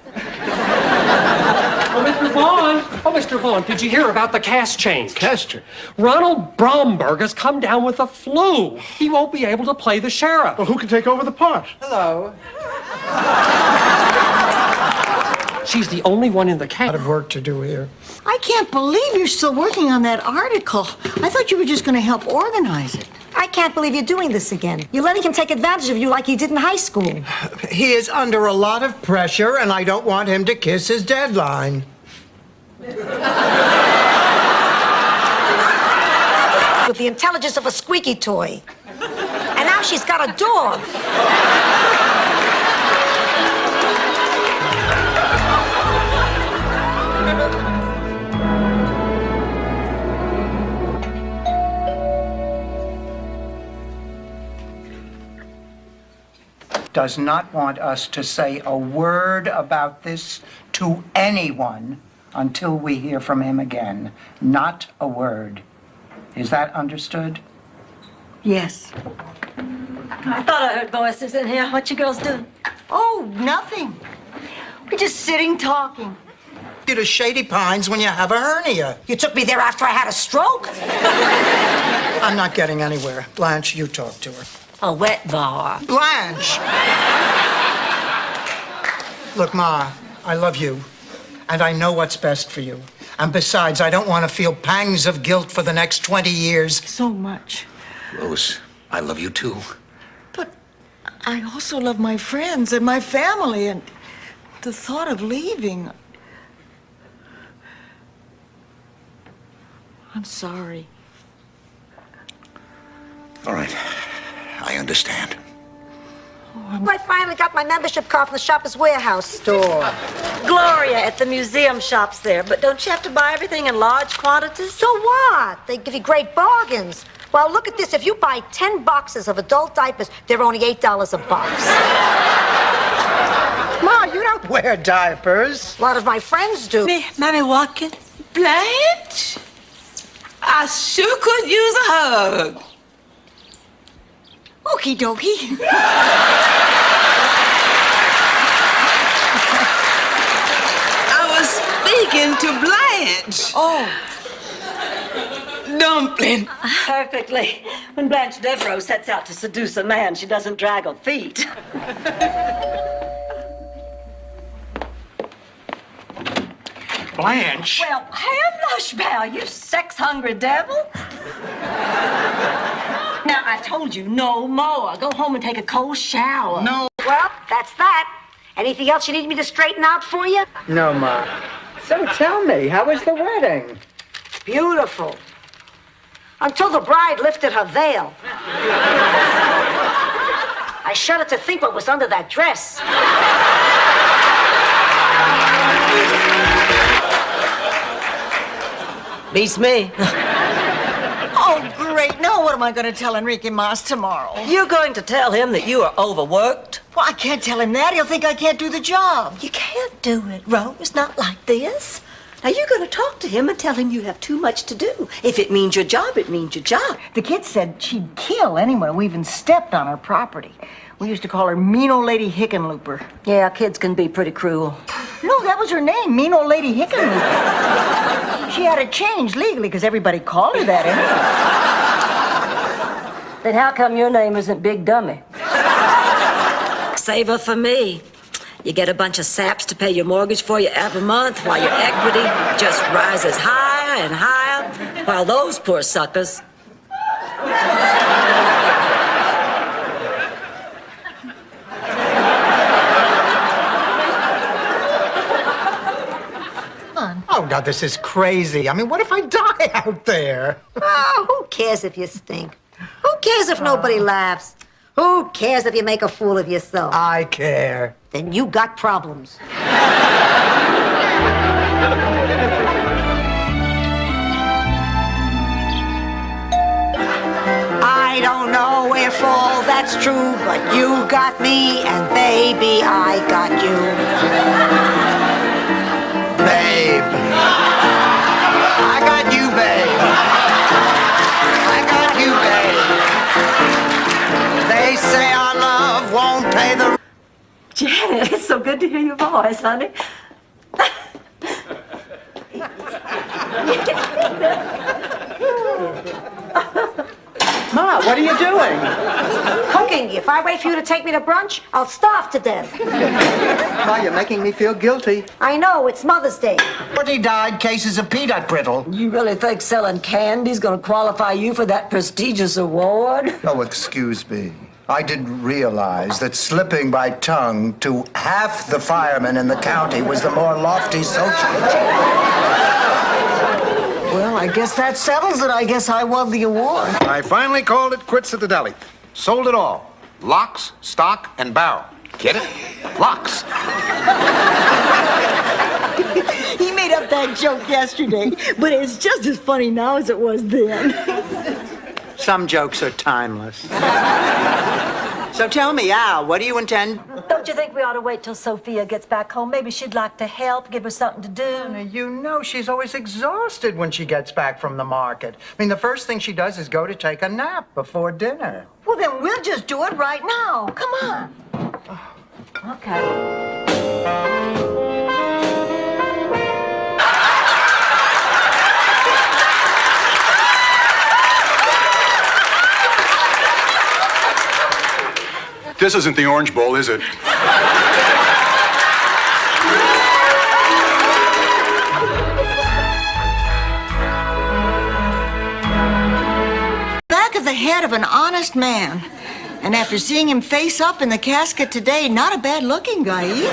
Oh, Mr. Vaughn! Oh, Mr. Vaughn, did you hear about the cast change? Kester. Ronald Bromberg has come down with the flu. He won't be able to play the sheriff. Well, who can take over the part? Hello. She's the only one in the cast. A lot of work to do here. I can't believe you're still working on that article. I thought you were just going to help organize it. I can't believe you're doing this again. You're letting him take advantage of you like he did in high school. He is under a lot of pressure, and I don't want him to kiss his deadline. With the intelligence of a squeaky toy. And now she's got a dog. Does not want us to say a word about this to anyone until we hear from him again. Not a word. Is that understood? Yes. I thought I heard voices in here. What you girls doing? Oh, nothing. We're just sitting talking. You to Shady Pines when you have a hernia. You took me there after I had a stroke? I'm not getting anywhere. Blanche, you talk to her. A wet bar. Blanche! Look, Ma, I love you, and I know what's best for you. And besides, I don't want to feel pangs of guilt for the next 20 years. So much. Rose, I love you too. But I also love my friends and my family, and the thought of leaving. I'm sorry. All right. I understand. I finally got my membership card from the Shoppers Warehouse store. Gloria at the museum shops there, but don't you have to buy everything in large quantities? So what? They give you great bargains. Well, look at this. If you buy 10 boxes of adult diapers, they're only $8 a box. Ma, you don't wear diapers. A lot of my friends do. Mammy Watkins? Blanche, I sure could use a hug. Okie dokie. I was speaking to Blanche. Oh. Dumpling. Perfectly. When Blanche Devereaux sets out to seduce a man, she doesn't drag her feet. Blanche. Well, Hamlush Bell, you sex-hungry devil. Now, I told you, no more. Go home and take a cold shower. No. Well, that's that. Anything else you need me to straighten out for you? No, Ma. So tell me, how was the wedding? Beautiful. Until the bride lifted her veil. I shudder to think what was under that dress. Beats me. Oh, great. Now what am I going to tell Enrique Mas tomorrow? You're going to tell him that you are overworked? Well, I can't tell him that. He'll think I can't do the job. You can't do it, Rose. Not like this. Now, you're going to talk to him and tell him you have too much to do. If it means your job, it means your job. The kid said she'd kill anyone who even stepped on her property. We used to call her Mean Old Lady Hickenlooper. Yeah, kids can be pretty cruel. No, that was her name, Mean Old Lady Hickenlooper. She had it changed legally because everybody called her that anyway. Then how come your name isn't Big Dummy? Save her for me. You get a bunch of saps to pay your mortgage for you every month while your equity just rises higher and higher, while those poor suckers... Oh, now this is crazy. I mean, what if I die out there? Oh, who cares if you stink? Who cares if nobody laughs? Who cares if you make a fool of yourself? I care. Then you got problems. I don't know if all that's true, but you got me, and baby, I got you. Babe. I got you, babe. I got you, babe. They say our love won't pay the... Janet, it's so good to hear your voice, honey. Ma, what are you doing? Cooking. If I wait for you to take me to brunch, I'll starve to death. Ma, you're making me feel guilty. I know, it's Mother's Day. 40 died cases of peanut brittle. You really think selling candy's going to qualify you for that prestigious award? Oh, excuse me. I didn't realize that slipping my tongue to half the firemen in the county was the more lofty social achievement. Well, I guess that settles it. I guess I won the award. I finally called it quits at the deli. Sold it all. Locks, stock, and barrel. Get it? Locks. He made up that joke yesterday, but it's just as funny now as it was then. Some jokes are timeless. So tell me, Al, what do you intend? Don't you think we ought to wait till Sophia gets back home? Maybe she'd like to help, give her something to do. Now, you know she's always exhausted when she gets back from the market. I mean, the first thing she does is go to take a nap before dinner. Well, then we'll just do it right now. Come on. Okay. This isn't the Orange Bowl, is it? Back of the head of an honest man. And after seeing him face up in the casket today, not a bad-looking guy either.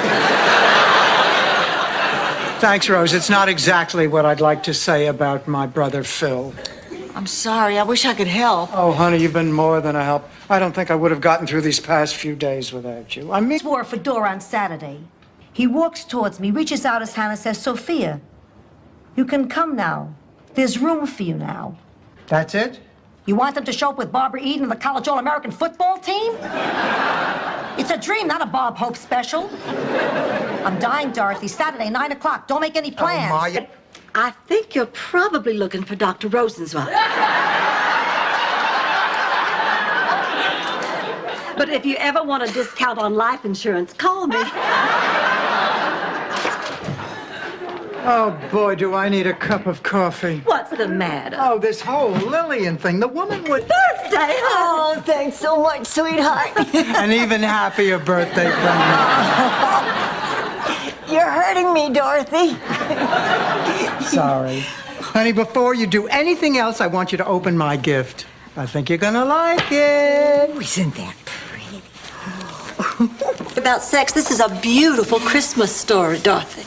Thanks, Rose. It's not exactly what I'd like to say about my brother Phil. I'm sorry. I wish I could help. Oh, honey, you've been more than a help. I don't think I would have gotten through these past few days without you. I mean... He wore a fedora on Saturday. He walks towards me, reaches out his hand and says, Sophia, you can come now. There's room for you now. That's it? You want them to show up with Barbara Eden and the college All-American football team? It's a dream, not a Bob Hope special. I'm dying, Dorothy. Saturday, 9 o'clock. Don't make any plans. Oh, Ma, I think you're probably looking for Dr. Rosenzweig. But if you ever want a discount on life insurance, call me. Oh, boy, do I need a cup of coffee. What's the matter? Oh, this whole Lillian thing. The woman would... Birthday! Oh, thanks so much, sweetheart. An even happier birthday from me. You're hurting me, Dorothy. Sorry. Honey, before you do anything else, I want you to open my gift. I think you're gonna like it. Oh, isn't that pretty? About sex, this is a beautiful Christmas story, Dorothy.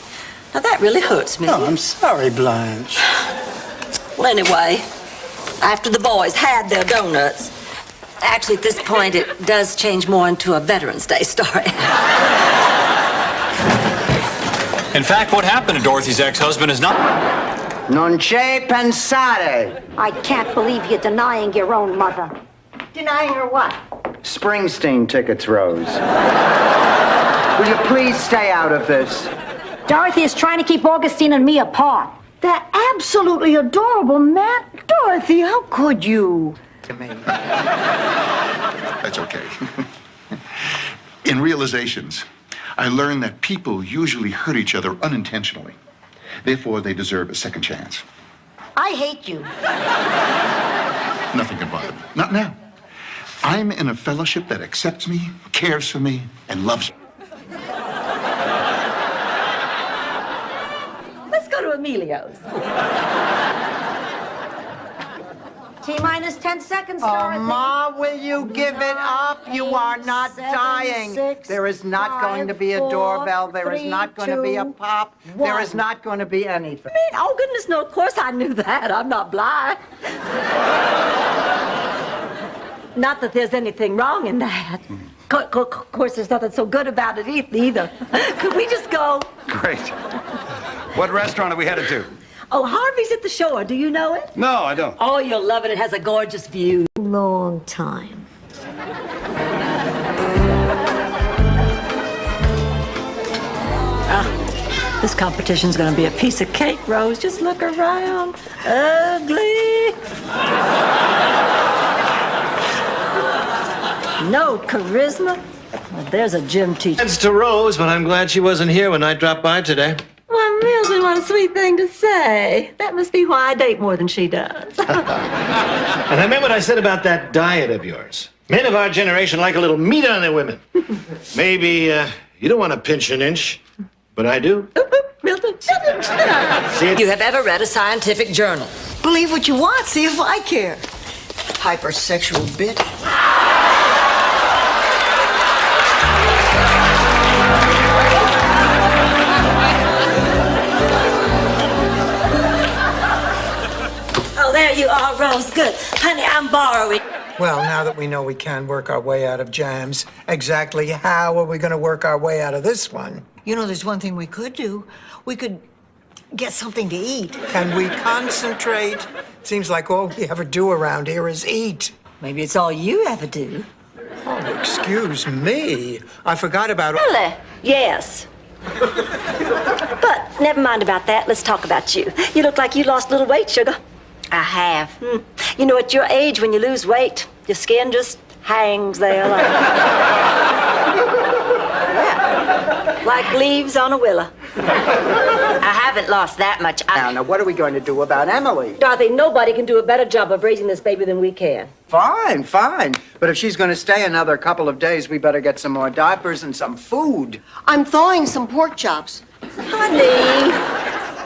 Now, that really hurts me. Oh, I'm sorry, Blanche. Well, anyway, after the boys had their donuts, actually, at this point, it does change more into a Veterans Day story. In fact, what happened to Dorothy's ex-husband is not... Non c'è pensare. I can't believe you're denying your own mother. Denying her what? Springsteen tickets, Rose. Will you please stay out of this? Dorothy is trying to keep Augustine and me apart. That absolutely adorable Matt. Dorothy, how could you? That's okay. In Realizations, I learned that people usually hurt each other unintentionally. Therefore, they deserve a second chance. I hate you. Nothing can bother me. Not now. I'm in a fellowship that accepts me, cares for me, and loves me. Let's go to Emilio's. T-minus 10 seconds, Oh, Dorothy. Ma, will you give it up? You are not 7, dying. 6, There is not 5, going to be a 4, doorbell. There is 3, not going to be a 2, pop. There 1. is not going to be anything. Oh, goodness, no, of course I knew that. I'm not blind. Not that there's anything wrong in that. Of course, there's nothing so good about it either. Could we just go? Great. What restaurant are we headed to? Oh, Harvey's at the shore. Do you know it? No, I don't. Oh, you'll love it. It has a gorgeous view. Long time. This competition's gonna be a piece of cake, Rose. Just look around. Ugly. No charisma. Well, there's a gym teacher. Thanks to Rose, but I'm glad she wasn't here when I dropped by today. Well, Milton, what a sweet thing to say. That must be why I date more than she does. And I meant what I said about that diet of yours. Men of our generation like a little meat on their women. Maybe you don't want to pinch an inch, but I do. Milton. See, You have ever read a scientific journal? Believe what you want, see if I care. Hypersexual bitch. Oh, there you are, Rose. Good. Honey, I'm borrowing. Well, now that we know we can work our way out of jams, exactly how are we going to work our way out of this one? You know, there's one thing we could do. We could get something to eat. Can we concentrate? Seems like all we ever do around here is eat. Maybe it's all you ever do. Oh, excuse me. I forgot about... Really? Yes. But never mind about that. Let's talk about you. You look like you lost a little weight, sugar. I have. You know, at your age, when you lose weight, your skin just hangs there like leaves on a willow. I haven't lost that much. Now, what are we going to do about Emily? Dorothy, nobody can do a better job of raising this baby than we can. Fine, fine. But if she's going to stay another couple of days, we better get some more diapers and some food. I'm thawing some pork chops. Honey,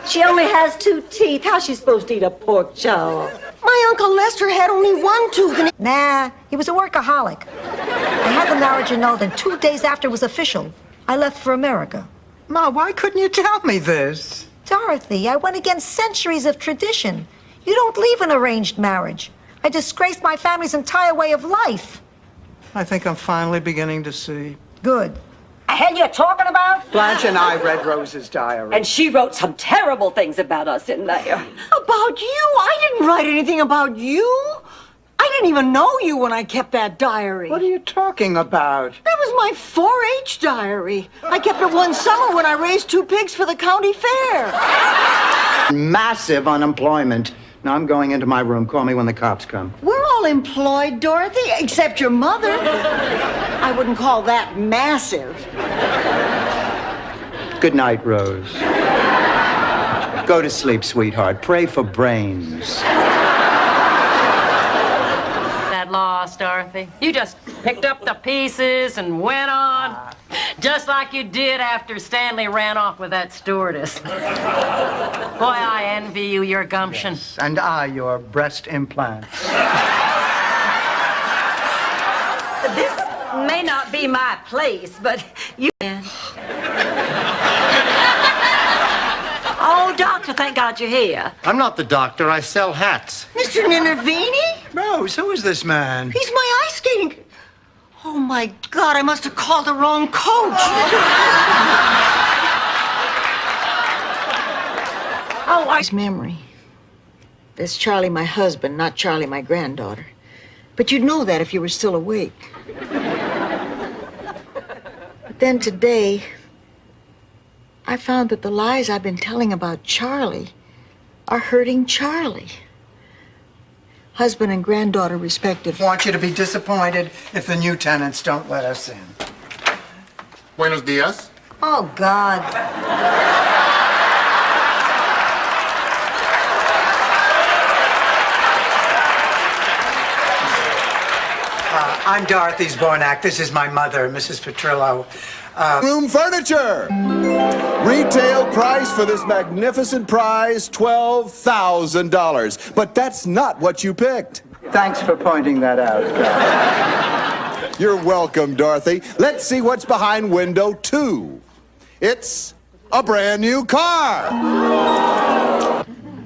she only has 2 teeth. How's she supposed to eat a pork chop? My Uncle Lester had only 1 tooth and... Nah, he was a workaholic. I had the marriage annulled, and 2 days after it was official, I left for America. Ma, why couldn't you tell me this? Dorothy, I went against centuries of tradition. You don't leave an arranged marriage. I disgraced my family's entire way of life. I think I'm finally beginning to see. Good. The hell you talking about? Blanche and I read Rose's diary. And she wrote some terrible things about us in there. About you? I didn't write anything about you. I didn't even know you when I kept that diary. What are you talking about? That was my 4-H diary. I kept it one summer when I raised 2 pigs for the county fair. Massive unemployment. Now I'm going into my room. Call me when the cops come. We're all employed, Dorothy, except your mother. I wouldn't call that massive. Good night, Rose. Go to sleep, sweetheart. Pray for brains. That loss, Dorothy. You just picked up the pieces and went on. Just like you did after Stanley ran off with that stewardess. Boy, I envy you your gumption. Yes, and I, your breast implants. This may not be my place, but you... Oh, doctor, thank God you're here. I'm not the doctor. I sell hats. Mr. Ninevini? Rose, who is this man? He's my ice skating... Oh, my God, I must have called the wrong coach. His memory. There's Charlie, my husband, not Charlie, my granddaughter. But you'd know that if you were still awake. But then today, I found that the lies I've been telling about Charlie are hurting Charlie. Husband and granddaughter respective. I want you to be disappointed if the new tenants don't let us in. Buenos dias. Oh, God. I'm Dorothy Zbornak. This is my mother, Mrs. Petrillo. Room furniture. Retail price for this magnificent prize, $12,000. But that's not what you picked. Thanks for pointing that out, guys. You're welcome, Dorothy. Let's see what's behind window 2. It's a brand new car.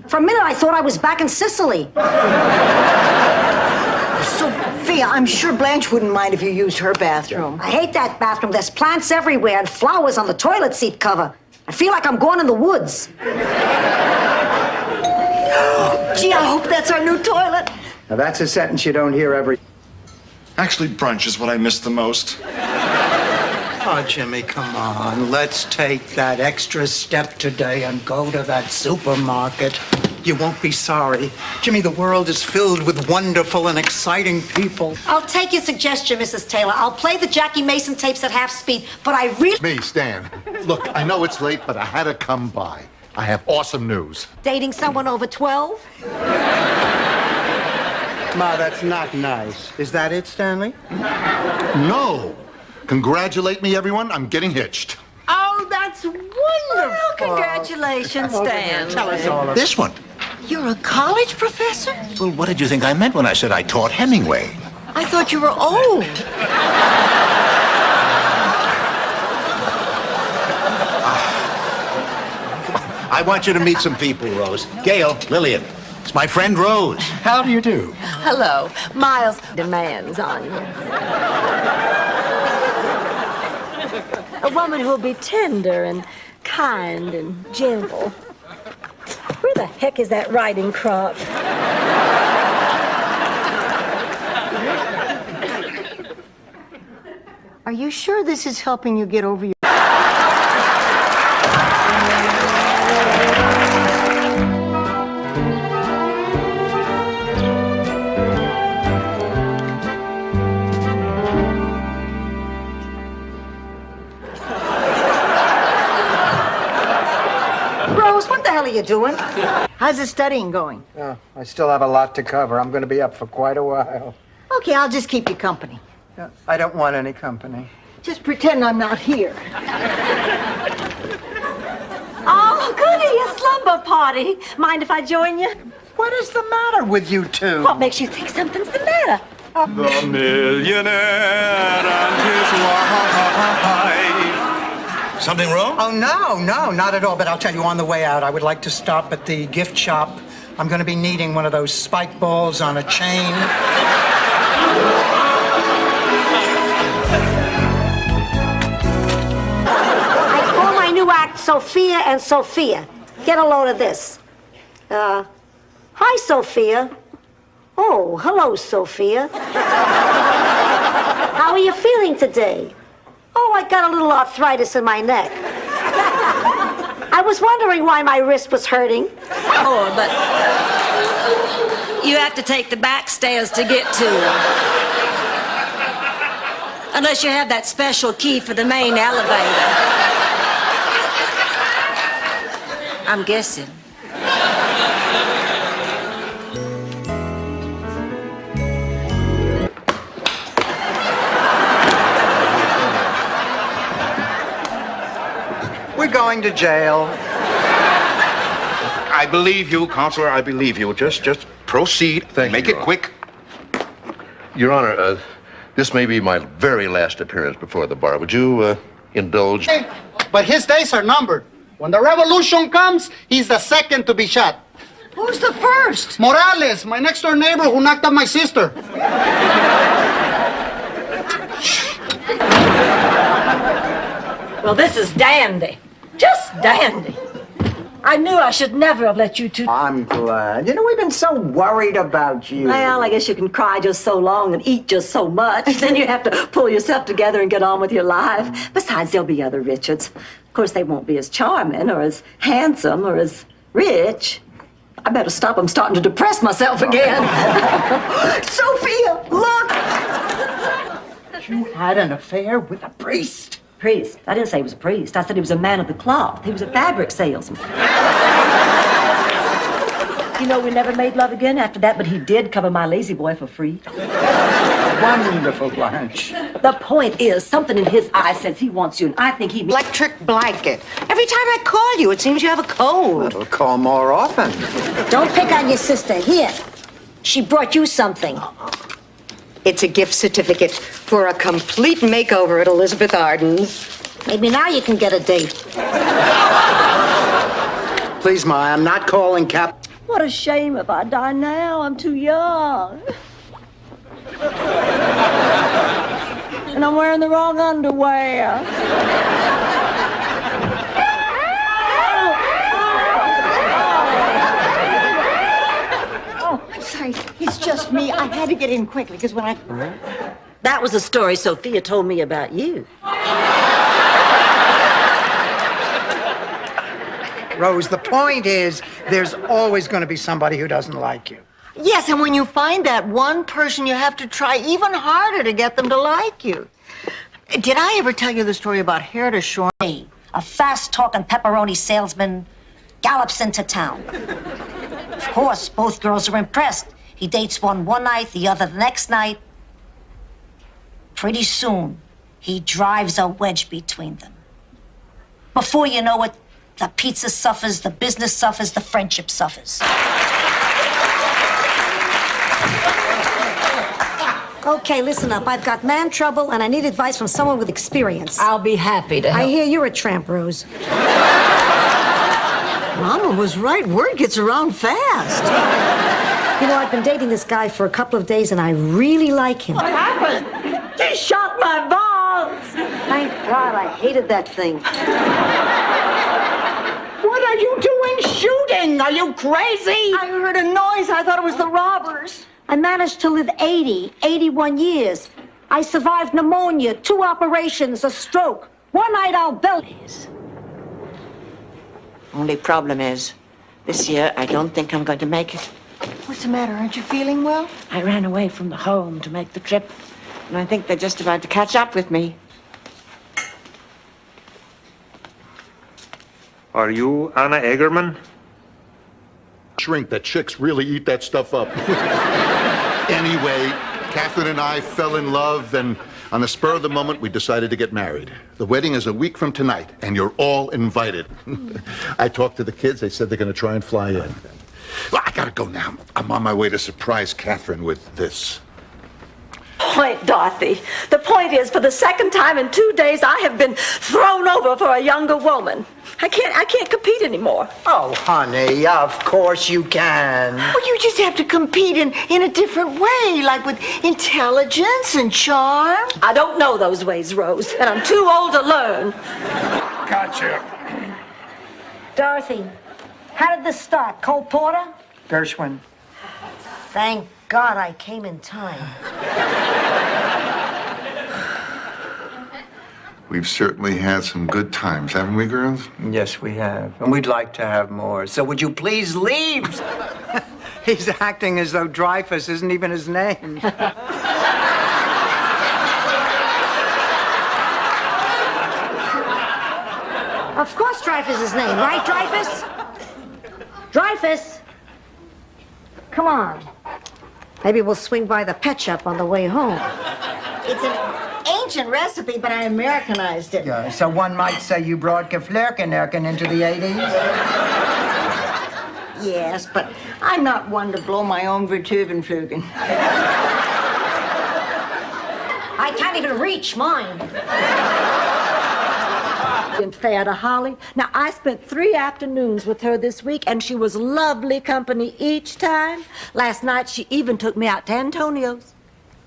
For a minute, I thought I was back in Sicily. Sophia, I'm sure Blanche wouldn't mind if you used her bathroom. I hate that bathroom. There's plants everywhere and flowers on the toilet seat cover. I feel like I'm going in the woods. Gee, I hope that's our new toilet. Now, that's a sentence you don't hear every... Actually, brunch is what I miss the most. Oh, Jimmy, come on. Let's take that extra step today and go to that supermarket. You won't be sorry. Jimmy, the world is filled with wonderful and exciting people. I'll take your suggestion, Mrs. Taylor. I'll play the Jackie Mason tapes at half speed, but I really... Me, Stan. Look, I know it's late, but I had to come by. I have awesome news. Dating someone over 12? Ma, that's not nice. Is that it, Stanley? No. Congratulate me, everyone. I'm getting hitched. Oh, that's wonderful. Well, congratulations, Stan. Tell us all about This one. You're a college professor? Well, what did you think I meant when I said I taught Hemingway? I thought you were old. I want you to meet some people, Rose. Gail, Lillian. It's my friend Rose. How do you do? Hello. Miles demands on you. A woman who'll be tender and kind and gentle. Where the heck is that riding crop? Are you sure this is helping you get over your... Rose, what the hell are you doing? How's the studying going? Oh, I still have a lot to cover. I'm going to be up for quite a while. Okay, I'll just keep you company. I don't want any company. Just pretend I'm not here. Oh, goody, a slumber party. Mind if I join you? What is the matter with you two? What makes you think something's the matter? The millionaire and his wife. Something wrong? Oh, no, not at all. But I'll tell you, on the way out, I would like to stop at the gift shop I'm going to be needing one of those spike balls on a chain. I call my new act Sophia and Sophia. Get a load of this. Hi, Sophia. Oh, hello, Sophia. How are you feeling today? Oh, I got a little arthritis in my neck. I was wondering why my wrist was hurting. Oh, but you have to take the back stairs to get to her. Unless you have that special key for the main elevator. I'm guessing. We're going to jail. I believe you, Counselor. I believe you. Just proceed. Make it quick. Your Honor, this may be my very last appearance before the bar. Would you indulge? Hey, but his days are numbered. When the revolution comes, he's the second to be shot. Who's the first? Morales, my next door neighbor who knocked up my sister. Well, this is dandy. Just dandy. I knew I should never have let you two... I'm glad. You know, we've been so worried about you. Well, I guess you can cry just so long and eat just so much. Then you have to pull yourself together and get on with your life. Besides, there'll be other Richards. Of course, they won't be as charming or as handsome or as rich. I better stop. I'm starting to depress myself again. Sophia, look! You had an affair with a priest. Priest? I didn't say he was a priest. I said he was a man of the cloth. He was a fabric salesman. You know, we never made love again after that, but he did cover my lazy boy for free. Wonderful, Blanche. The point is, something in his eye says he wants you, and I think he... Electric blanket. Every time I call you, it seems you have a cold. We'll call more often. Don't pick on your sister. Here, she brought you something. It's a gift certificate for a complete makeover at Elizabeth Arden's. Maybe now you can get a date. Please, Ma, I'm not calling Cap. What a shame if I die now. I'm too young. And I'm wearing the wrong underwear. Oh, I'm sorry. It's just me. I had to get in quickly because when I... That was the story Sophia told me about you. Rose, the point is, there's always going to be somebody who doesn't like you. Yes, and when you find that one person, you have to try even harder to get them to like you. Did I ever tell you the story about Herta Shore? A fast-talking pepperoni salesman gallops into town. Of course, both girls are impressed. He dates one night, the other the next night. Pretty soon, he drives a wedge between them. Before you know it, the pizza suffers, the business suffers, the friendship suffers. Okay, listen up. I've got man trouble, and I need advice from someone with experience. I'll be happy to help. I hear you're a tramp, Rose. Mama was right. Word gets around fast. You know, I've been dating this guy for a couple of days, and I really like him. What happened? He shot my balls. Thank God, I hated that thing. What are you doing shooting? Are you crazy? I heard a noise. I thought it was the robbers. I managed to live 81 years. I survived pneumonia, 2 operations, a stroke. One night I'll belt. Only problem is, this year I don't think I'm going to make it. What's the matter? Aren't you feeling well? I ran away from the home to make the trip, and I think they're just about to catch up with me. Are you Anna Egerman? Shrink, that chicks really eat that stuff up. Anyway, Catherine and I fell in love, and on the spur of the moment, we decided to get married. The wedding is a week from tonight, and you're all invited. I talked to the kids. They said they're going to try and fly in. Well, I gotta go now. I'm on my way to surprise Catherine with this. point, Dorothy. The point is, for the second time in 2 days, I have been thrown over for a younger woman. I can't compete anymore. Oh, honey, of course you can. Well, you just have to compete in a different way, like with intelligence and charm. I don't know those ways, Rose, and I'm too old to learn. Gotcha. Dorothy, how did this start? Cole Porter? Gershwin. Thank God I came in time. We've certainly had some good times, haven't we, girls? Yes, we have. And we'd like to have more. So would you please leave? He's acting as though Dreyfus isn't even his name. Of course Dreyfus is his name, right, Dreyfus? Dreyfus! Come on. Maybe we'll swing by the pet shop on the way home. It's an ancient recipe, but I Americanized it. Yeah, so one might say you brought Geflerkenerken into the 80s? Yes, but I'm not one to blow my own Vertuvenflugen. I can't even reach mine. And fair to Holly. Now, I spent 3 afternoons with her this week, and she was lovely company each time. Last night, she even took me out to Antonio's.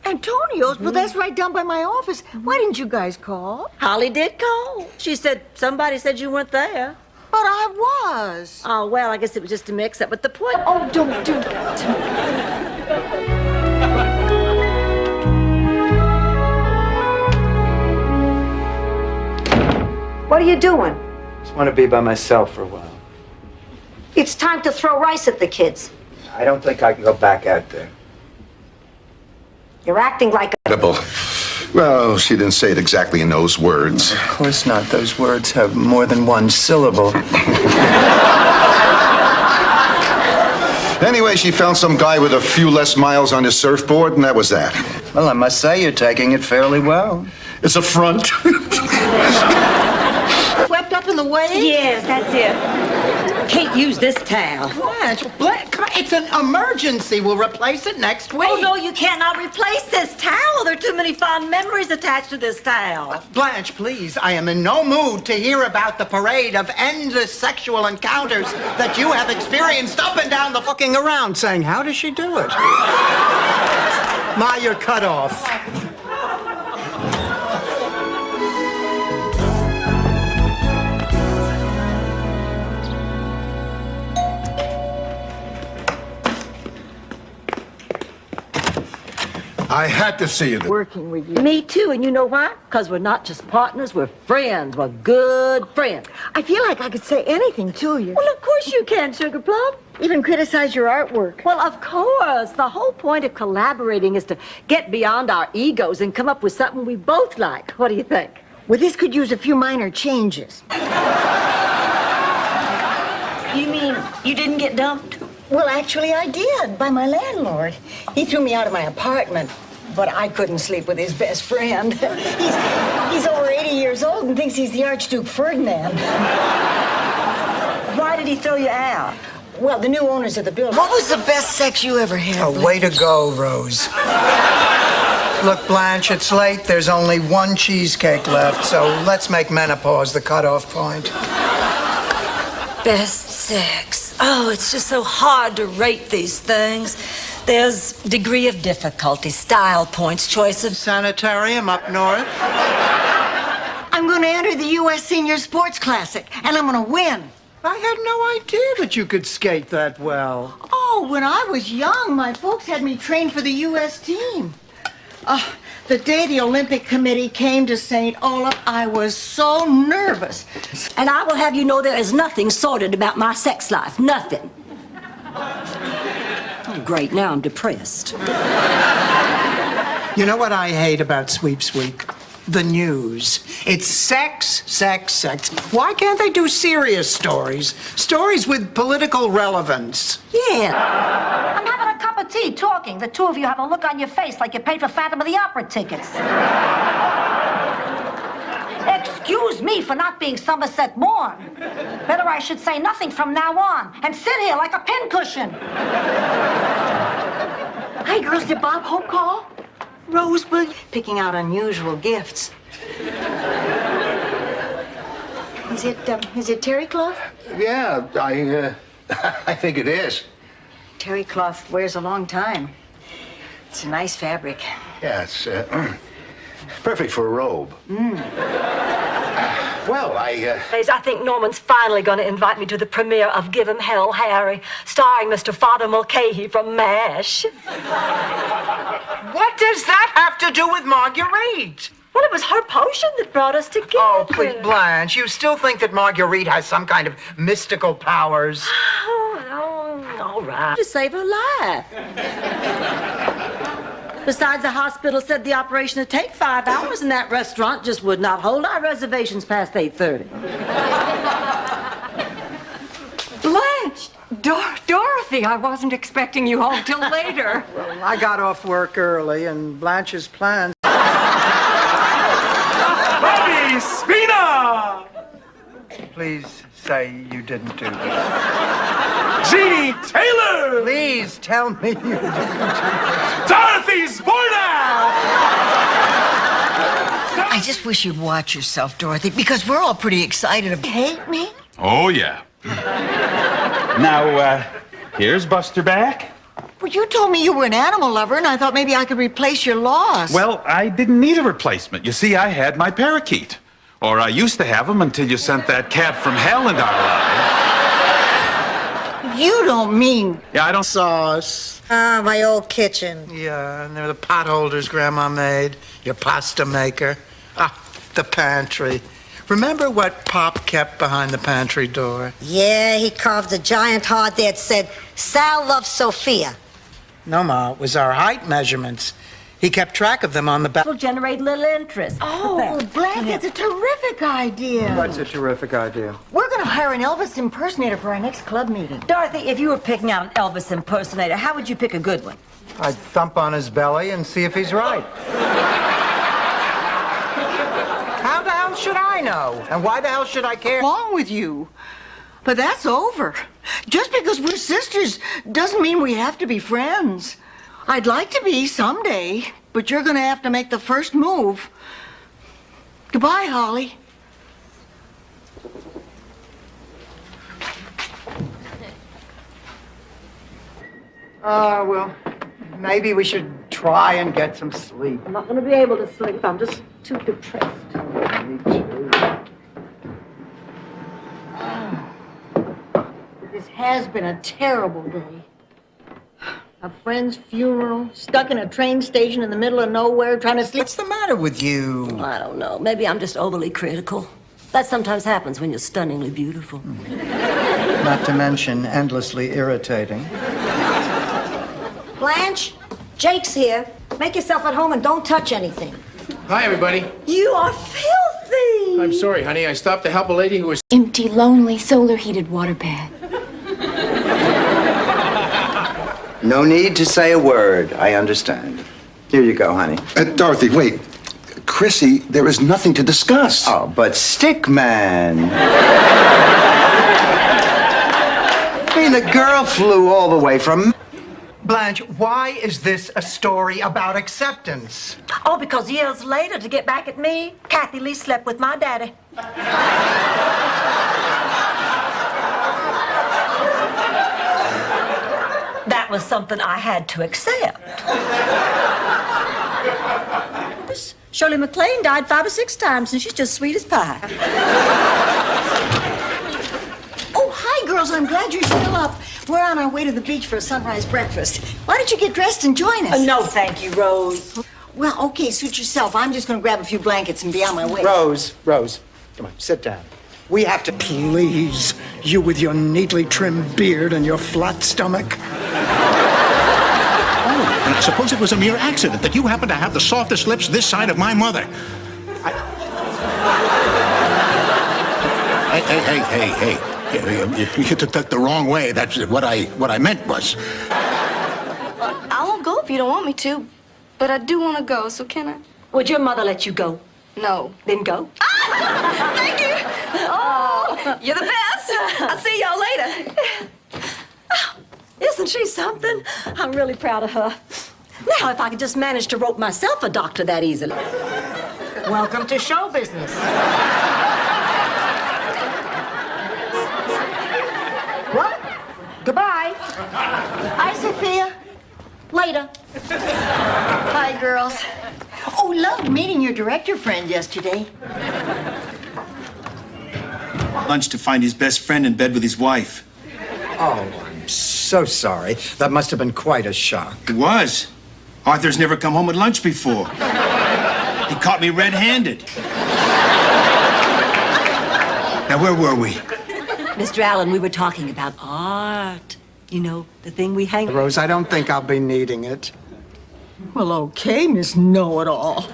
Antonio's? Well, that's right down by my office. Why didn't you guys call? Holly did call. She said somebody said you weren't there. But I was. Oh, well, I guess it was just a mix-up. But the point... Oh, don't do that. What are you doing? Just want to be by myself for a while. It's time to throw rice at the kids. I don't think I can go back out there. You're acting like a... Well, she didn't say it exactly in those words. Of course not. Those words have more than one syllable. Anyway, she found some guy with a few less miles on his surfboard, and that was that. Well, I must say you're taking it fairly well. It's a front. Swept up in the wave? Yes, that's it. Can't use this towel. Blanche, come on, it's an emergency. We'll replace it next week. Oh, no, you cannot replace this towel. There are too many fond memories attached to this towel. Blanche, please, I am in no mood to hear about the parade of endless sexual encounters that you have experienced up and down the fucking around, saying, how does she do it? Ma, you're cut off. I had to see you. Working with you. Me too, and you know why? Because we're not just partners, we're friends. We're good friends. I feel like I could say anything to you. Well, of course you can, Sugar Plum. Even criticize your artwork. Well, of course. The whole point of collaborating is to get beyond our egos and come up with something we both like. What do you think? Well, this could use a few minor changes. You mean you didn't get dumped? Well, actually, I did, by my landlord. He threw me out of my apartment, but I couldn't sleep with his best friend. He's over 80 years old and thinks he's the Archduke Ferdinand. Why did he throw you out? Well, the new owners of the building. What was the best sex you ever had? Oh, way to go, Rose. Look, Blanche, it's late. There's only one cheesecake left, so let's make menopause the cutoff point. Best sex. Oh, it's just so hard to rate these things. There's degree of difficulty, style points, choice of... Sanitarium up north. I'm going to enter the U.S. Senior Sports Classic, and I'm going to win. I had no idea that you could skate that well. Oh, when I was young, my folks had me train for the U.S. team. The day the Olympic Committee came to St. Olaf, I was so nervous. And I will have you know there is nothing sordid about my sex life. Nothing. Oh, great, now I'm depressed. You know what I hate about Sweeps Week? The news. It's sex, sex, sex. Why can't they do serious stories? Stories with political relevance. Yeah. I'm having a cup of tea talking. The two of you have a look on your face like you paid for Phantom of the Opera tickets. Excuse me for not being Somerset Maugham. Better I should say nothing from now on and sit here like a pincushion. Hey, girls, did Bob Hope call? Rose, will you? Picking out unusual gifts. Is it terry cloth? Yeah, I think it is. Terry cloth wears a long time. It's a nice fabric. Yeah, it's perfect for a robe. Well, I think Norman's finally going to invite me to the premiere of Give 'Em Hell, Harry, starring Mr. Father Mulcahy from MASH. What does that have to do with Marguerite? Well, it was her potion that brought us together. Oh, please, Blanche, you still think that Marguerite has some kind of mystical powers? Oh, all right. To save her life. Besides, the hospital said the operation would take 5 hours, and that restaurant just would not hold our reservations past 8:30. Blanche! Dorothy, I wasn't expecting you home till later. Well, I got off work early, and Blanche's plans... Bobby Spina! Please say you didn't do this. Jeannie Taylor! Please tell me you didn't do this. Dorothy Zbornak! I just wish you'd watch yourself, Dorothy, because we're all pretty excited about... Hate me? Oh, yeah. Now, here's Buster back. Well, you told me you were an animal lover, and I thought maybe I could replace your loss. Well, I didn't need a replacement. You see, I had my parakeet. Or I used to have him until you sent that cat from hell into our lives. You don't mean... Yeah, I don't... Sauce. Ah, my old kitchen. Yeah, and there were the pot holders Grandma made, your pasta maker. Ah, the pantry. Remember what Pop kept behind the pantry door? Yeah, he carved a giant heart that said, Sal loves Sophia. No, Ma, it was our height measurements. He kept track of them on the back. Will generate little interest. Oh, Blanche, it's a terrific idea. That's a terrific idea. We're going to hire an Elvis impersonator for our next club meeting. Dorothy, if you were picking out an Elvis impersonator, how would you pick a good one? I'd thump on his belly and see if he's right. How the hell should I know? And why the hell should I care? What's wrong with you? But that's over. Just because we're sisters doesn't mean we have to be friends. I'd like to be someday, but you're going to have to make the first move. Goodbye, Holly. Well, maybe we should try and get some sleep. I'm not going to be able to sleep. I'm just too depressed. Me too. This has been a terrible day. A friend's funeral, stuck in a train station in the middle of nowhere, trying to sleep. What's the matter with you? I don't know. Maybe I'm just overly critical. That sometimes happens when you're stunningly beautiful. Not to mention endlessly irritating. Blanche, Jake's here. Make yourself at home and don't touch anything. Hi, everybody. You are filthy! I'm sorry, honey. I stopped to help a lady who was... Empty, lonely, solar-heated water bath. No need to say a word. I understand. Here you go, honey. Dorothy, wait. Chrissy, there is nothing to discuss. Oh, but Stickman. I mean, the girl flew all the way from... Blanche, why is this a story about acceptance? Oh, because years later, to get back at me, Kathy Lee slept with my daddy. That was something I had to accept. Shirley MacLaine died 5 or 6 times, and she's just sweet as pie. Oh, hi, girls. I'm glad you're still up. We're on our way to the beach for a sunrise breakfast. Why don't you get dressed and join us? No, thank you, Rose. Well, okay, suit yourself. I'm just going to grab a few blankets and be on my way. Rose, come on, sit down. We have to... Please, you with your neatly trimmed beard and your flat stomach. And suppose it was a mere accident that you happen to have the softest lips this side of my mother. Hey. You took that the wrong way. That's what I meant was... I won't go if you don't want me to, but I do want to go, so can I? Would your mother let you go? No. Then go. Thank you. Oh, you're the best. I'll see y'all later. Isn't she something? I'm really proud of her. Now, if I could just manage to rope myself a doctor that easily. Welcome to show business. What? Goodbye. Hi, Sophia. Later. Hi, girls. Oh, loved meeting your director friend yesterday. Lunch to find his best friend in bed with his wife. Oh, I'm so sorry. That must have been quite a shock. It was. Arthur's never come home at lunch before. He caught me red-handed. Now, where were we? Mr. Allen, we were talking about art. You know, the thing we hang... Rose, I don't think I'll be needing it. Well, okay, Miss Know-It-All.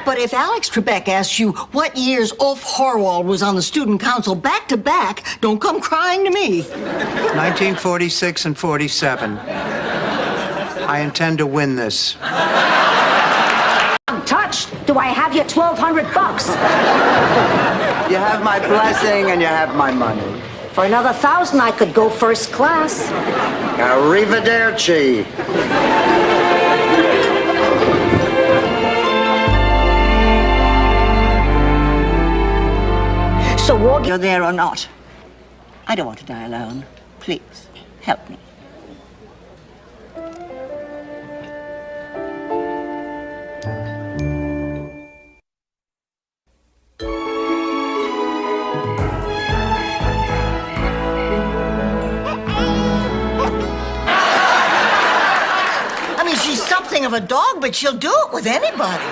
But if Alex Trebek asks you what years Ulf Horwald was on the student council back to back, don't come crying to me. 1946 and 47. I intend to win this. I'm touched. Do I have your $1,200? You have my blessing and you have my money. For another 1,000, I could go first class. Arrivederci. So we'll You're there or not. I don't want to die alone. Please, help me. I mean, she's something of a dog, but she'll do it with anybody.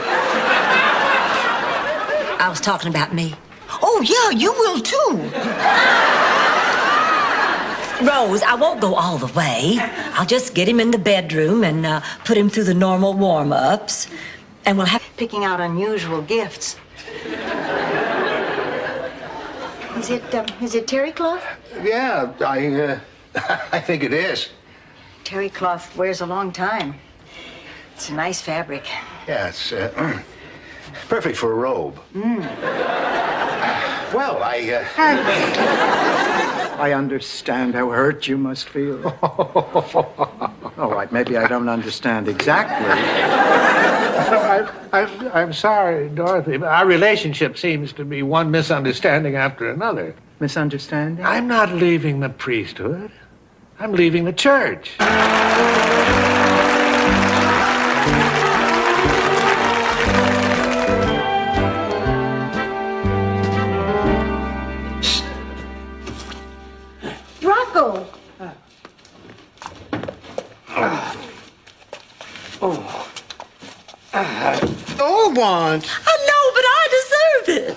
I was talking about me. Oh, yeah, you will too. Rose, I won't go all the way. I'll just get him in the bedroom and put him through the normal warm-ups. And we'll have... Picking out unusual gifts. Is it terry cloth? Yeah, I think it is. Terry cloth wears a long time. It's a nice fabric. Yeah, it's perfect for a robe. Well, I understand how hurt you must feel. All right, maybe I don't understand exactly. I'm sorry, Dorothy, but our relationship seems to be one misunderstanding after another. Misunderstanding? I'm not leaving the priesthood. I'm leaving the church. Rocco! Don't want. I know, but I deserve it.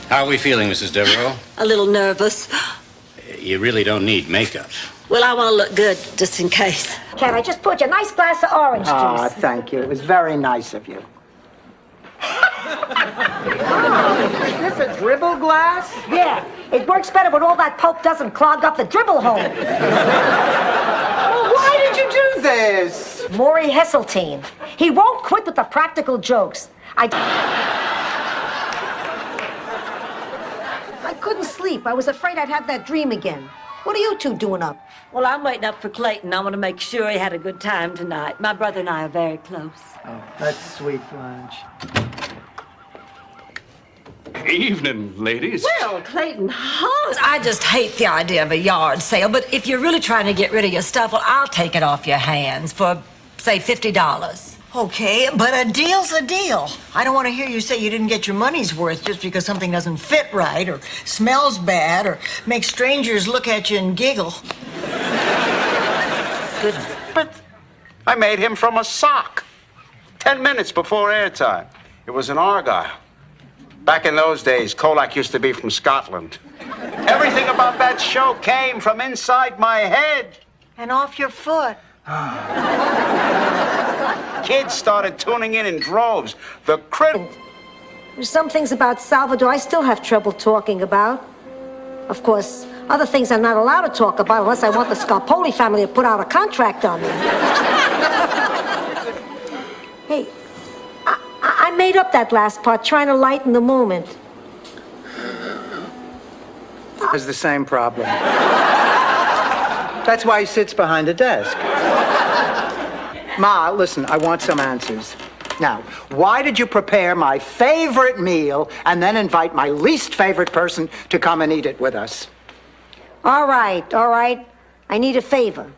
How are we feeling, Mrs. Devereaux? A little nervous. You really don't need makeup. Well, I want to look good, just in case. Can I just put you a nice glass of orange juice? Ah, thank you. It was very nice of you. Is this a dribble glass? Yeah, it works better when all that pulp doesn't clog up the dribble hole. Well, why did you do this? Maury Heseltine. He won't quit with the practical jokes. I couldn't sleep. I was afraid I'd have that dream again. What are you two doing up? Well, I'm waiting up for Clayton. I want to make sure he had a good time tonight. My brother and I are very close. Oh, that's sweet, Blanche. Evening, ladies. Well, Clayton Hollis, I just hate the idea of a yard sale, but if you're really trying to get rid of your stuff, well, I'll take it off your hands for, say, $50. Okay, but a deal's a deal. I don't want to hear you say you didn't get your money's worth just because something doesn't fit right or smells bad or makes strangers look at you and giggle. Good. But I made him from a sock. 10 minutes before airtime. It was an Argyle. Back in those days, Kolak used to be from Scotland. Everything about that show came from inside my head. And off your foot. Kids started tuning in droves. The There's some things about Salvador I still have trouble talking about. Of course, other things I'm not allowed to talk about unless I want the Scarpoli family to put out a contract on me. Hey, I made up that last part trying to lighten the moment. Has the same problem. That's why he sits behind a desk. Ma, listen, I want some answers. Now, why did you prepare my favorite meal and then invite my least favorite person to come and eat it with us? All right. I need a favor.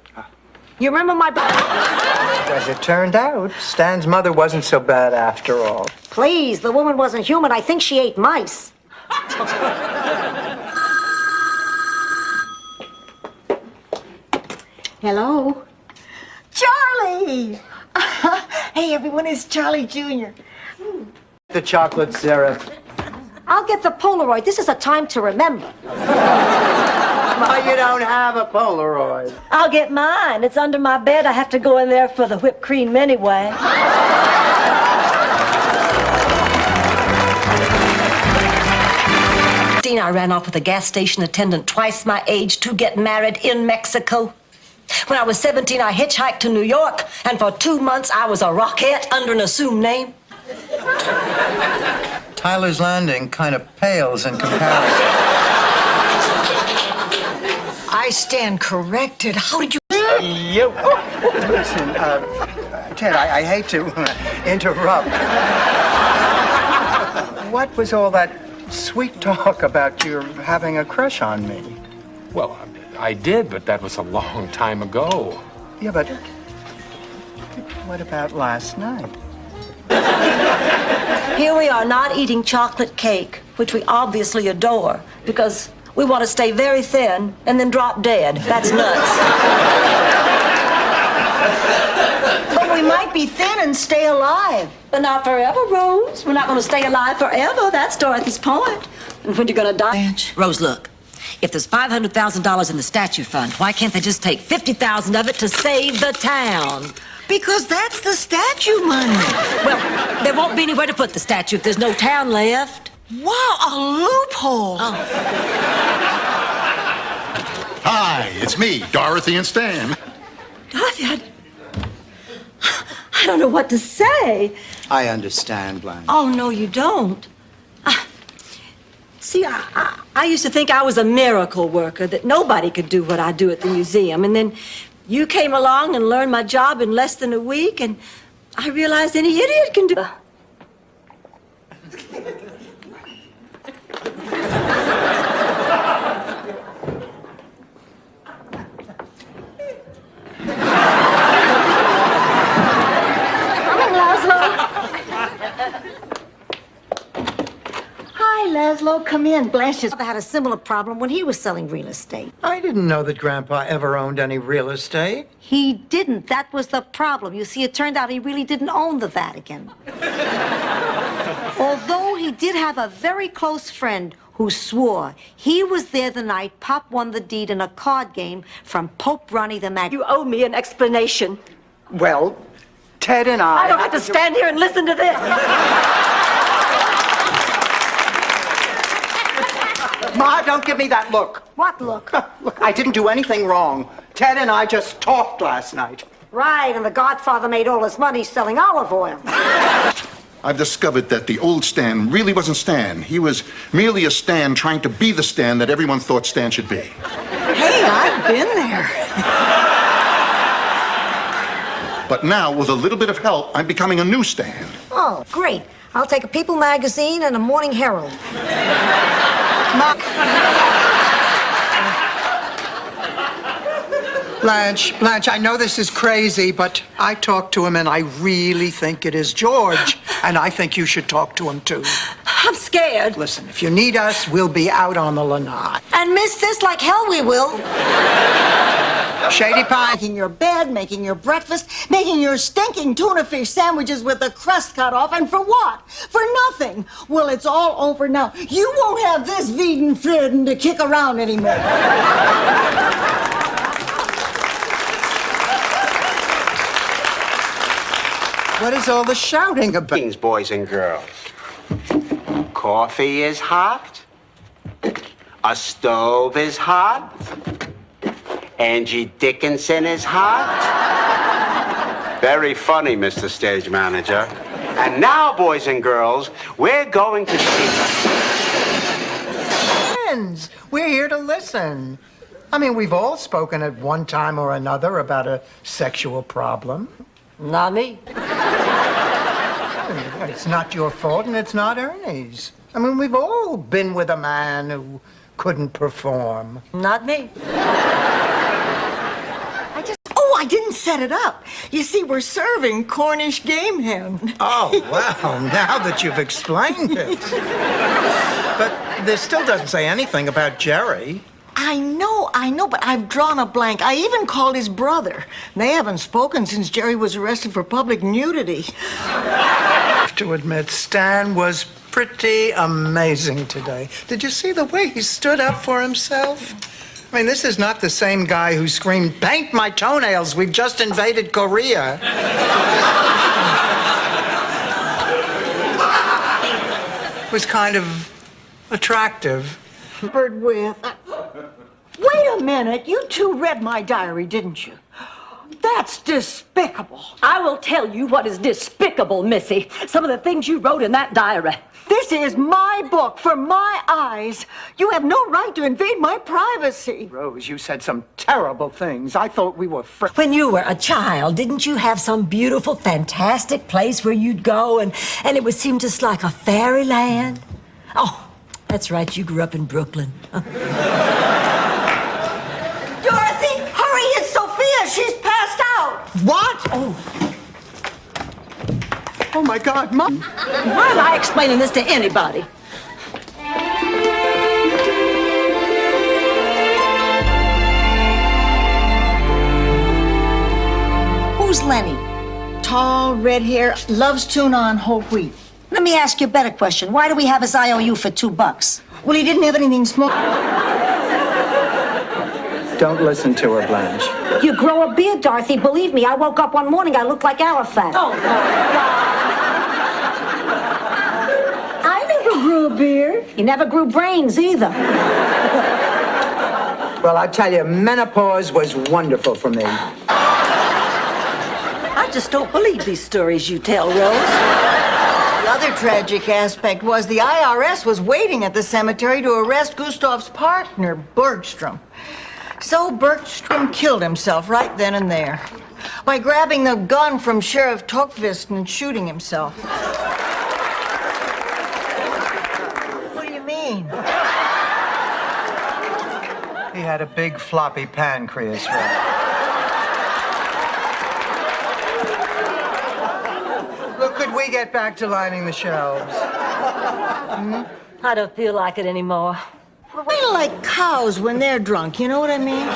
You remember my... As it turned out, Stan's mother wasn't so bad after all. Please, the woman wasn't human. I think she ate mice. Hello? Charlie! Hey, everyone, it's Charlie Jr. The chocolate syrup. I'll get the Polaroid. This is a time to remember. Ma, you don't have a Polaroid. I'll get mine. It's under my bed. I have to go in there for the whipped cream anyway. I ran off with a gas station attendant twice my age to get married in Mexico. When I was 17, I hitchhiked to New York, and for 2 months I was a rockette under an assumed name. Tyler's Landing kind of pales in comparison. I stand corrected. How did you... Listen, Ted, I hate to interrupt. What was all that sweet talk about your having a crush on me? Well, I did, but that was a long time ago. Yeah, but what about last night? Here we are not eating chocolate cake, which we obviously adore, because we want to stay very thin and then drop dead. That's nuts. But we might be thin and stay alive. But not forever, Rose. We're not going to stay alive forever. That's Dorothy's point. And when you're going to die... Rose, look. If there's $500,000 in the statue fund, why can't they just take 50,000 of it to save the town? Because that's the statue money. Well, there won't be anywhere to put the statue if there's no town left. Wow, a loophole. Hi, it's me, Dorothy and Stan. Dorothy, I don't know what to say. I understand, Blanche. Oh, no, you don't. See, I used to think I was a miracle worker, that nobody could do what I do at the museum. And then you came along and learned my job in less than a week, and I realized any idiot can do... Hi, Laszlo. Come in. Blanche has... Father had a similar problem when he was selling real estate. I didn't know that Grandpa ever owned any real estate. He didn't. That was the problem. You see, it turned out he really didn't own the Vatican. Although he did have a very close friend who swore he was there the night Pop won the deed in a card game from Pope Ronnie the Mag. You owe me an explanation. Well, Ted and I don't have to stand here and listen to this. Ma, don't give me that look. What look? Look, I didn't do anything wrong. Ted and I just talked last night. Right, and the Godfather made all his money selling olive oil. I've discovered that the old Stan really wasn't Stan. He was merely a Stan trying to be the Stan that everyone thought Stan should be. Hey, I've been there. But now, with a little bit of help, I'm becoming a new Stan. Oh, great. I'll take a People magazine and a Morning Herald. Blanche, I know this is crazy, but I talked to him and I really think it is George. And I think you should talk to him too. I'm scared. Listen, if you need us, we'll be out on the lanai. And miss this like hell we will. Shady Pie. Making your bed, making your breakfast, making your stinking tuna fish sandwiches with the crust cut off, and for what? For nothing. Well, it's all over now. You won't have this Wiedenfrieden to kick around anymore. What is all the shouting about? Greetings, boys and girls. Coffee is hot. A stove is hot. Angie Dickinson is hot. Very funny, Mr. Stage Manager. And now, boys and girls, we're going to see... friends. We're here to listen. I mean, we've all spoken at one time or another about a sexual problem. Not me. It's not your fault, and it's not Ernie's. I mean, we've all been with a man who couldn't perform. Not me. I didn't set it up. You see, we're serving Cornish game hen. Oh, well, now that you've explained it. But this still doesn't say anything about Jerry. I know, but I've drawn a blank. I even called his brother. They haven't spoken since Jerry was arrested for public nudity. I have to admit, Stan was pretty amazing today. Did you see the way he stood up for himself? I mean, this is not the same guy who screamed, "Paint my toenails, we've just invaded Korea." It was kind of attractive. With. Wait a minute. You two read my diary, didn't you? That's despicable. I will tell you what is despicable, Missy. Some of the things you wrote in that diary. This is my book for my eyes. You have no right to invade my privacy. Rose, you said some terrible things. I thought we were friends. When you were a child, didn't you have some beautiful, fantastic place where you'd go and it would seem just like a fairyland? Oh, that's right, you grew up in Brooklyn. Dorothy, hurry, it's Sophia. She's passed out. What? Oh, my God, Mom. Why am I explaining this to anybody? Who's Lenny? Tall, red hair, loves tuna on whole wheat. Let me ask you a better question. Why do we have his IOU for $2? Well, he didn't have anything small. Don't listen to her, Blanche. You grow a beard, Dorothy. Believe me, I woke up one morning, I looked like Arafat. Oh, my God. I never grew a beard. You never grew brains either. Well, I tell you, menopause was wonderful for me. I just don't believe these stories you tell, Rose. The other tragic aspect was the IRS was waiting at the cemetery to arrest Gustav's partner, Bergstrom. So Bergstrom killed himself right then and there by grabbing the gun from Sheriff Tokvist and shooting himself. What do you mean? He had a big floppy pancreas, right? Look, could we get back to lining the shelves? I don't feel like it anymore. We're like cows when they're drunk, you know what I mean?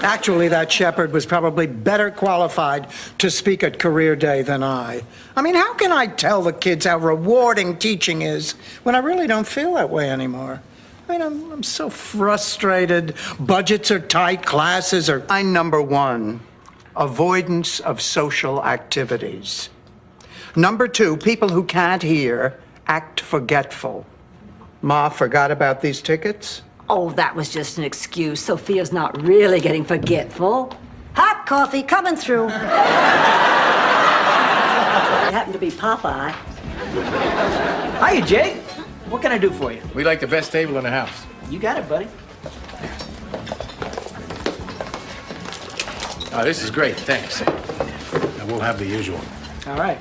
Actually, that shepherd was probably better qualified to speak at Career Day than I. I mean, how can I tell the kids how rewarding teaching is when I really don't feel that way anymore? I mean, I'm so frustrated. Budgets are tight, classes are... Line number 1, avoidance of social activities. Number 2, people who can't hear act forgetful. Ma forgot about these tickets? Oh, that was just an excuse. Sophia's not really getting forgetful. Hot coffee coming through. It happened to be Popeye. Hiya, Jake. What can I do for you? We like the best table in the house. You got it, buddy. Oh, this is great, thanks. And we'll have the usual. All right.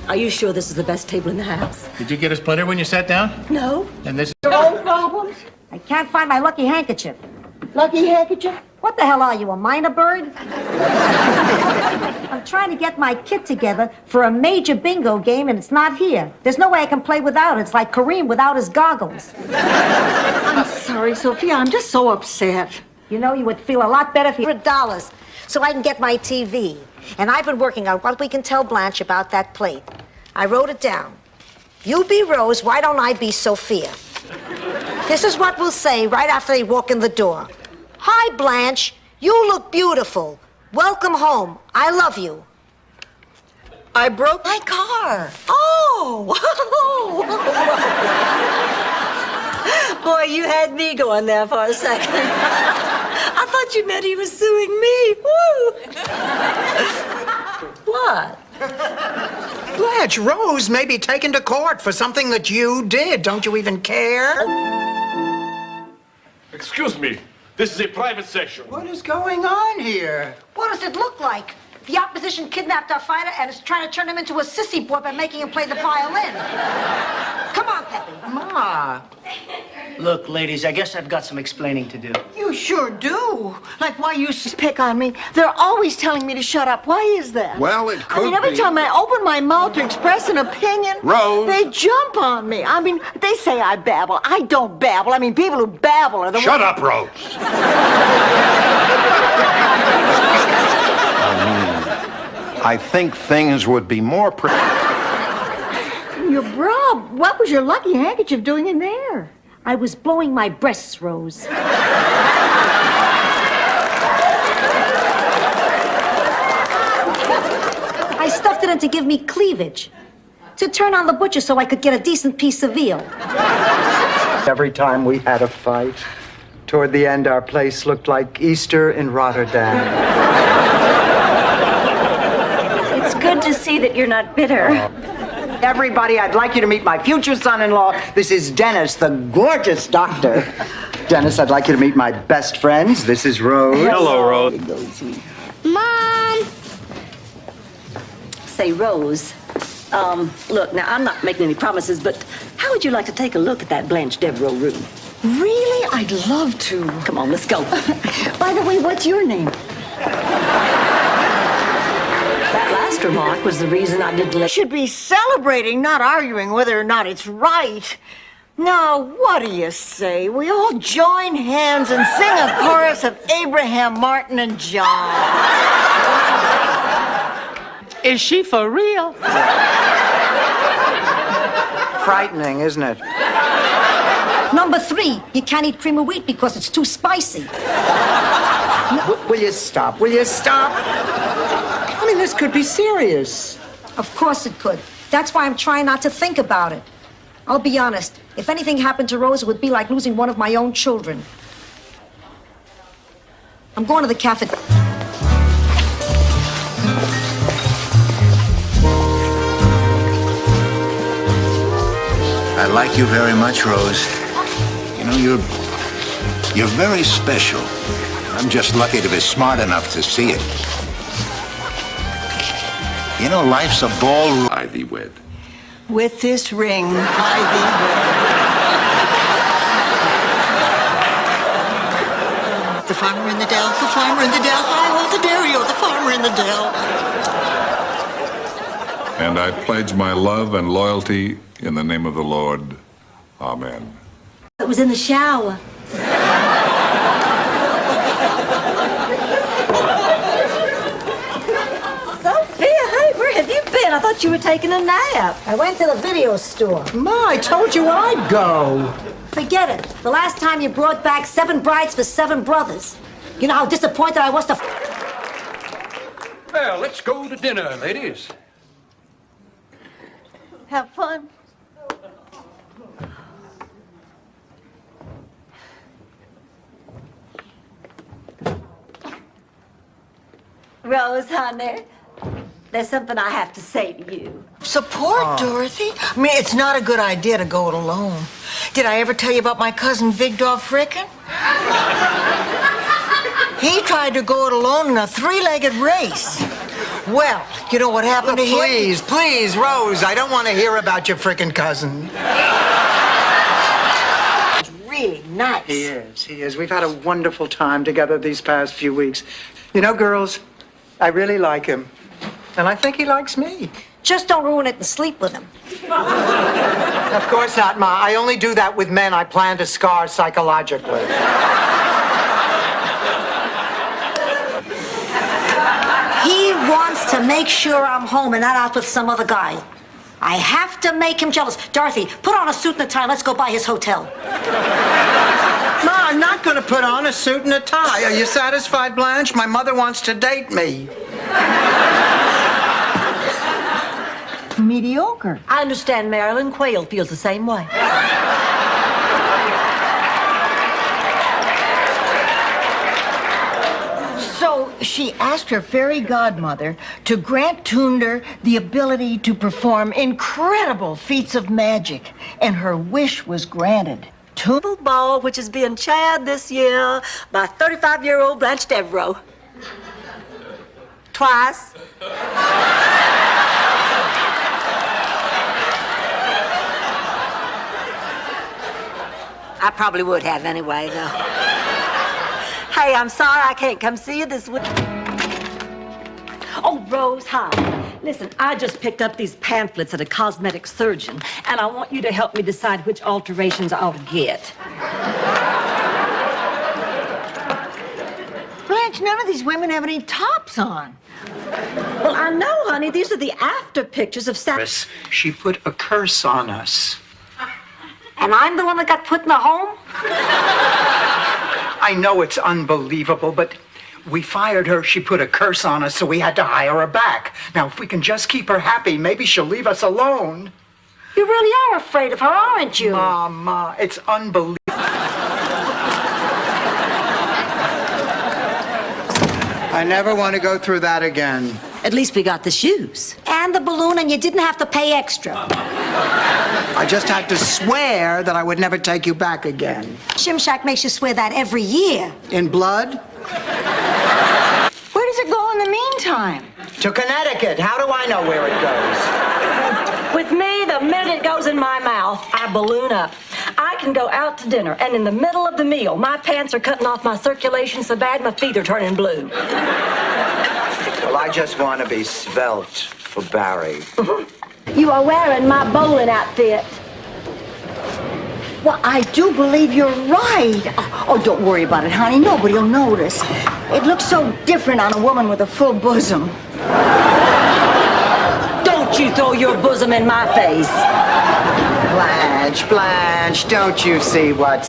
Are you sure this is the best table in the house? Did you get a splinter when you sat down? No. And this is... Your own problems? I can't find my lucky handkerchief. Lucky handkerchief? What the hell are you, a minor bird? I'm trying to get my kit together for a major bingo game, and it's not here. There's no way I can play without it. It's like Kareem without his goggles. I'm sorry, Sophia. I'm just so upset. You know, you would feel a lot better for $100 so I can get my TV. And I've been working on what we can tell Blanche about that plate. I wrote it down. You be Rose, why don't I be Sophia? This is what we'll say right after they walk in the door. Hi, Blanche. You look beautiful. Welcome home. I love you. I broke my car. Oh! Boy, you had me going there for a second. I thought you meant he was suing me. Woo! What? Blanche, Rose may be taken to court for something that you did. Don't you even care? Excuse me. This is a private session. What is going on here? What does it look like? The opposition kidnapped our fighter and is trying to turn him into a sissy boy by making him play the violin. Come on, Pepe. Ma. Look, ladies, I guess I've got some explaining to do. You sure do. Like, why you pick on me? They're always telling me to shut up. Why is that? Well, it could I mean, every be- time I open my mouth to express an opinion, Rose. they jump on me. I mean, they say I babble. I don't babble. I mean, people who babble are the Shut ones... up, Rose. I think things would be more. Your bra, what was your lucky handkerchief doing in there? I was blowing my breasts, Rose. I stuffed it in to give me cleavage. To turn on the butcher so I could get a decent piece of veal. Every time we had a fight, toward the end, our place looked like Easter in Rotterdam. It's good to see that you're not bitter. Everybody, I'd like you to meet my future son-in-law. This is Dennis, the gorgeous doctor. Dennis, I'd like you to meet my best friends. This is Rose. Hello, Rose. Mom! Say, Rose, look, now, I'm not making any promises, but how would you like to take a look at that Blanche Devereaux room? Really? I'd love to. Come on, let's go. By the way, what's your name? That last remark was the reason I didn't let... Should be celebrating, not arguing whether or not it's right. Now, what do you say? We all join hands and sing a chorus of Abraham, Martin, and John. Is she for real? Frightening, isn't it? Number 3, you can't eat cream of wheat because it's too spicy. Will you stop? Will you stop? I mean, this could be serious. Of course it could. That's why I'm trying not to think about it. I'll be honest. If anything happened to Rose, it would be like losing one of my own children. I'm going to the cafe. I like you very much, Rose. You know, you're very special. I'm just lucky to be smart enough to see it. You know, life's a ballroom. I thee wed. With this ring, I thee wed. The farmer in the dell, the farmer in the dell, I hold the dairy, oh, the farmer in the dell. And I pledge my love and loyalty in the name of the Lord. Amen. It was in the shower. Sophia, hey, where have you been? I thought you were taking a nap. I went to the video store. Ma, I told you I'd go. Forget it. The last time you brought back 7 brides for 7 brothers. You know how disappointed I was to... Well, let's go to dinner, ladies. Have fun. Rose, honey, there's something I have to say to you. Support, Dorothy? I mean, it's not a good idea to go it alone. Did I ever tell you about my cousin Vigdor Frickin? He tried to go it alone in a 3-legged race. Well, you know what happened to him? Please, please, Rose, I don't want to hear about your frickin' cousin. It's really nice. He is. We've had a wonderful time together these past few weeks. You know, girls, I really like him. And I think he likes me. Just don't ruin it and sleep with him. Of course not, Ma. I only do that with men I plan to scar psychologically. He wants to make sure I'm home and not out with some other guy. I have to make him jealous. Dorothy, put on a suit and a tie. Let's go by his hotel. Ma, I'm not going to put on a suit and a tie. Are you satisfied, Blanche? My mother wants to date me. Mediocre. I understand Marilyn Quayle feels the same way. So she she asked her fairy godmother to grant Tunder the ability to perform incredible feats of magic, and her wish was granted. Tunder Ball, which is being chaired this year by 35-year-old Blanche Devereaux. Twice. I probably would have anyway, though. Hey, I'm sorry I can't come see you this week. Oh, Rose, hi. Listen, I just picked up these pamphlets at a cosmetic surgeon, and I want you to help me decide which alterations I ought to get. Blanche, none of these women have any tops on. Well, I know, honey. These are the after pictures of Sarah. She put a curse on us. And I'm the one that got put in the home? I know it's unbelievable, but we fired her. She put a curse on us, so we had to hire her back. Now, if we can just keep her happy, maybe she'll leave us alone. You really are afraid of her, aren't you? Mama, it's unbelievable. I never want to go through that again. At least we got the shoes. And the balloon, and you didn't have to pay extra. I just had to swear that I would never take you back again. Shimshak makes you swear that every year. In blood? Where does it go in the meantime? To Connecticut. How do I know where it goes? With me, the minute it goes in my mouth, I balloon up. I can go out to dinner, and in the middle of the meal, my pants are cutting off my circulation so bad my feet are turning blue. Well, I just want to be svelte for Barry. You are wearing my bowling outfit. Well, I do believe you're right. Oh, don't worry about it, honey. Nobody'll notice. It looks so different on a woman with a full bosom. Don't you throw your bosom in my face. Blanche, don't you see what?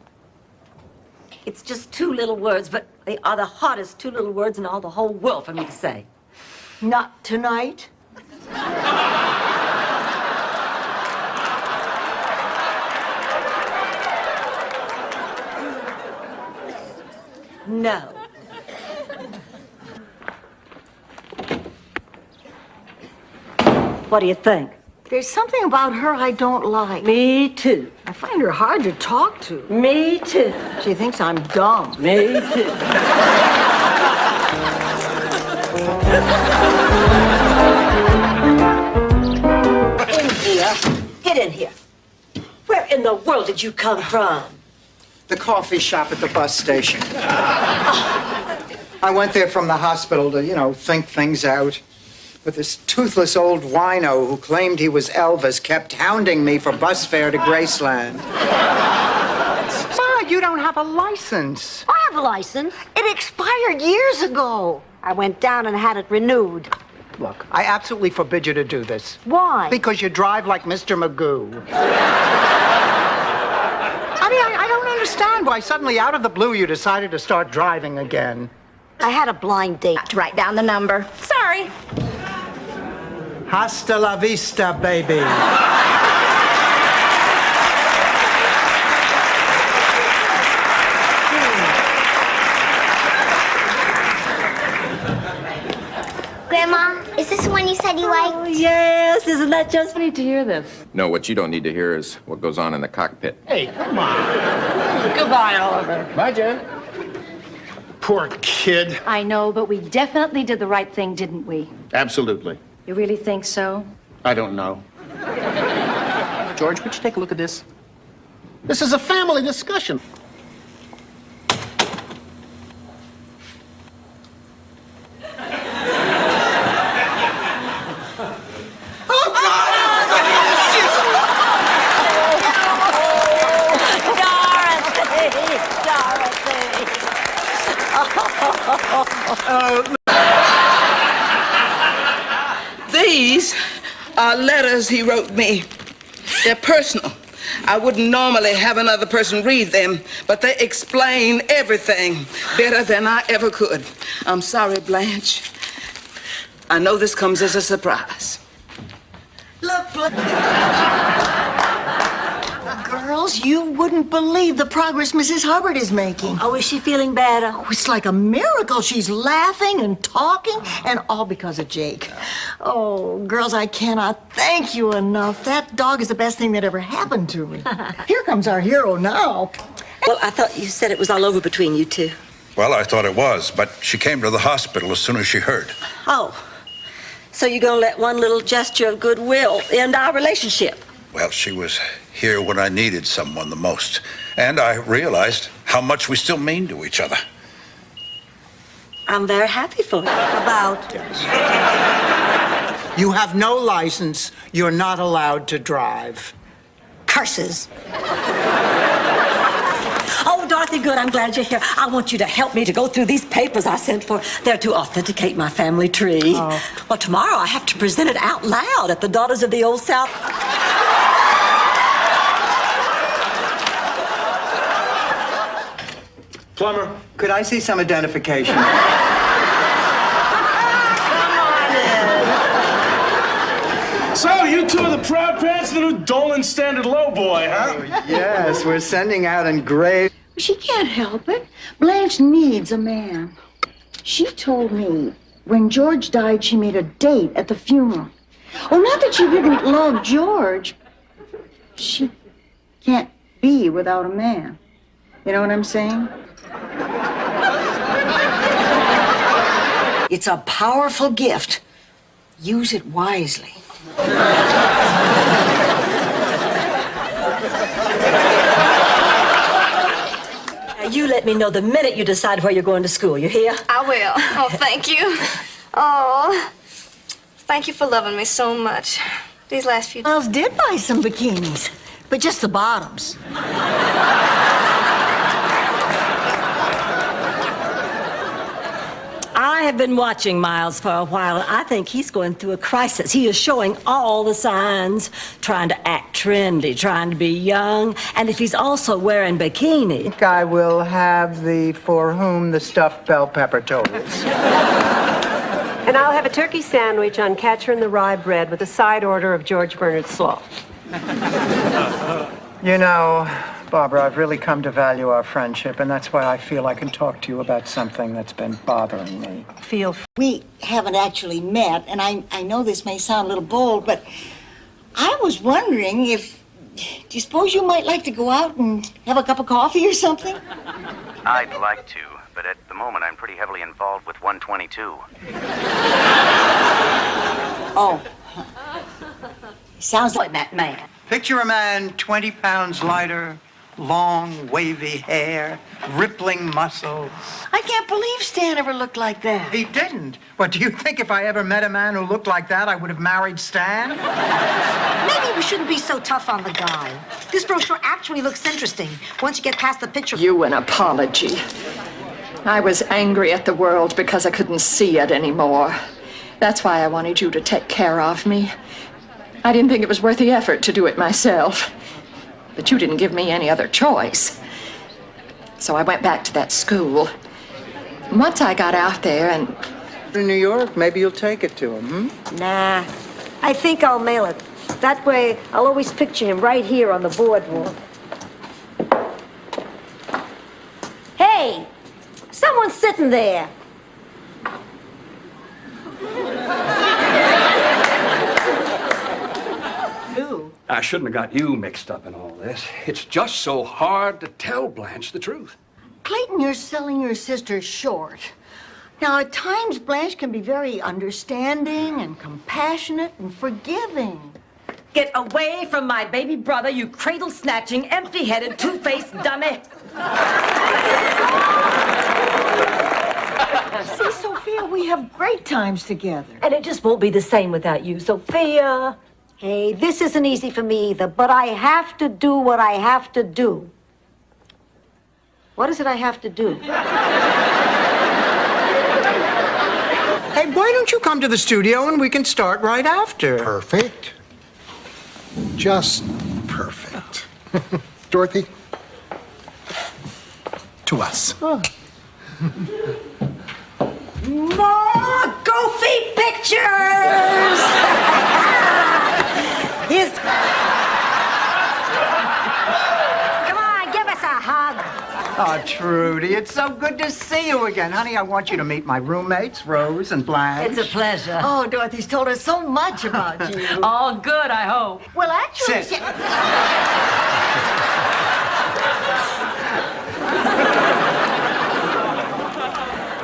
It's just two little words, but they are the hottest two little words in all the whole world for me to say. Not tonight. No. What do you think? There's something about her I don't like. Me too. I find her hard to talk to. Me too. She thinks I'm dumb. Me too. In here. Get in here. Where in the world did you come from? The coffee shop at the bus station. I went there from the hospital to, think things out. But this toothless old wino who claimed he was Elvis kept hounding me for bus fare to Graceland. Ma, you don't have a license. I have a license. It expired years ago. I went down and had it renewed. Look, I absolutely forbid you to do this. Why? Because you drive like Mr. Magoo. I don't understand why suddenly out of the blue you decided to start driving again. I had a blind date. Write down the number. Sorry. Hasta la vista, baby. Grandma, is this the one you said you liked? Oh, yes. Isn't that just I need to hear this. No, what you don't need to hear is what goes on in the cockpit. Hey, come on. Goodbye, Oliver. Bye, Jen. Poor kid. I know, but we definitely did the right thing, didn't we? Absolutely. You really think so? I don't know. George, would you take a look at this? This is a family discussion. These are letters he wrote me. They're personal. I wouldn't normally have another person read them, but they explain everything better than I ever could. I'm sorry, Blanche. I know this comes as a surprise. Look. girls, you wouldn't believe the progress Mrs. Hubbard is making. Oh, is she feeling better? Oh, it's like a miracle. She's laughing and talking, and all because of Jake. Oh, girls, I cannot thank you enough. That dog is the best thing that ever happened to me. Here comes our hero now. Well, I thought you said it was all over between you two. Well, I thought it was, but she came to the hospital as soon as she heard. Oh, so you're gonna let one little gesture of goodwill end our relationship? Well, she was here when I needed someone the most, and I realized how much we still mean to each other. I'm very happy for you. About. You have no license. You're not allowed to drive. Curses. Oh, Dorothy Good, I'm glad you're here. I want you to help me to go through these papers I sent for. They're to authenticate my family tree. Oh. Well, tomorrow I have to present it out loud at the Daughters of the Old South. Plumber. Could I see some identification? So, you two are the proud parents of the new Dolan Standard Low boy, huh? Yes, we're sending out engraved. She can't help it. Blanche needs a man. She told me when George died, she made a date at the funeral. Oh, not that she didn't love George. She can't be without a man. You know what I'm saying? It's a powerful gift. Use it wisely. Now, you let me know the minute you decide where you're going to school. You hear? I will. Oh, thank you. Oh, thank you for loving me so much. These last few Miles did buy some bikinis, but just the bottoms. I have been watching Miles for a while, and I think he's going through a crisis. He is showing all the signs, trying to act trendy, trying to be young, and if he's also wearing bikini... I think I will have the for whom the stuffed bell pepper totals. And I'll have a turkey sandwich on Catcher in the Rye bread with a side order of George Bernard slaw. You know, Barbara, I've really come to value our friendship, and that's why I feel I can talk to you about something that's been bothering me. We haven't actually met, and I know this may sound a little bold, but I was wondering if... Do you suppose you might like to go out and have a cup of coffee or something? I'd like to, but at the moment I'm pretty heavily involved with 122. Oh. Sounds like that man. Picture a man 20 pounds lighter, long, wavy hair, rippling muscles. I can't believe Stan ever looked like that. He didn't. But do you think if I ever met a man who looked like that, I would have married Stan? Maybe we shouldn't be so tough on the guy. This brochure actually looks interesting once you get past the picture. You an apology. I was angry at the world because I couldn't see it anymore. That's why I wanted you to take care of me. I didn't think it was worth the effort to do it myself. But you didn't give me any other choice. So I went back to that school. And once I got out there and... In New York, maybe you'll take it to him, hmm? Nah, I think I'll mail it. That way, I'll always picture him right here on the boardwalk. Hey, someone's sitting there. I shouldn't have got you mixed up in all this. It's just so hard to tell Blanche the truth. Clayton, you're selling your sister short. Now, at times, Blanche can be very understanding and compassionate and forgiving. Get away from my baby brother, you cradle-snatching, empty-headed, two-faced dummy. See, Sophia, we have great times together. And it just won't be the same without you, Sophia. Hey, this isn't easy for me either, but I have to do what I have to do. What is it I have to do? Hey, why don't you come to the studio and we can start right after? Perfect. Just perfect. Dorothy? To us. More goofy pictures! Oh, Trudy, it's so good to see you again. Honey, I want you to meet my roommates, Rose and Blanche. It's a pleasure. Oh, Dorothy's told us so much about you. All good, I hope. Well, actually, Sit.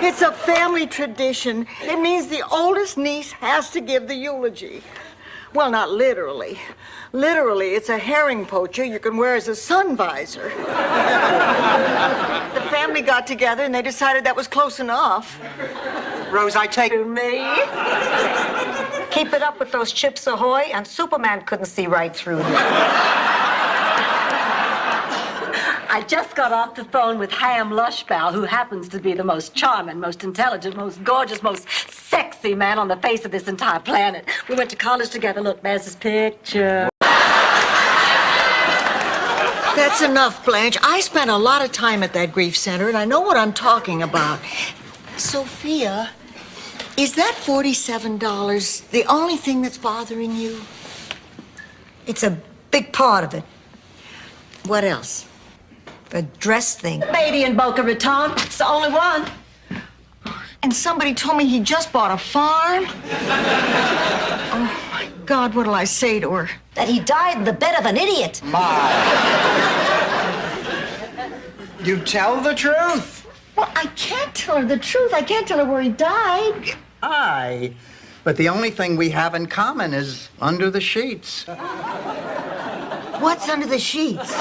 it's a family tradition. It means the oldest niece has to give the eulogy. Well, not literally. Literally, it's a herring poacher you can wear as a sun visor. The family got together and they decided that was close enough. Rose, I take... Me? Keep it up with those Chips Ahoy, and Superman couldn't see right through them. I just got off the phone with Ham Lushbow, who happens to be the most charming, most intelligent, most gorgeous, most sexy man on the face of this entire planet. We went to college together. Look, there's his picture. That's enough, Blanche. I spent a lot of time at that grief center, and I know what I'm talking about. Sophia, is that $47 the only thing that's bothering you? It's a big part of it. What else? The dress thing. Lady in Boca Raton. It's the only one. And somebody told me he just bought a farm. Oh, my God, what'll I say to her? That he died in the bed of an idiot. Ma. You tell the truth. Well, I can't tell her the truth. I can't tell her where he died. Aye. But the only thing we have in common is under the sheets. What's under the sheets?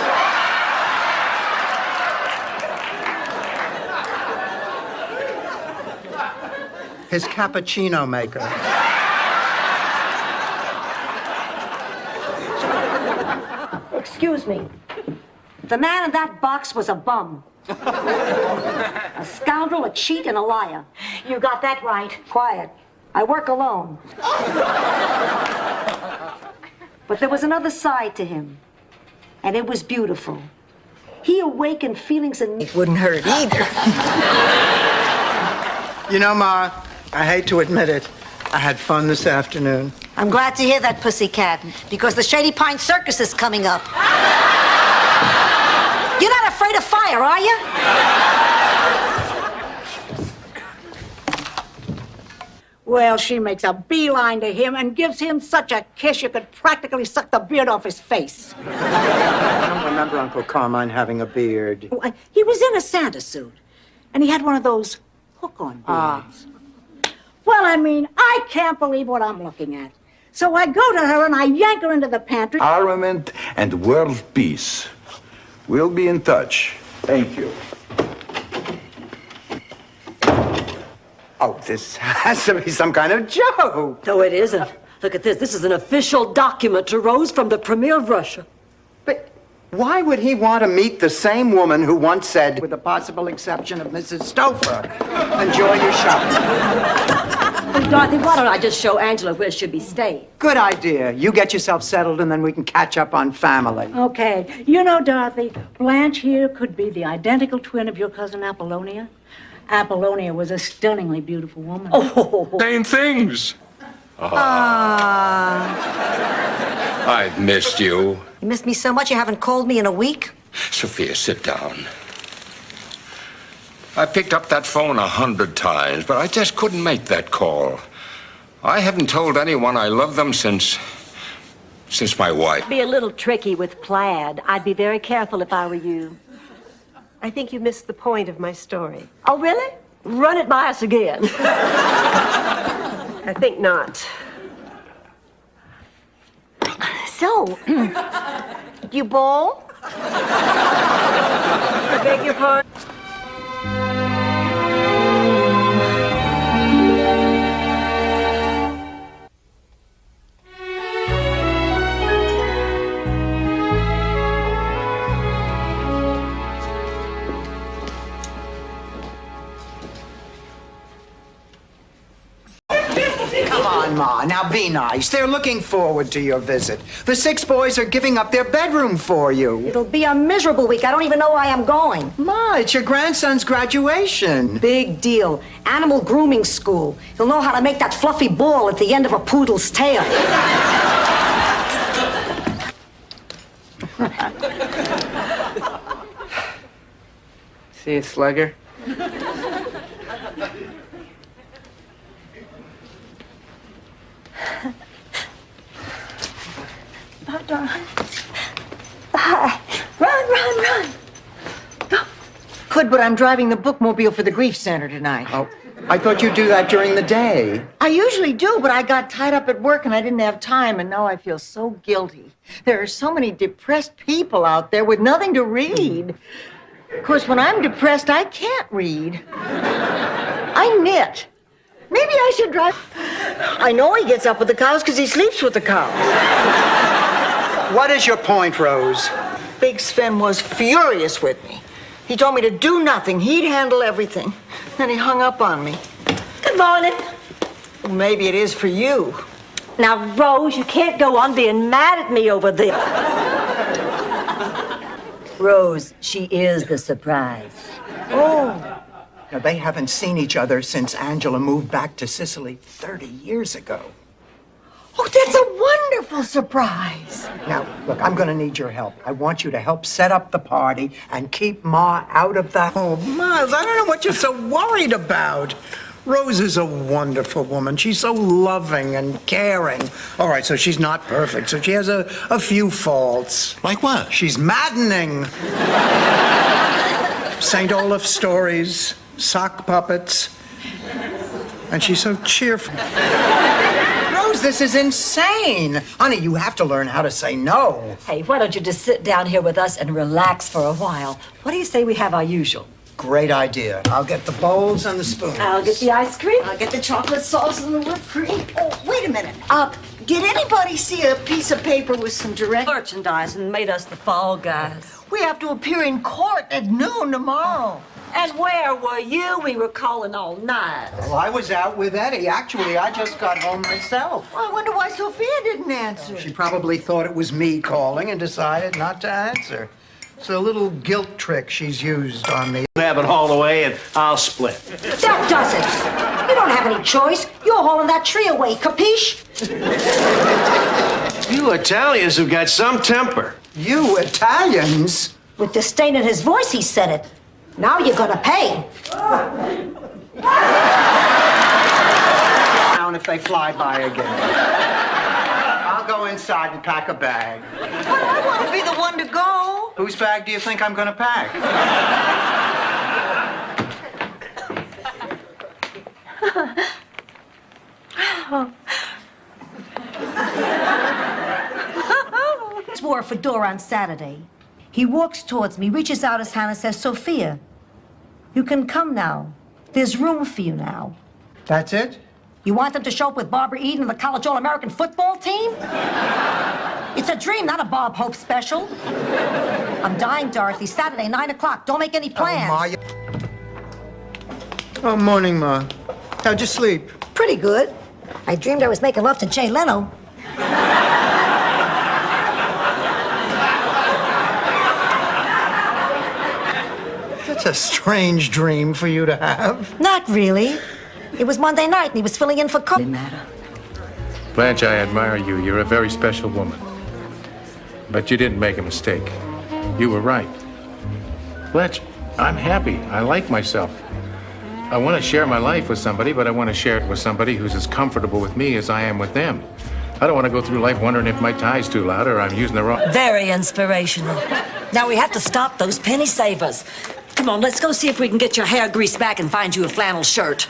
His cappuccino maker. Excuse me. The man in that box was a bum. A scoundrel, a cheat, and a liar. You got that right. Quiet. I work alone. But there was another side to him, and it was beautiful. He awakened feelings in me. It wouldn't hurt either. You know, Ma, I hate to admit it, I had fun this afternoon. I'm glad to hear that, Pussycat, because the Shady Pine Circus is coming up. You're not afraid of fire, are you? Well, she makes a beeline to him and gives him such a kiss you could practically suck the beard off his face. I don't remember Uncle Carmine having a beard. He was in a Santa suit, and he had one of those hook-on beards. Well, I mean, I can't believe what I'm looking at. So I go to her and I yank her into the pantry. Armament and world peace. We'll be in touch. Thank you. Oh, this has to be some kind of joke. No, it isn't. Look at this. This is an official document to Rose from the Premier of Russia. But why would he want to meet the same woman who once said, with the possible exception of Mrs. Stouffer, enjoy your shopping? Oh, Dorothy, why don't I just show Angela where she'll be staying? Good idea. You get yourself settled and then we can catch up on family. Okay. You know, Dorothy, Blanche here could be the identical twin of your cousin Apollonia. Apollonia was a stunningly beautiful woman. Oh. Same things. I've missed you. You missed me so much you haven't called me in a week? Sophia, sit down. I picked up that phone 100 times, but I just couldn't make that call. I haven't told anyone I love them since my wife. Be a little tricky with plaid. I'd be very careful if I were you. I think you missed the point of my story. Oh, really? Run it by us again. I think not. So, you bowl? I beg your pardon? Come on, Ma. Now be nice. They're looking forward to your visit. The 6 boys are giving up their bedroom for you. It'll be a miserable week. I don't even know why I'm going. Ma, it's your grandson's graduation. Big deal. Animal grooming school. He'll know how to make that fluffy ball at the end of a poodle's tail. See a slugger? Oh, darling. Hi. Run. Could, but I'm driving the bookmobile for the Grief Center tonight. Oh, I thought you'd do that during the day. I usually do, but I got tied up at work and I didn't have time, and now I feel so guilty. There are so many depressed people out there with nothing to read. Of course, when I'm depressed, I can't read. I knit. Maybe I should drive. I know he gets up with the cows because he sleeps with the cows. What is your point, Rose? Big Sven was furious with me. He told me to do nothing. He'd handle everything. Then he hung up on me. Good morning. Well, maybe it is for you. Now, Rose, you can't go on being mad at me over this. Rose, she is the surprise. Oh. Now, they haven't seen each other since Angela moved back to Sicily 30 years ago. Oh, that's a wonderful surprise. Now, look, I'm going to need your help. I want you to help set up the party and keep Ma out of the... Oh, Miles, I don't know what you're so worried about. Rose is a wonderful woman. She's so loving and caring. All right, so she's not perfect, so she has a few faults. Like what? She's maddening. St. Olaf stories, sock puppets, and she's so cheerful. Rose, this is insane. Honey, you have to learn how to say no. Hey, why don't you just sit down here with us and relax for a while? What do you say we have our usual? Great idea. I'll get the bowls and the spoons. I'll get the ice cream. I'll get the chocolate sauce and the whipped cream. Oh, wait a minute. Did anybody see a piece of paper with some direct Merchandise and made us the fall guys. We have to appear in court at noon tomorrow. And where were you? We were calling all night. Well, I was out with Eddie. Actually, I just got home myself. Well, I wonder why Sophia didn't answer. She probably thought it was me calling and decided not to answer. It's a little guilt trick she's used on me. Have it hauled away and I'll split. That does it. You don't have any choice. You're hauling that tree away, capiche? You Italians have got some temper. You Italians? With disdain in his voice, he said it. Now you're gonna pay. Down if they fly by again. I'll go inside and pack a bag. But I want to be the one to go. Whose bag do you think I'm going to pack? Wore a fedora on Saturday. He walks towards me, reaches out his hand and says, Sophia, you can come now. There's room for you now. That's it? You want them to show up with Barbara Eden and the college All-American football team? It's a dream, not a Bob Hope special. I'm dying, Dorothy. Saturday, 9 o'clock. Don't make any plans. Oh, morning, Ma. How'd you sleep? Pretty good. I dreamed I was making love to Jay Leno. That's a strange dream for you to have. Not really. It was Monday night and he was filling in for Cook. Blanche, I admire you. You're a very special woman. But you didn't make a mistake. You were right. Blanche, I'm happy. I like myself. I want to share my life with somebody, but I want to share it with somebody who's as comfortable with me as I am with them. I don't want to go through life wondering if my tie's too loud or I'm using the wrong... Very inspirational. Now we have to stop those penny savers. Come on, let's go see if we can get your hair greased back and find you a flannel shirt.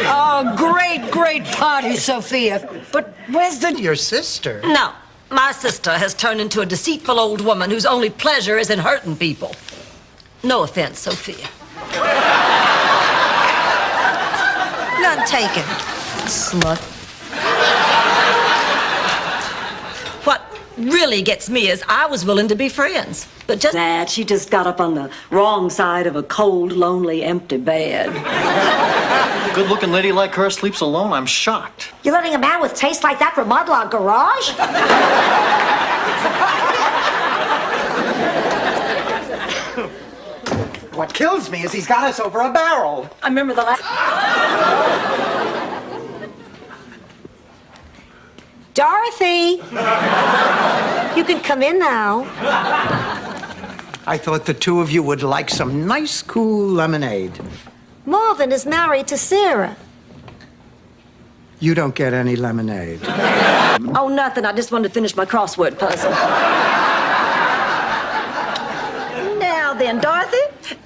Oh, great party, Sophia. But where's Your sister? No, my sister has turned into a deceitful old woman whose only pleasure is in hurting people. No offense, Sophia. None taken. Slut. What really gets me is I was willing to be friends. But just That she just got up on the wrong side of a cold, lonely, empty bed. A good-looking lady like her sleeps alone. I'm shocked. You're letting a man with taste like that remodel our garage? What kills me is he's got us over a barrel. I remember the last... Dorothy! You can come in now. I thought the two of you would like some nice, cool lemonade. Marvin is married to Sarah. You don't get any lemonade. Oh, nothing. I just wanted to finish my crossword puzzle. Now then, Dorothy,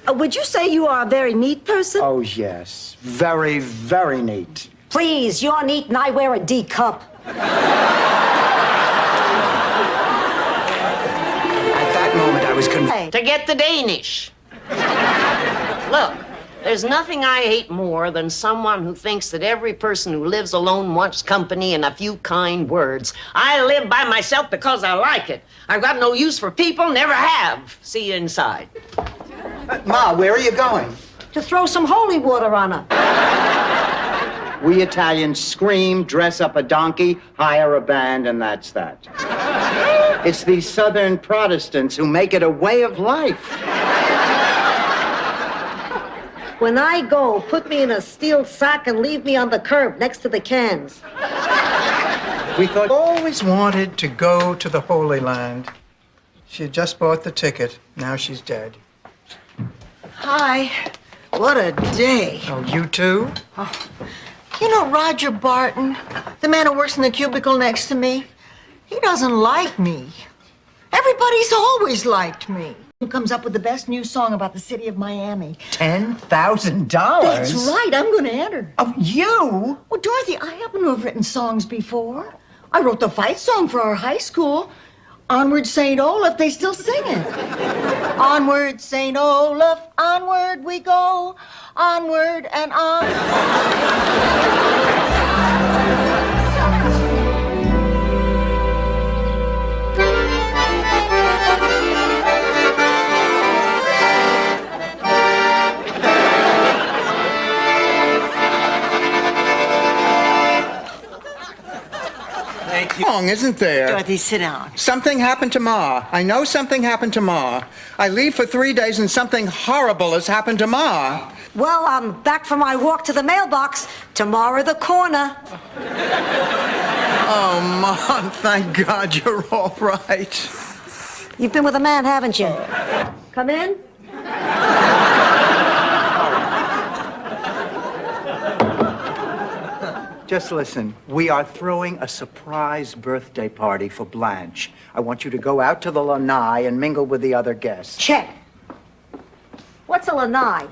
would you say you are a very neat person? Oh, yes. Very, very neat. Please, you're neat and I wear a D cup. At that moment, I was convinced. To get the Danish. Look, there's nothing I hate more than someone who thinks that every person who lives alone wants company and a few kind words. I live by myself because I like it. I've got no use for people, never have. See you inside. Ma, where are you going? To throw some holy water on her. We Italians scream, dress up a donkey, hire a band, and that's that. It's these Southern Protestants who make it a way of life. When I go, put me in a steel sack and leave me on the curb next to the cans. We thought always wanted to go to the Holy Land. She had just bought the ticket. Now she's dead. Hi. What a day. Oh, you too? You know Roger Barton, the man who works in the cubicle next to me? He doesn't like me. Everybody's always liked me. Who comes up with the best new song about the city of Miami? $10,000? That's right, I'm going to enter. Oh, you? Well, Dorothy, I happen to have written songs before. I wrote the fight song for our high school. Onward, St. Olaf, they still sing it. Onward, St. Olaf, onward we go, onward and on. Wrong, isn't there? Dorothy, sit down. Something happened to Ma. I know something happened to Ma. I leave for 3 days and something horrible has happened to Ma. Well, I'm back from my walk to the mailbox. Tomorrow the corner. Oh, Ma, thank God you're all right. You've been with a man, haven't you? Come in. Just listen. We are throwing a surprise birthday party for Blanche. I want you to go out to the lanai and mingle with the other guests. Check. What's a lanai?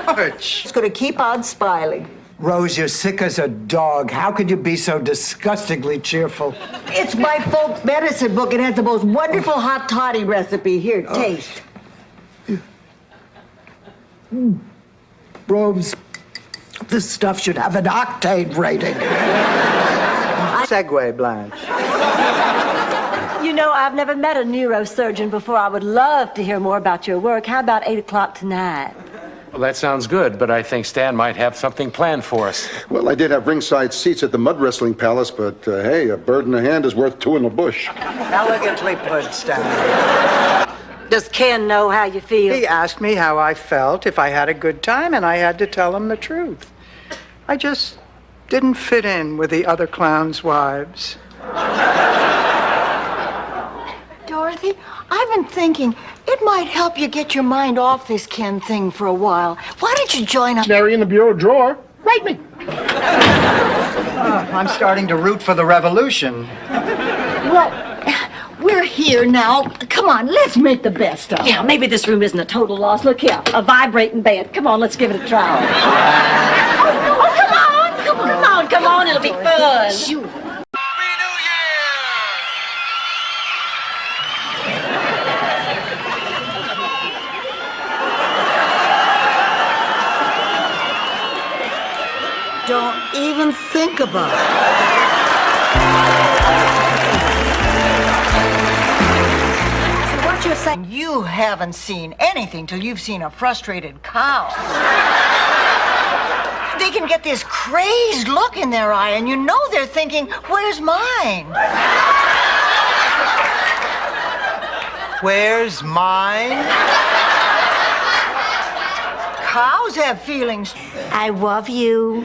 Porch. It's going to keep on smiling. Rose, you're sick as a dog. How could you be so disgustingly cheerful? It's my folks' medicine book. It has the most wonderful hot toddy recipe. Here, taste. Rose, this stuff should have an octane rating. Segue, Blanche. You know, I've never met a neurosurgeon before. I would love to hear more about your work. How about 8 o'clock tonight? Well, that sounds good, but I think Stan might have something planned for us. Well, I did have ringside seats at the Mud Wrestling Palace, but hey, a bird in the hand is worth two in the bush. Elegantly put, Stan. Does Ken know how you feel? He asked me how I felt, if I had a good time, and I had to tell him the truth. I just didn't fit in with the other clowns' wives. Dorothy, I've been thinking it might help you get your mind off this Ken thing for a while. Why don't you join up? Canary in the bureau drawer. Write me. I'm starting to root for the revolution. Well, we're here now. Come on, let's make the best of it. Yeah, maybe this room isn't a total loss. Look here, a vibrating bed. Come on, let's give it a try. Come on, it'll be fun. Shoot. Don't even think about it. So what you're saying, you haven't seen anything till you've seen a frustrated cow. They can get this crazed look in their eye, and you know they're thinking, where's mine? Where's mine? Cows have feelings. I love you.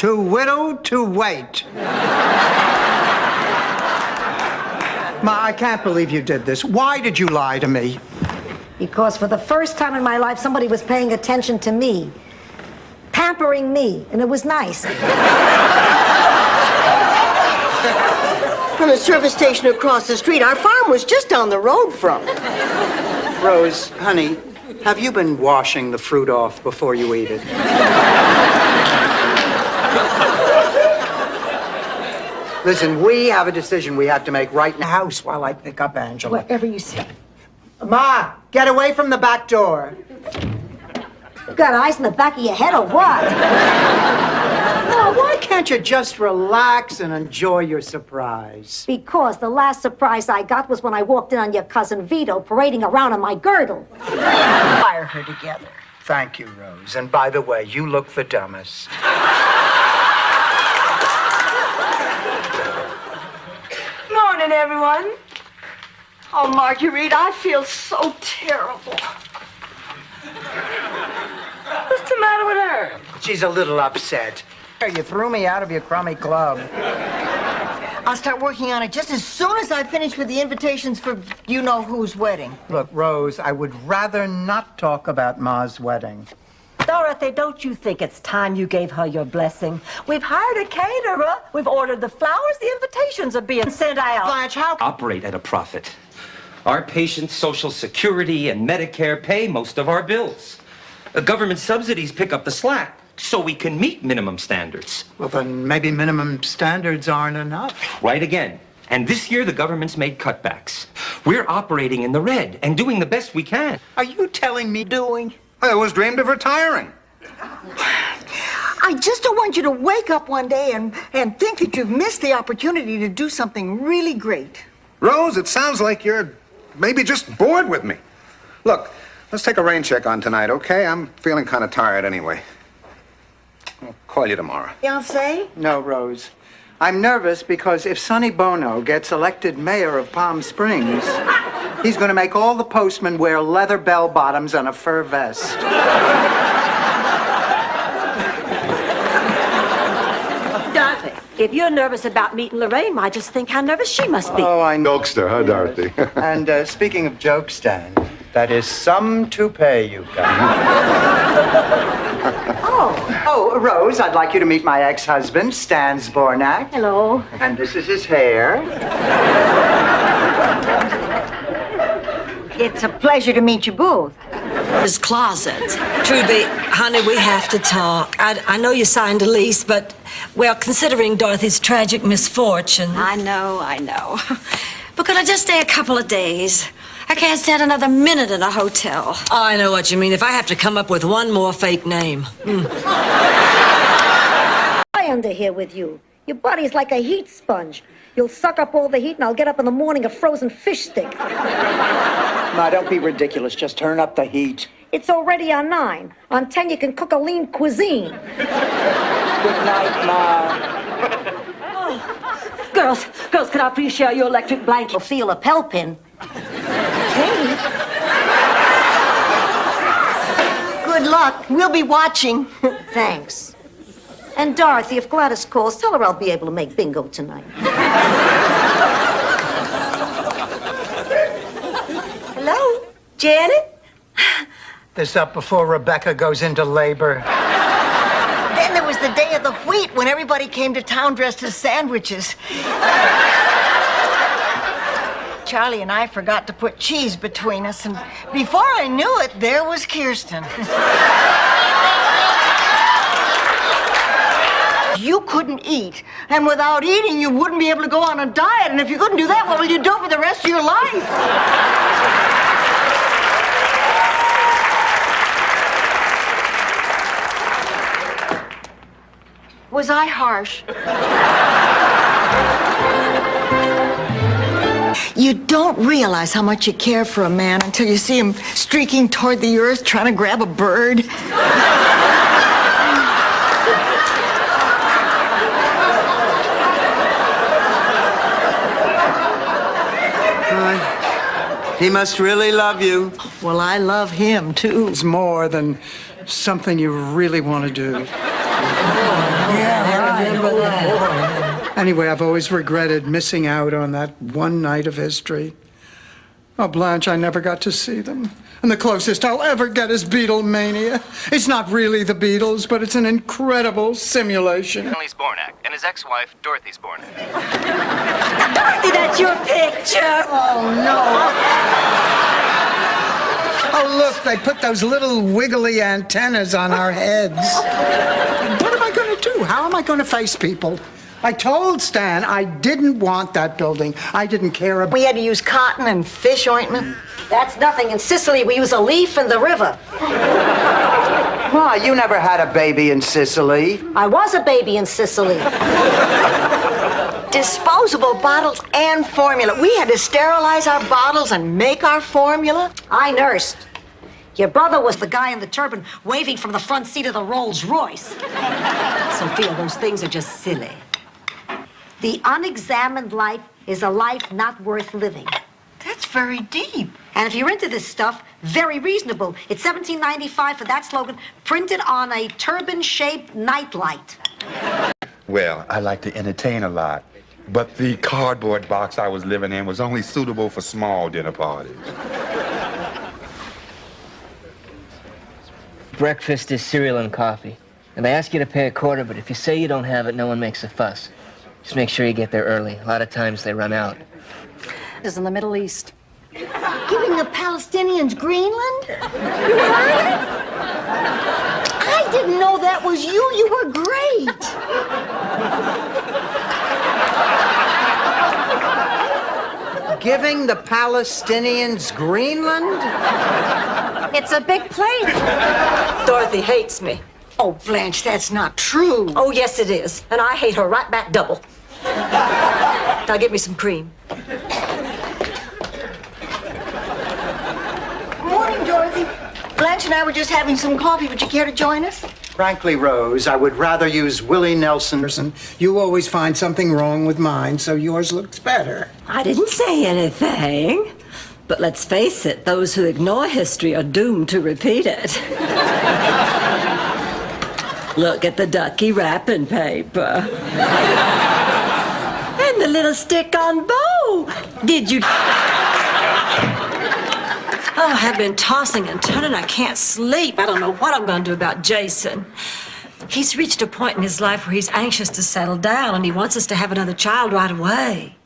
Too widowed to wait. Ma, I can't believe you did this. Why did you lie to me? Because for the first time in my life, somebody was paying attention to me, pampering me, and it was nice. From the service station across the street. Our farm was just down the road from it. Rose, honey, have you been washing the fruit off before you eat it? Listen, we have a decision we have to make right in the house while I pick up Angela. Whatever you say. Ma, get away from the back door. You got eyes in the back of your head or what? No, why can't you just relax and enjoy your surprise? Because the last surprise I got was when I walked in on your cousin Vito parading around on my girdle. Fire her together. Thank you, Rose. And by the way, you look the dumbest. Morning, everyone. Oh, Marguerite, I feel so terrible. What's the matter with her? She's a little upset. You threw me out of your crummy club. I'll start working on it just as soon as I finish with the invitations for you-know-who's wedding. Look, Rose, I would rather not talk about Ma's wedding. Dorothy, don't you think it's time you gave her your blessing? We've hired a caterer. We've ordered the flowers. The invitations are being sent out. Blanche, how... Operate at a profit. Our patients' Social Security and Medicare pay most of our bills. Government subsidies pick up the slack so we can meet minimum standards. Well, then maybe minimum standards aren't enough. Right again. And this year, the government's made cutbacks. We're operating in the red and doing the best we can. Are you telling me doing? I always dreamed of retiring. I just don't want you to wake up one day and think that you've missed the opportunity to do something really great. Rose, it sounds like you're maybe just bored with me. Look, let's take a rain check on tonight, okay? I'm feeling kind of tired anyway. I'll call you tomorrow. Fiancé? No, Rose. I'm nervous because if Sonny Bono gets elected mayor of Palm Springs, he's going to make all the postmen wear leather bell-bottoms and a fur vest. Dorothy, if you're nervous about meeting Lorraine, I just think how nervous she must be. Oh, I know. Jokester, huh, Dorothy? And speaking of joke stand, that is some toupee you've got. Oh, Rose, I'd like you to meet my ex-husband, Stan Zbornak. Hello. And this is his hair. It's a pleasure to meet you both. His closet. Trudy, honey, we have to talk. I know you signed a lease, but, well, considering Dorothy's tragic misfortune. I know. But could I just stay a couple of days? I can't stand another minute in a hotel. Oh, I know what you mean. If I have to come up with one more fake name. I under here with you. Your body's like a heat sponge. You'll suck up all the heat, and I'll get up in the morning a frozen fish stick. Ma, don't be ridiculous. Just turn up the heat. It's already on 9. On 10, you can cook a lean cuisine. Good night, Ma. Girls, can I please share your electric blanket? You'll feel a pell pin. Okay. Good luck. We'll be watching. Thanks. And Dorothy, if Gladys calls, tell her I'll be able to make bingo tonight. Hello, Janet? This up before Rebecca goes into labor. Then there was the day of the wheat when everybody came to town dressed as sandwiches. Charlie and I forgot to put cheese between us, and before I knew it, there was Kirsten. You couldn't eat, and without eating, you wouldn't be able to go on a diet, and if you couldn't do that, what will you do for the rest of your life? Was I harsh? You don't realize how much you care for a man until you see him streaking toward the earth trying to grab a bird. He must really love you. Well, I love him, too. It's more than something you really want to do. Anyway, I've always regretted missing out on that one night of history. Oh, Blanche, I never got to see them. And the closest I'll ever get is Beatlemania. It's not really the Beatles, but it's an incredible simulation. Stanley Zbornak and his ex-wife, Dorothy Zbornak. Dorothy, that's your picture. Oh, no. Oh, look, they put those little wiggly antennas on our heads. What am I going to do? How am I going to face people? I told Stan I didn't want that building. I didn't care about... We had to use cotton and fish ointment. That's nothing. In Sicily, we use a leaf in the river. Ma, you never had a baby in Sicily. I was a baby in Sicily. Disposable bottles and formula. We had to sterilize our bottles and make our formula. I nursed. Your brother was the guy in the turban waving from the front seat of the Rolls Royce. Sophia, those things are just silly. The unexamined life is a life not worth living. That's very deep. And if you're into this stuff, very reasonable. It's $17.95 for that slogan, printed on a turban-shaped nightlight. Well, I like to entertain a lot, but the cardboard box I was living in was only suitable for small dinner parties. Breakfast is cereal and coffee. And they ask you to pay a quarter, but if you say you don't have it, no one makes a fuss. Just make sure you get there early. A lot of times they run out. Is in the Middle East. Giving the Palestinians Greenland? You heard it? I didn't know that was you. You were great. Giving the Palestinians Greenland? It's a big plate. Dorothy hates me. Oh, Blanche, that's not true. Oh, yes, it is. And I hate her right back double. Now get me some cream. Morning, Dorothy. Blanche and I were just having some coffee. Would you care to join us? Frankly, Rose, I would rather use Willie Nelson. You always find something wrong with mine, so yours looks better. I didn't say anything. But let's face it, those who ignore history are doomed to repeat it. Look at the ducky wrapping paper. And the little stick-on bow. Did you... Oh, I've been tossing and turning. I can't sleep. I don't know what I'm going to do about Jason. He's reached a point in his life where he's anxious to settle down, and he wants us to have another child right away.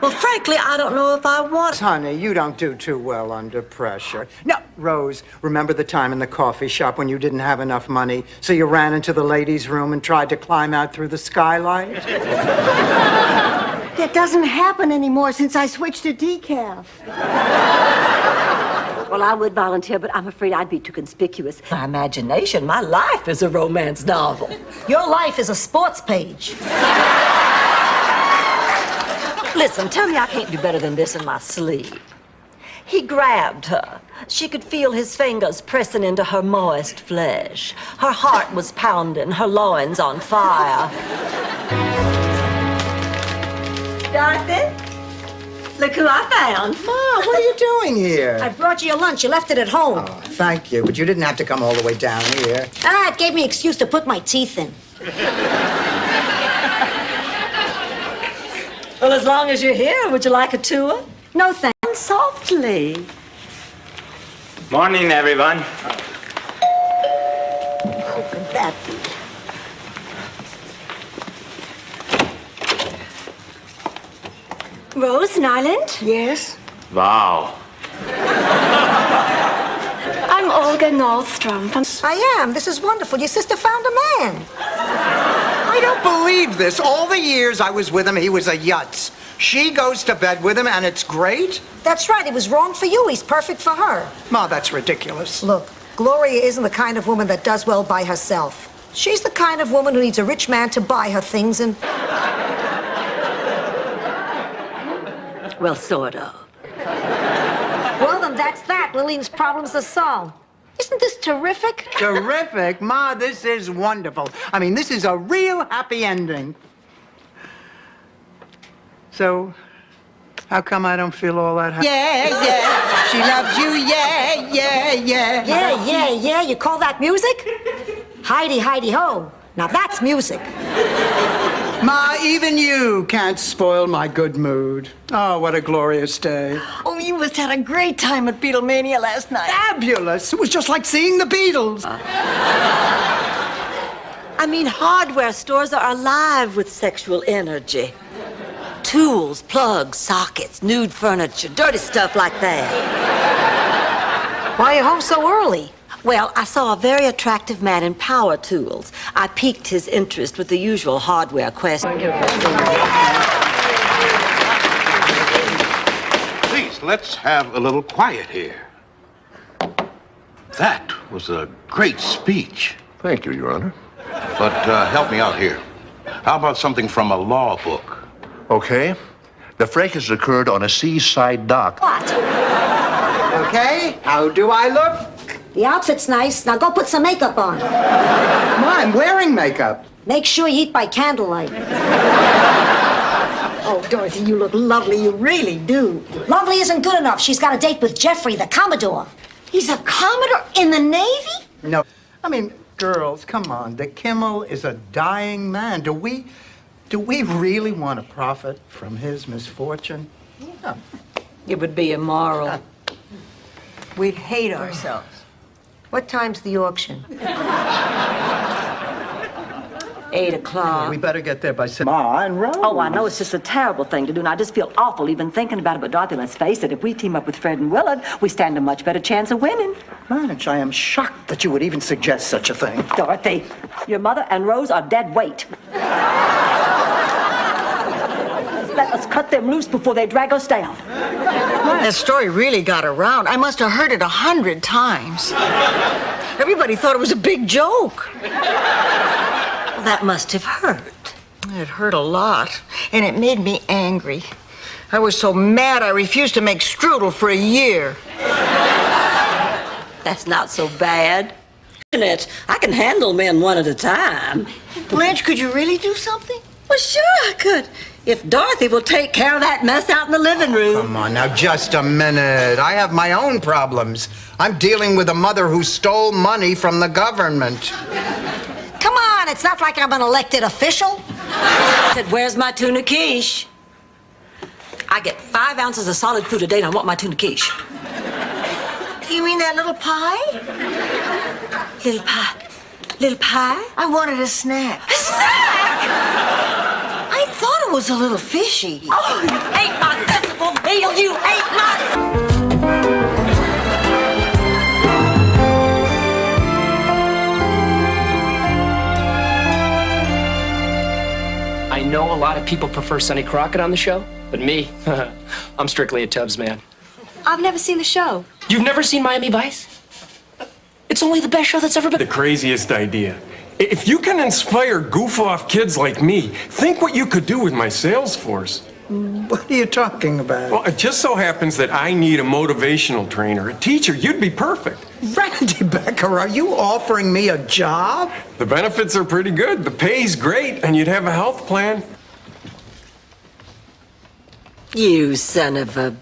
Well, frankly, I don't know if I want... Honey, you don't do too well under pressure. No, Rose, remember the time in the coffee shop when you didn't have enough money, so you ran into the ladies' room and tried to climb out through the skylight? That doesn't happen anymore since I switched to decaf. Well, I would volunteer, but I'm afraid I'd be too conspicuous. My imagination, my life is a romance novel. Your life is a sports page. Listen, tell me I can't do better than this in my sleep. He grabbed her. She could feel his fingers pressing into her moist flesh. Her heart was pounding, her loins on fire. Dorothy, look who I found. Ma, what are you doing here? I brought you your lunch. You left it at home. Oh, thank you, but you didn't have to come all the way down here. It gave me an excuse to put my teeth in. Well, as long as you're here, would you like a tour? No, thanks. Softly. Morning, everyone. Open that. Rose Nyland? Yes? Wow. I'm Olga Nordstrom from... I am. This is wonderful. Your sister found a man. I don't believe this. All the years I was with him, he was a yutz. She goes to bed with him, and it's great? That's right. It was wrong for you. He's perfect for her. Ma, that's ridiculous. Look, Gloria isn't the kind of woman that does well by herself. She's the kind of woman who needs a rich man to buy her things and... Well, sort of. Well, then that's that. Lillian's problems are solved. Isn't this terrific? Terrific? Ma, this is wonderful. I mean, this is a real happy ending. So, how come I don't feel all that happy? Yeah. She loves you, yeah, yeah, yeah. Yeah, yeah, yeah. You call that music? Heidi, Heidi, ho. Now that's music. Ma, even you can't spoil my good mood. Oh, what a glorious day. Oh, you must have had a great time at Beatlemania last night. Fabulous. It was just like seeing the Beatles. I mean, hardware stores are alive with sexual energy. Tools, plugs, sockets, nude furniture, dirty stuff like that. Why are you home so early? Well, I saw a very attractive man in power tools. I piqued his interest with the usual hardware question. Please, let's have a little quiet here. That was a great speech. Thank you, Your Honor. But help me out here. How about something from a law book? Okay. The fracas occurred on a seaside dock. What? Okay, how do I look? The outfit's nice. Now go put some makeup on. Ma, I'm wearing makeup. Make sure you eat by candlelight. Oh, Dorothy, you look lovely. You really do. Lovely isn't good enough. She's got a date with Jeffrey, the Commodore. He's a Commodore in the Navy? No. I mean, girls, come on. The Kimmel is a dying man. Do we really want to profit from his misfortune? Yeah. It would be immoral. We'd hate ourselves. What time's the auction? 8 o'clock. We better get there by 7. Ma and Rose. Oh, I know it's just a terrible thing to do, and I just feel awful even thinking about it. But Dorothy, let's face it, if we team up with Fred and Willard, we stand a much better chance of winning. Blanche, I am shocked that you would even suggest such a thing. Dorothy, your mother and Rose are dead weight. Let us cut them loose before they drag us down. That story really got around. I must have heard it 100 times. Everybody thought it was a big joke. That must have hurt. It hurt a lot, and it made me angry. I was so mad I refused to make strudel for a year. That's not so bad. Isn't it? I can handle men one at a time. Blanche, could you really do something? Well, sure I could. If Dorothy will take care of that mess out in the living room. Come on, now, just a minute. I have my own problems. I'm dealing with a mother who stole money from the government. Come on, it's not like I'm an elected official. I said, where's my tuna quiche? I get 5 ounces of solid food a day, and I want my tuna quiche. You mean that little pie? Little pie? Little pie? I wanted a snack. A snack? I thought it was a little fishy. Oh, you ate my sensible meal! You ate my... I know a lot of people prefer Sonny Crockett on the show, but me, I'm strictly a Tubbs man. I've never seen the show. You've never seen Miami Vice? It's only the best show that's ever been. The craziest idea. If you can inspire goof-off kids like me, think what you could do with my sales force. What are you talking about? Well, it just so happens that I need a motivational trainer, a teacher. You'd be perfect. Randy Becker, are you offering me a job? The benefits are pretty good. The pay's great, and you'd have a health plan. You son of a...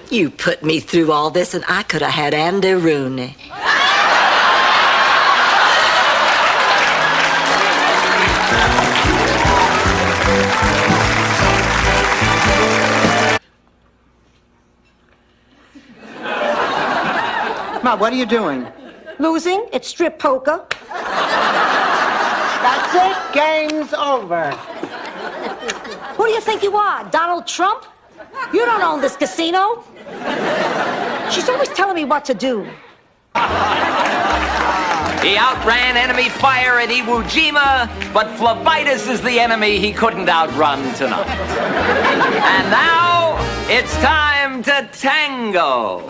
You put me through all this, and I could have had Andy Rooney. Ma, what are you doing? Losing? It's strip poker. That's it. Game's over. Who do you think you are, Donald Trump? You don't own this casino. She's always telling me what to do. He outran enemy fire at Iwo Jima, but phlebitis is the enemy he couldn't outrun tonight. And now, it's time to tango.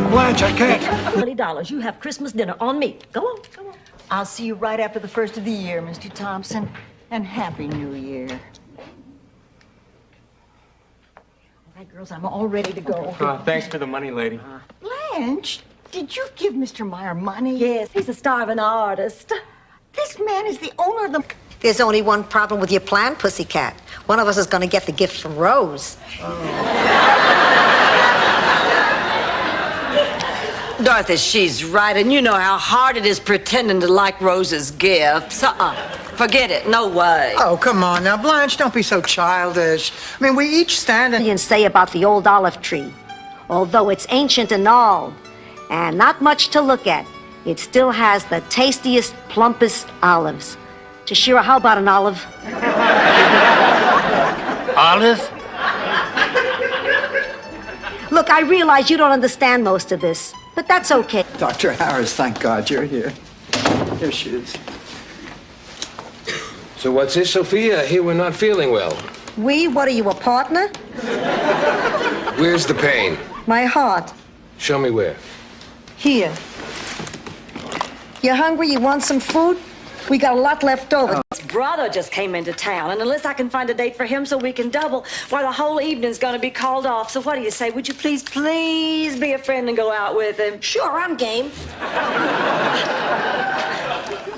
Blanche, I can't. $20. You have Christmas dinner on me. Go on, go on. I'll see you right after the first of the year, Mr. Thompson. And Happy New Year. All right, girls, I'm all ready to go. Thanks for the money, lady. Blanche, did you give Mr. Meyer money? Yes, he's a starving artist. This man is the owner of the... There's only one problem with your plan, Pussycat. One of us is going to get the gift from Rose. Dorothy, she's right, and you know how hard it is pretending to like Rose's gifts. Forget it, no way. Oh, come on now, Blanche, don't be so childish. I mean, we each stand and Say about the old olive tree. Although it's ancient and all, and not much to look at, it still has the tastiest, plumpest olives. Tashira, how about an olive? Olive? Look, I realize you don't understand most of this, but that's okay. Dr. Harris, thank God you're here. Here she is. So what's this, Sophia? I hear we're not feeling well. What are you, a partner? Where's the pain? My heart. Show me where. Here. You hungry? You want some food? We got a lot left over. His brother just came into town, and unless I can find a date for him so we can double, why, the whole evening's gonna be called off. So what do you say? Would you please be a friend and go out with him? Sure, I'm game.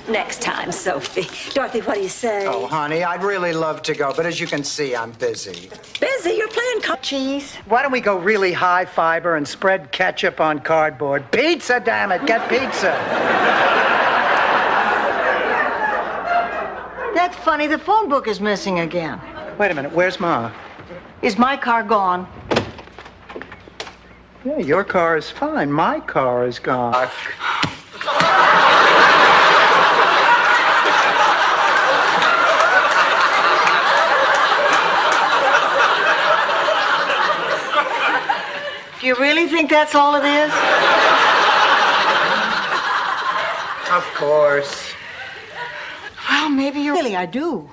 Next time, Sophie. Dorothy, what do you say? Oh, honey, I'd really love to go, but as you can see, I'm busy. Busy? You're playing cheese. Why don't we go really high fiber and spread ketchup on cardboard? Pizza, damn it, get pizza. That's funny. The phone book is missing again. Wait a minute, where's Ma? Is my car gone? Yeah, your car is fine. My car is gone. Do you really think that's all it is? Of course. Well, maybe you really, I do.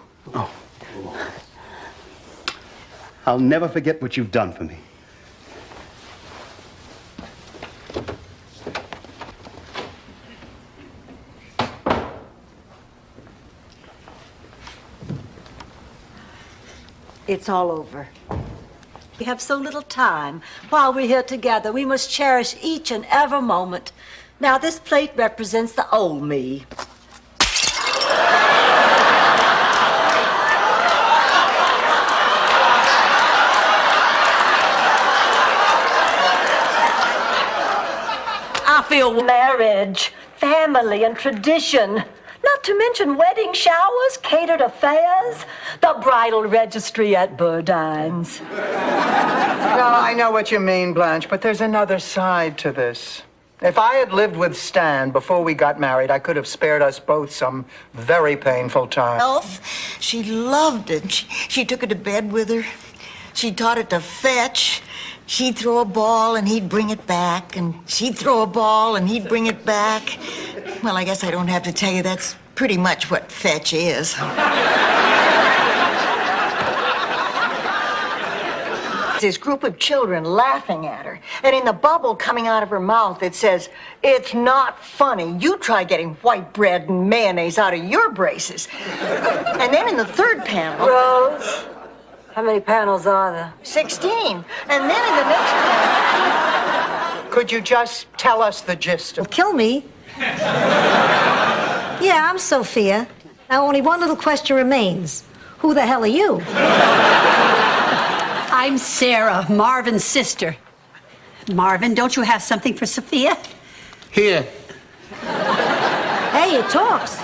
I'll never forget what you've done for me. It's all over. We have so little time. While we're here together, we must cherish each and every moment. Now, this plate represents the old me. I feel marriage, family, and tradition. Not to mention wedding showers, catered affairs, the bridal registry at Burdine's. No, I know what you mean, Blanche, but there's another side to this. If I had lived with Stan before we got married, I could have spared us both some very painful time. Elf, she loved it. She took it to bed with her. She taught it to fetch. She'd throw a ball and he'd bring it back, and she'd throw a ball and he'd bring it back. Well, I guess I don't have to tell you that's pretty much what fetch is. This group of children laughing at her, and in the bubble coming out of her mouth it says, "It's not funny. You try getting white bread and mayonnaise out of your braces." And then in the third panel... Rose, how many panels are there? 16. And then in the next panel... Could you just tell us the gist of... Kill me? Yeah, I'm Sophia. Now, only one little question remains. Who the hell are you? I'm Sarah, Marvin's sister. Marvin, don't you have something for Sophia? Here. Hey, it talks.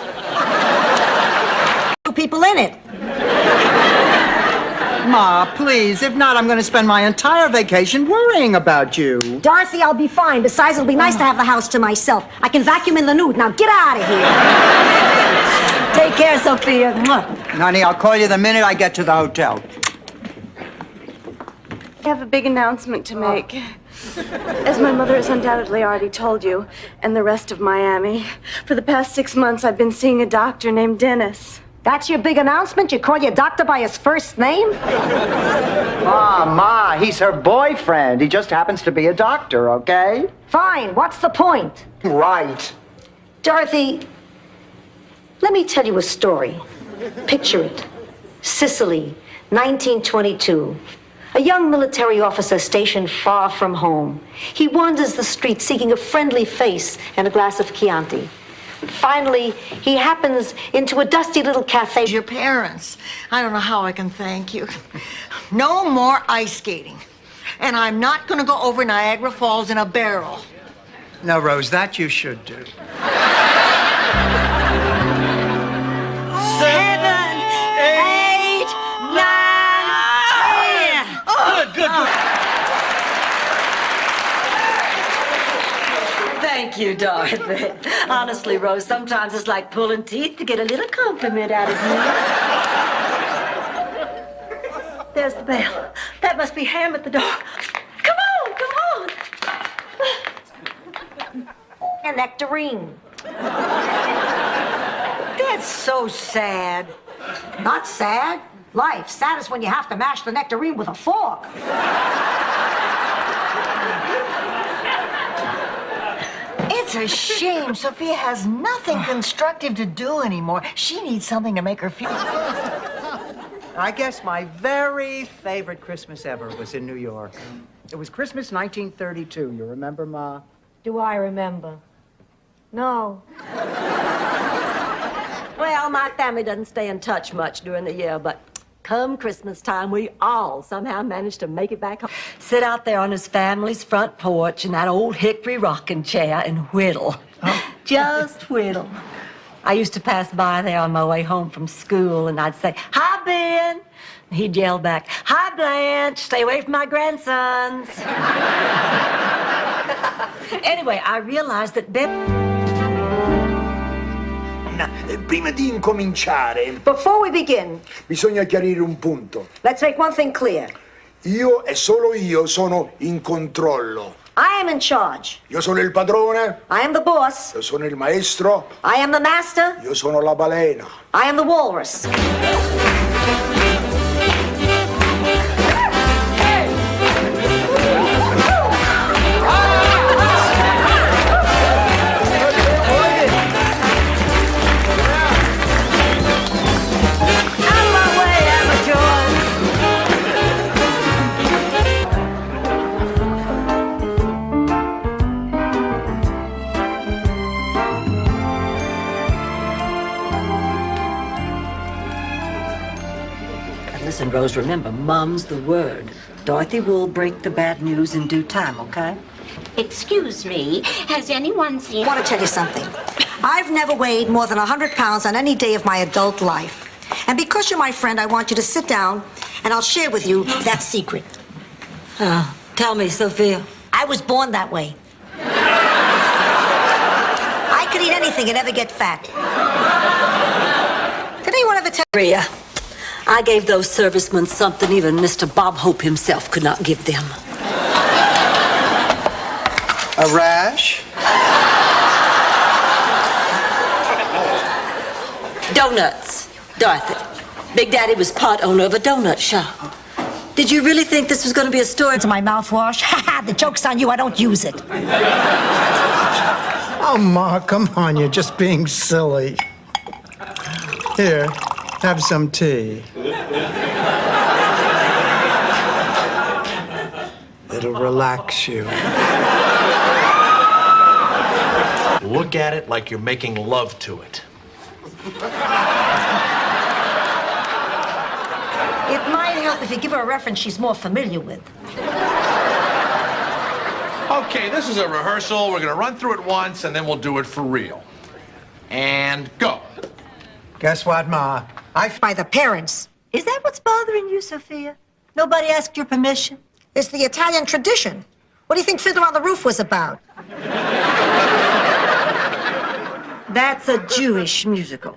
Two people in it. Ma, please. If not, I'm going to spend my entire vacation worrying about you. Dorothy, I'll be fine. Besides, it'll be nice to have the house to myself. I can vacuum in the nude. Now get out of here. Take care, Sophia. Honey, I'll call you the minute I get to the hotel. I have a big announcement to make. As my mother has undoubtedly already told you, and the rest of Miami, for the past 6 months I've been seeing a doctor named Dennis. That's your big announcement? You call your doctor by his first name? Ma, he's her boyfriend. He just happens to be a doctor, okay? Fine. What's the point? Right. Dorothy, let me tell you a story. Picture it. Sicily, 1922. A young military officer stationed far from home. He wanders the streets seeking a friendly face and a glass of Chianti. Finally, he happens into a dusty little cafe. Your parents. I don't know how I can thank you. No more ice skating. And I'm not going to go over Niagara Falls in a barrel. No, Rose, that you should do. 7, 8, 9, 10. Good. Thank you, Dorothy. Honestly, Rose, sometimes it's like pulling teeth to get a little compliment out of you. There's the bell. That must be Ham at the door. Come on. A nectarine. That's so sad. Not sad. Life. Sad is when you have to mash the nectarine with a fork. It's a shame. Sophia has nothing constructive to do anymore. She needs something to make her feel. I guess my very favorite Christmas ever was in New York. It was Christmas 1932. You remember, Ma? Do I remember? No. Well, my family doesn't stay in touch much during the year, but come Christmas time, we all somehow manage to make it back home. Sit out there on his family's front porch in that old hickory rocking chair and whittle. Just whittle. I used to pass by there on my way home from school, and I'd say, "Hi, Ben." And he'd yell back, "Hi, Blanche. Stay away from my grandsons." Anyway, I realized that Ben... Prima di incominciare, Before we begin, bisogna chiarire un punto. let's make one thing clear. Io e solo io sono in controllo. I am in charge. Io sono il padrone, I am the boss. io sono il maestro, I am the master. io sono la balena. I am the walrus. Listen, Rose, remember, mum's the word. Dorothy will break the bad news in due time, okay? Excuse me, has anyone seen... I want to tell you something. I've never weighed more than 100 pounds on any day of my adult life. And because you're my friend, I want you to sit down, and I'll share with you that secret. Tell me, Sophia. I was born that way. I could eat anything and never get fat. Did anyone ever tell Maria, I gave those servicemen something even Mr. Bob Hope himself could not give them. A rash? Donuts. Dorothy, Big Daddy was part owner of a donut shop. Did you really think this was going to be a story? to my mouthwash? Ha ha, the joke's on you, I don't use it. Oh, Ma, come on, you're just being silly. Here, have some tea. It'll relax you. Look at it like you're making love to it. It might help if you give her a reference she's more familiar with. Okay, this is a rehearsal. We're gonna run through it once, and then we'll do it for real. And go. Guess what, Ma? By the parents. Is that what's bothering you, Sophia? Nobody asked your permission? It's the Italian tradition. What do you think Fiddler on the Roof was about? That's a Jewish musical.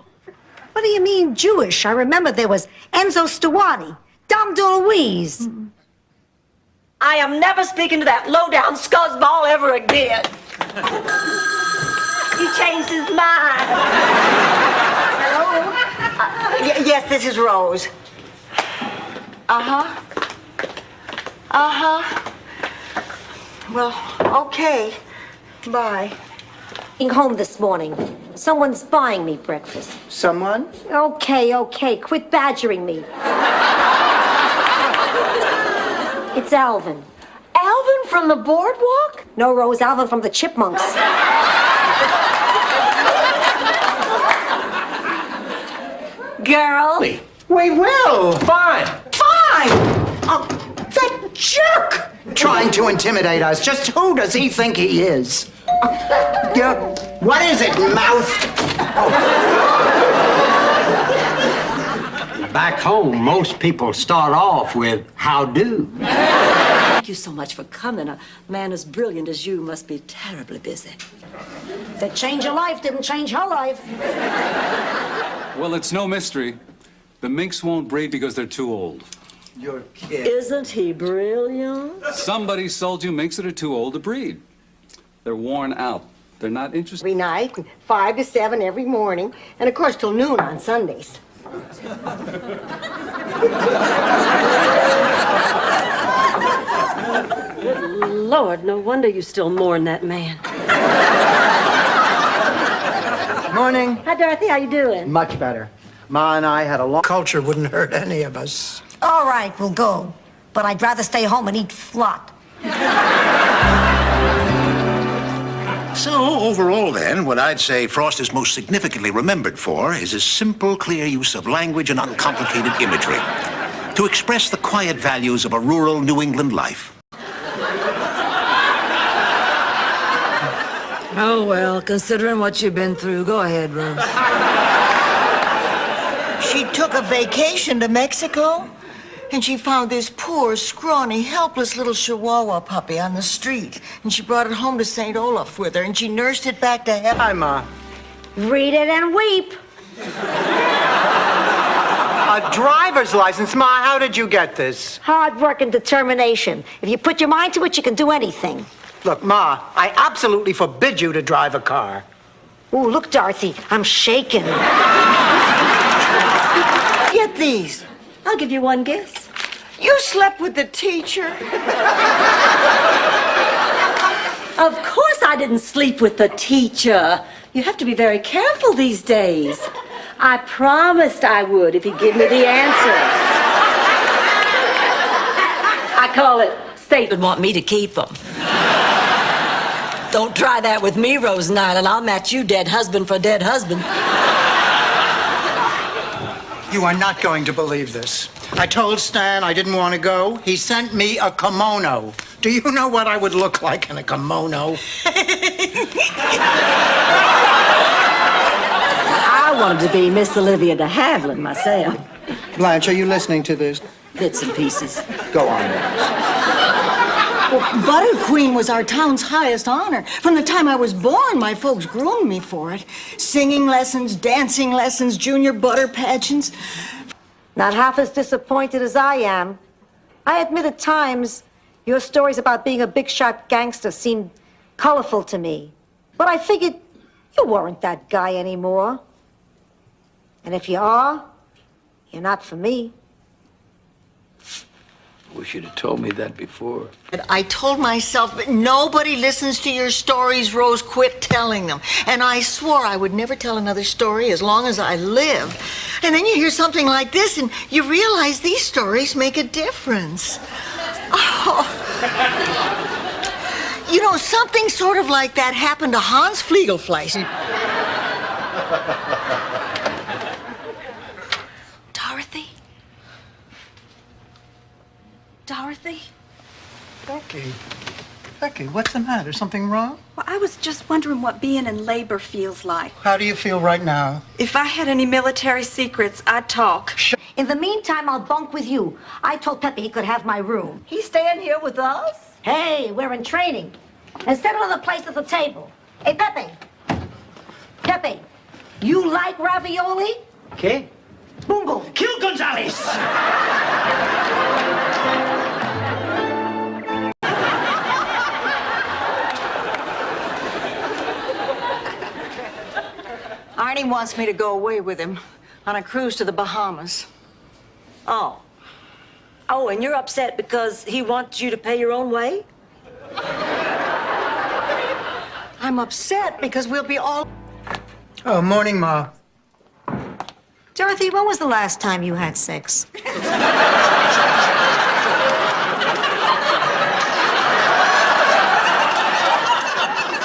What do you mean Jewish? I remember there was Enzo Stuardi, Dom DeLuise. I am never speaking to that low-down scuzzball ever again. He changed his mind. Hello? Yes, this is Rose. Uh-huh. Uh-huh. Well, okay. Bye. Home this morning. Someone's buying me breakfast. Someone? Okay. Quit badgering me. It's Alvin. Alvin from the boardwalk? No, Rose, Alvin from the Chipmunks. girl. We will. Fine. Fine. Oh, that jerk! Trying to intimidate us. Just who does he think he is? What is it, mouth? Back home, most people start off with how do. Thank you so much for coming. A man as brilliant as you must be terribly busy. That change of life didn't change her life. Well, it's no mystery. The minks won't breed because they're too old. You're kidding. Isn't he brilliant? Somebody sold you minks that are too old to breed. They're worn out. They're not interested. Every night, 5 to 7 every morning, and of course till noon on Sundays. Good Lord, no wonder you still mourn that man. Morning. Hi, Dorothy. How you doing? Much better. Ma and I had a long... Culture wouldn't hurt any of us. All right, we'll go. But I'd rather stay home and eat flot. So, overall then, what I'd say Frost is most significantly remembered for is his simple, clear use of language and uncomplicated imagery to express the quiet values of a rural New England life. Oh, well, considering what you've been through, go ahead, Rose. She took a vacation to Mexico, and she found this poor, scrawny, helpless little Chihuahua puppy on the street. And she brought it home to St. Olaf with her, and she nursed it back to health. Hi, Ma. Read it and weep. A driver's license? Ma, how did you get this? Hard work and determination. If you put your mind to it, you can do anything. Look, Ma, I absolutely forbid you to drive a car. Ooh, look, Dorothy, I'm shaking. Get these. I'll give you one guess. You slept with the teacher? Of course I didn't sleep with the teacher. You have to be very careful these days. I promised I would if he'd give me the answers. I call it safe. Would want me to keep them. Don't try that with me, Rose Nyland. I'll match you dead husband for dead husband. You are not going to believe this. I told Stan I didn't want to go. He sent me a kimono. Do you know what I would look like in a kimono? I wanted to be Miss Olivia de Havilland myself. Blanche, are you listening to this? Bits and pieces. Go on, Blanche. Well, Butter Queen was our town's highest honor. From the time I was born, my folks groomed me for it. Singing lessons, dancing lessons, junior butter pageants. Not half as disappointed as I am. I admit at times your stories about being a big shot gangster seemed colorful to me. But I figured you weren't that guy anymore. And if you are, you're not for me. Wish you'd have told me that before. I told myself, but nobody listens to your stories, Rose. Quit telling them. And I swore I would never tell another story as long as I live. And then you hear something like this, and you realize these stories make a difference. Oh. You know, something sort of like that happened to Hans Fliegelfleisch. Dorothy? Dorothy? Becky, what's the matter? Something wrong? Well, I was just wondering what being in labor feels like. How do you feel right now? If I had any military secrets, I'd talk. In the meantime, I'll bunk with you. I told Pepe he could have my room. He's staying here with us? Hey, we're in training. And set another place at the table. Hey, Pepe. Pepe, you like ravioli? Okay. Boom, boom. Kill Gonzalez! Arnie wants me to go away with him on a cruise to the Bahamas. Oh. Oh, and you're upset because he wants you to pay your own way? I'm upset because we'll be all... Oh, morning, Ma. Dorothy, when was the last time you had sex?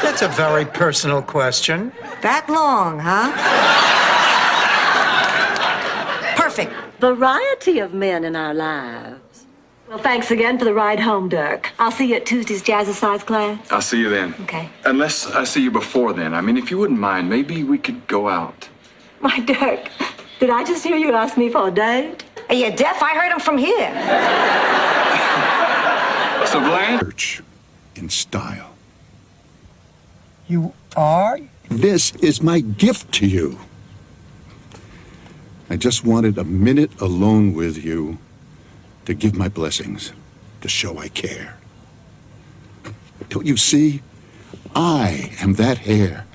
That's a very personal question. That long, huh? variety of men in our lives. Well, thanks again for the ride home, Dirk. I'll see you at Tuesday's jazzercise class. I'll see you then. Okay. Unless I see you before then. I mean, if you wouldn't mind, maybe we could go out. My Dirk, did I just hear you ask me for a date? Are you deaf? I heard him from here. So, Blanche? Church in style. You are? This is my gift to you. I just wanted a minute alone with you to give my blessings, to show I care. Don't you see? I am that hair.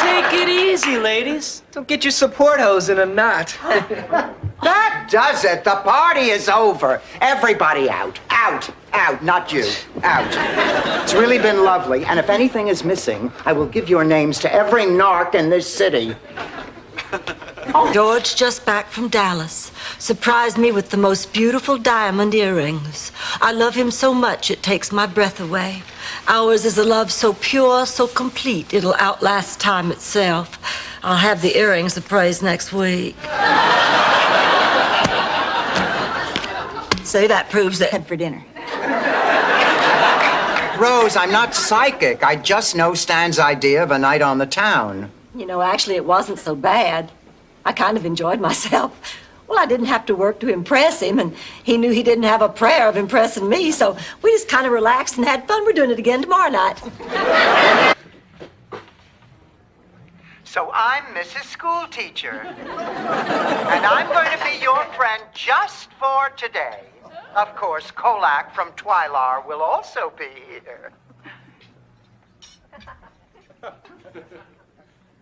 Take it easy, ladies. Don't get your support hose in a knot. That does it. The party is over. Everybody out. Out. Out. Not you. Out. It's really been lovely, and if anything is missing, I will give your names to every narc in this city. George, just back from Dallas, surprised me with the most beautiful diamond earrings. I love him so much it takes my breath away. Ours is a love so pure, so complete, it'll outlast time itself. I'll have the earrings appraised next week. So that proves that. Head for dinner. Rose, I'm not psychic. I just know Stan's idea of a night on the town. You know, actually, it wasn't so bad. I kind of enjoyed myself. Well, I didn't have to work to impress him, and he knew he didn't have a prayer of impressing me, so we just kind of relaxed and had fun. We're doing it again tomorrow night. So I'm Mrs. Schoolteacher. And I'm going to be your friend just for today. Of course, Kolak from Twilar will also be here.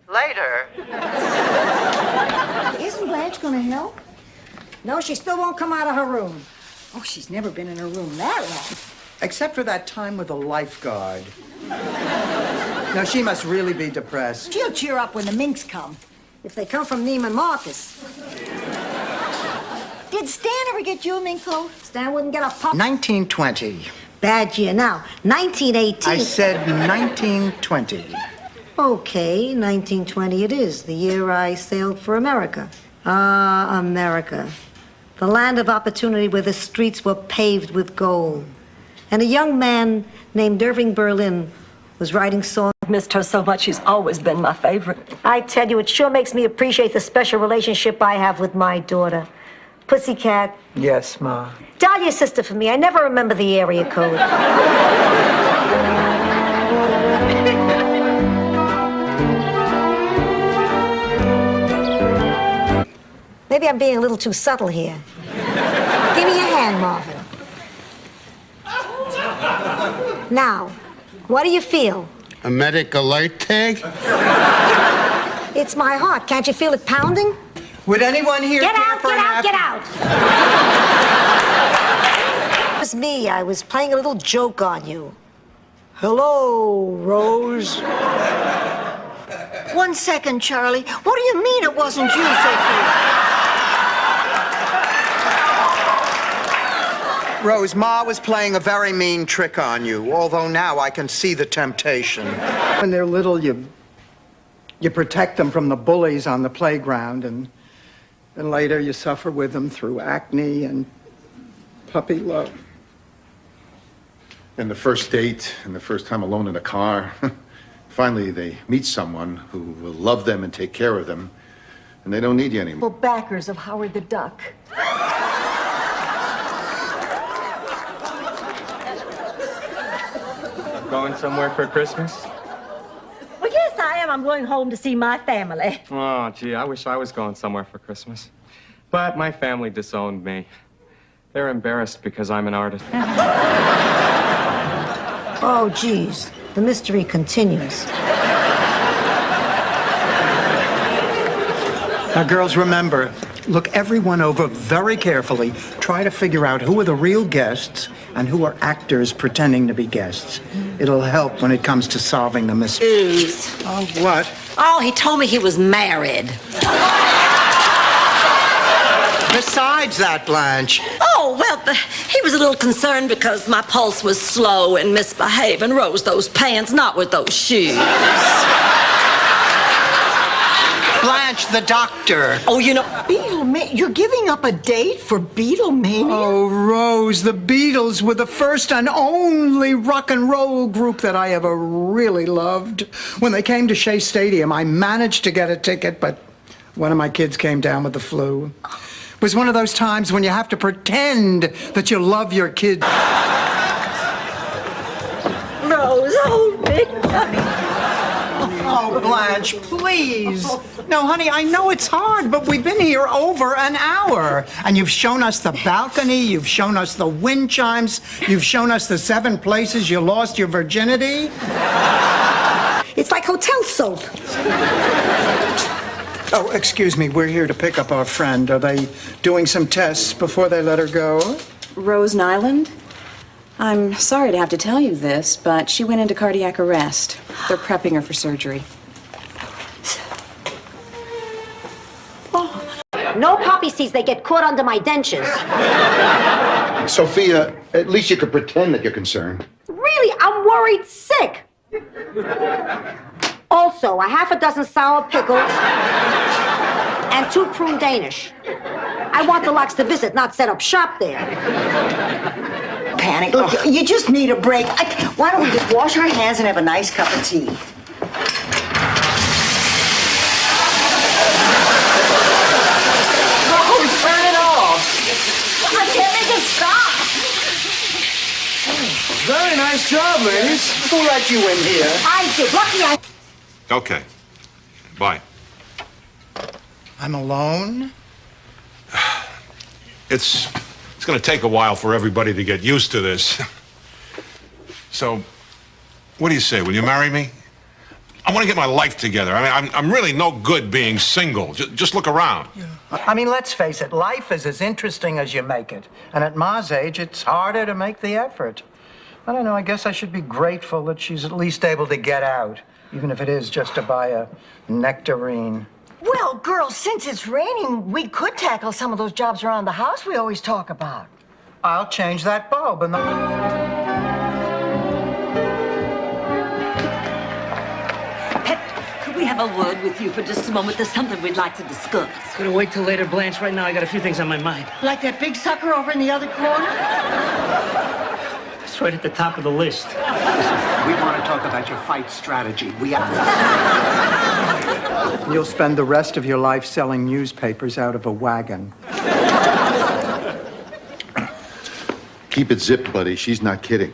Later. Isn't Blanche going to help? No, she still won't come out of her room. Oh, she's never been in her room that long. Except for that time with a lifeguard. Now, she must really be depressed. She'll cheer up when the minks come. If they come from Neiman Marcus. Did Stan ever get you a mink coat? Stan wouldn't get a pup. 1920. Bad year now. 1918. I said 1920. Okay, 1920 it is, the year I sailed for America. Ah, America. The land of opportunity where the streets were paved with gold. And a young man named Irving Berlin was writing songs. I've missed her so much. She's always been my favorite. I tell you, it sure makes me appreciate the special relationship I have with my daughter. Pussycat. Yes, Ma. Dial your sister for me. I never remember the area code. Maybe I'm being a little too subtle here. Give me your hand, Marvin. Now, what do you feel? A medical alert tag? It's my heart. Can't you feel it pounding? Would anyone here Get care out, for get an out, after- get out! It was me. I was playing a little joke on you. Hello, Rose. 1 second, Charlie. What do you mean it wasn't you, Sophie? Rose, Ma was playing a very mean trick on you, although now I can see the temptation. When they're little, you protect them from the bullies on the playground, and later you suffer with them through acne and puppy love. And the first date, and the first time alone in a car. Finally, they meet someone who will love them and take care of them, and they don't need you anymore. Well, backers of Howard the Duck. Going somewhere for Christmas? Well, yes, I am. I'm going home to see my family. Oh, gee, I wish I was going somewhere for Christmas. But my family disowned me. They're embarrassed because I'm an artist. Oh, geez. The mystery continues. Now, girls, remember, look everyone over very carefully. Try to figure out who are the real guests and who are actors pretending to be guests. It'll help when it comes to solving the mystery. Ooze. Oh, what? Oh, he told me he was married. Besides that, Blanche. Oh, well, he was a little concerned because my pulse was slow and misbehaving. Rose, those pants, not with those shoes. Blanche, the doctor. Oh, you know, Beatlemania? You're giving up a date for Beatlemania? Oh, Rose, the Beatles were the first and only rock and roll group that I ever really loved. When they came to Shea Stadium, I managed to get a ticket, but one of my kids came down with the flu. It was one of those times when you have to pretend that you love your kid. Rose, hold me. Oh, Blanche, please. No, honey, I know it's hard, but we've been here over an hour. And you've shown us the balcony, you've shown us the wind chimes, you've shown us the 7 places you lost your virginity. It's like hotel soap. Oh, excuse me, we're here to pick up our friend. Are they doing some tests before they let her go? Rose Nyland? I'm sorry to have to tell you this, but she went into cardiac arrest. They're prepping her for surgery. No poppy seeds, they get caught under my dentures. Sophia, at least you could pretend that you're concerned. Really, I'm worried sick. Also, a half a dozen sour pickles and 2 prune Danish. I want the Locks to visit, not set up shop there. Panic. Look, you just need a break. Why don't we just wash our hands and have a nice cup of tea? Rose, turn it off. I can't make it stop. Very nice job, ladies. Who let you in here? I did. Lucky I... Okay. Bye. I'm alone? It's going to take a while for everybody to get used to this. So, what do you say? Will you marry me? I want to get my life together. I mean, I'm really no good being single. Just look around. I mean, let's face it, life is as interesting as you make it. And at Ma's age, it's harder to make the effort. I don't know, I guess I should be grateful that she's at least able to get out, even if it is just to buy a nectarine. Well, girls, since it's raining, we could tackle some of those jobs around the house we always talk about. I'll change that bulb and the... Pet, could we have a word with you for just a moment? There's something we'd like to discuss. Gonna wait till later, Blanche. Right now, I got a few things on my mind. Like that big sucker over in the other corner? It's right at the top of the list. We want to talk about your fight strategy. You'll spend the rest of your life selling newspapers out of a wagon. Keep it zipped, buddy. She's not kidding.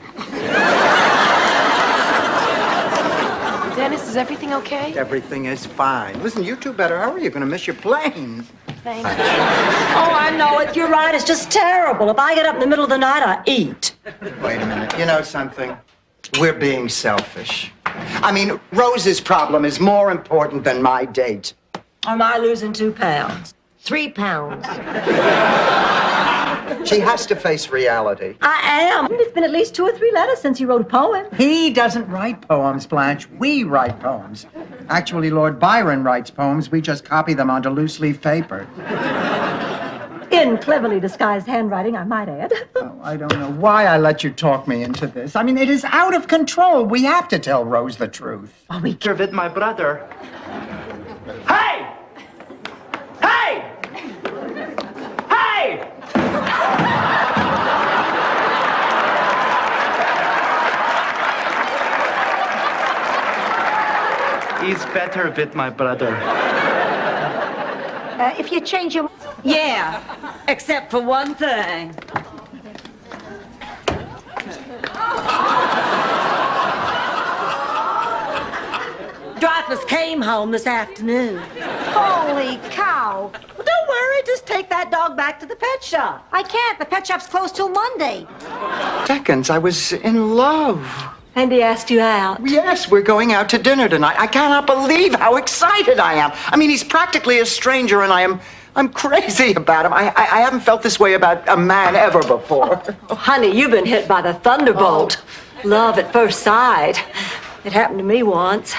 Dennis, is everything okay? Everything is fine. Listen, you two better hurry. You're going to miss your plane. Thank you. Oh, I know it. You're right. It's just terrible. If I get up in the middle of the night, I eat. Wait a minute. You know something? We're being selfish. I mean, Rose's problem is more important than my date. Am I losing 2 pounds? 3 pounds. She has to face reality. I am. It's been at least 2 or 3 letters since you wrote a poem. He doesn't write poems, Blanche. We write poems. Actually, Lord Byron writes poems. We just copy them onto loose-leaf paper. In cleverly disguised handwriting, I might add. Oh, I don't know why I let you talk me into this. I mean, it is out of control. We have to tell Rose the truth. Oh, we Serve it, my brother. Hey! Hey! Hey! He's better with my brother. If you change your... Yeah, except for one thing. Dreyfus came home this afternoon. Holy cow. Well, don't worry. Just take that dog back to the pet shop. I can't. The pet shop's closed till Monday. Seconds, I was in love. And he asked you out. Yes, we're going out to dinner tonight. I cannot believe how excited I am. I mean, he's practically a stranger, and I'm crazy about him. I haven't felt this way about a man ever before. Oh, honey, you've been hit by the thunderbolt. Love at first sight. It happened to me once.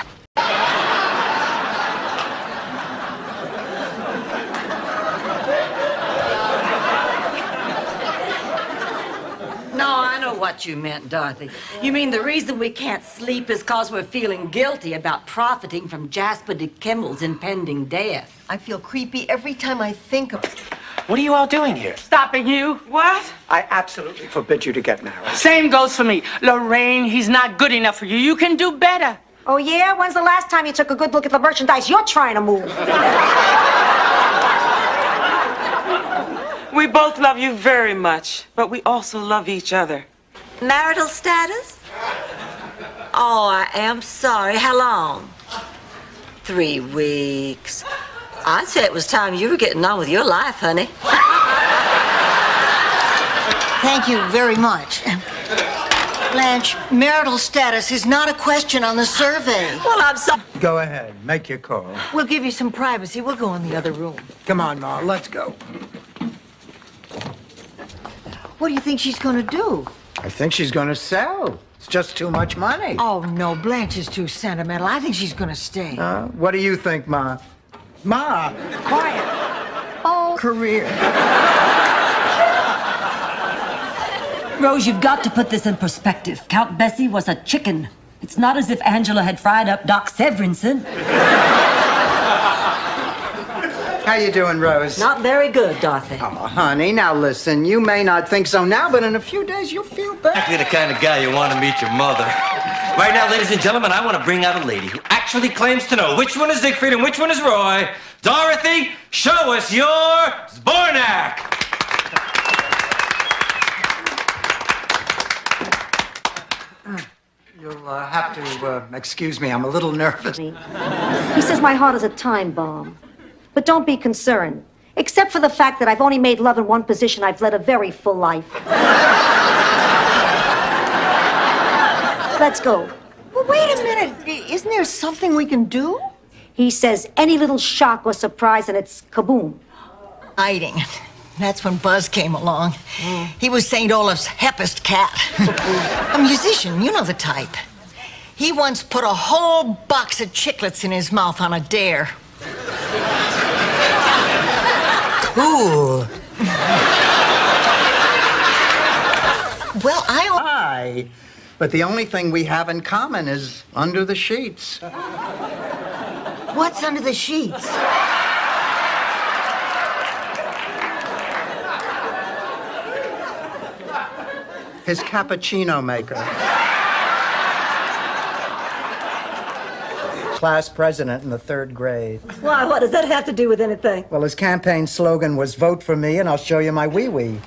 No, I know what you meant, Dorothy. You mean the reason we can't sleep is because we're feeling guilty about profiting from Jasper DeKimmel's impending death. I feel creepy every time I think of it. What are you all doing here? Stopping you. What? I absolutely forbid you to get married. Same goes for me. Lorraine, he's not good enough for you. You can do better. Oh, yeah? When's the last time you took a good look at the merchandise you're trying to move? We both love you very much, but we also love each other. Marital status? Oh, I am sorry. How long? 3 weeks. I'd say it was time you were getting on with your life, honey. Thank you very much. Blanche, marital status is not a question on the survey. Well, I'm sorry. Go ahead, make your call. We'll give you some privacy. We'll go in the other room. Come on, Ma, let's go. What do you think she's going to do? I think she's going to sell. It's just too much money. Oh, no, Blanche is too sentimental. I think she's going to stay. What do you think, Ma? Ma! Quiet. Oh, career. Rose, you've got to put this in perspective. Count Bessie was a chicken. It's not as if Angela had fried up Doc Severinsen. How you doing, Rose? Not very good, Dorothy. Oh, honey, now listen. You may not think so now, but in a few days you'll feel better. Exactly the kind of guy you want to meet your mother. Right now, ladies and gentlemen, I want to bring out a lady who actually claims to know which one is Siegfried and which one is Roy. Dorothy, show us your Zbornak! You'll have to excuse me. I'm a little nervous. He says my heart is a time bomb. But don't be concerned. Except for the fact that I've only made love in one position, I've led a very full life. Let's go. Well, wait a minute. Isn't there something we can do? He says any little shock or surprise and it's kaboom. Hiding. That's when Buzz came along. He was St. Olaf's hippest cat. A musician, you know the type. He once put a whole box of chiclets in his mouth on a dare. Cool. Well, Hi. But the only thing we have in common is under the sheets. What's under the sheets? His cappuccino maker. Class president in the 3rd grade. Why, what does that have to do with anything? Well, his campaign slogan was "Vote for me and I'll show you my wee-wee."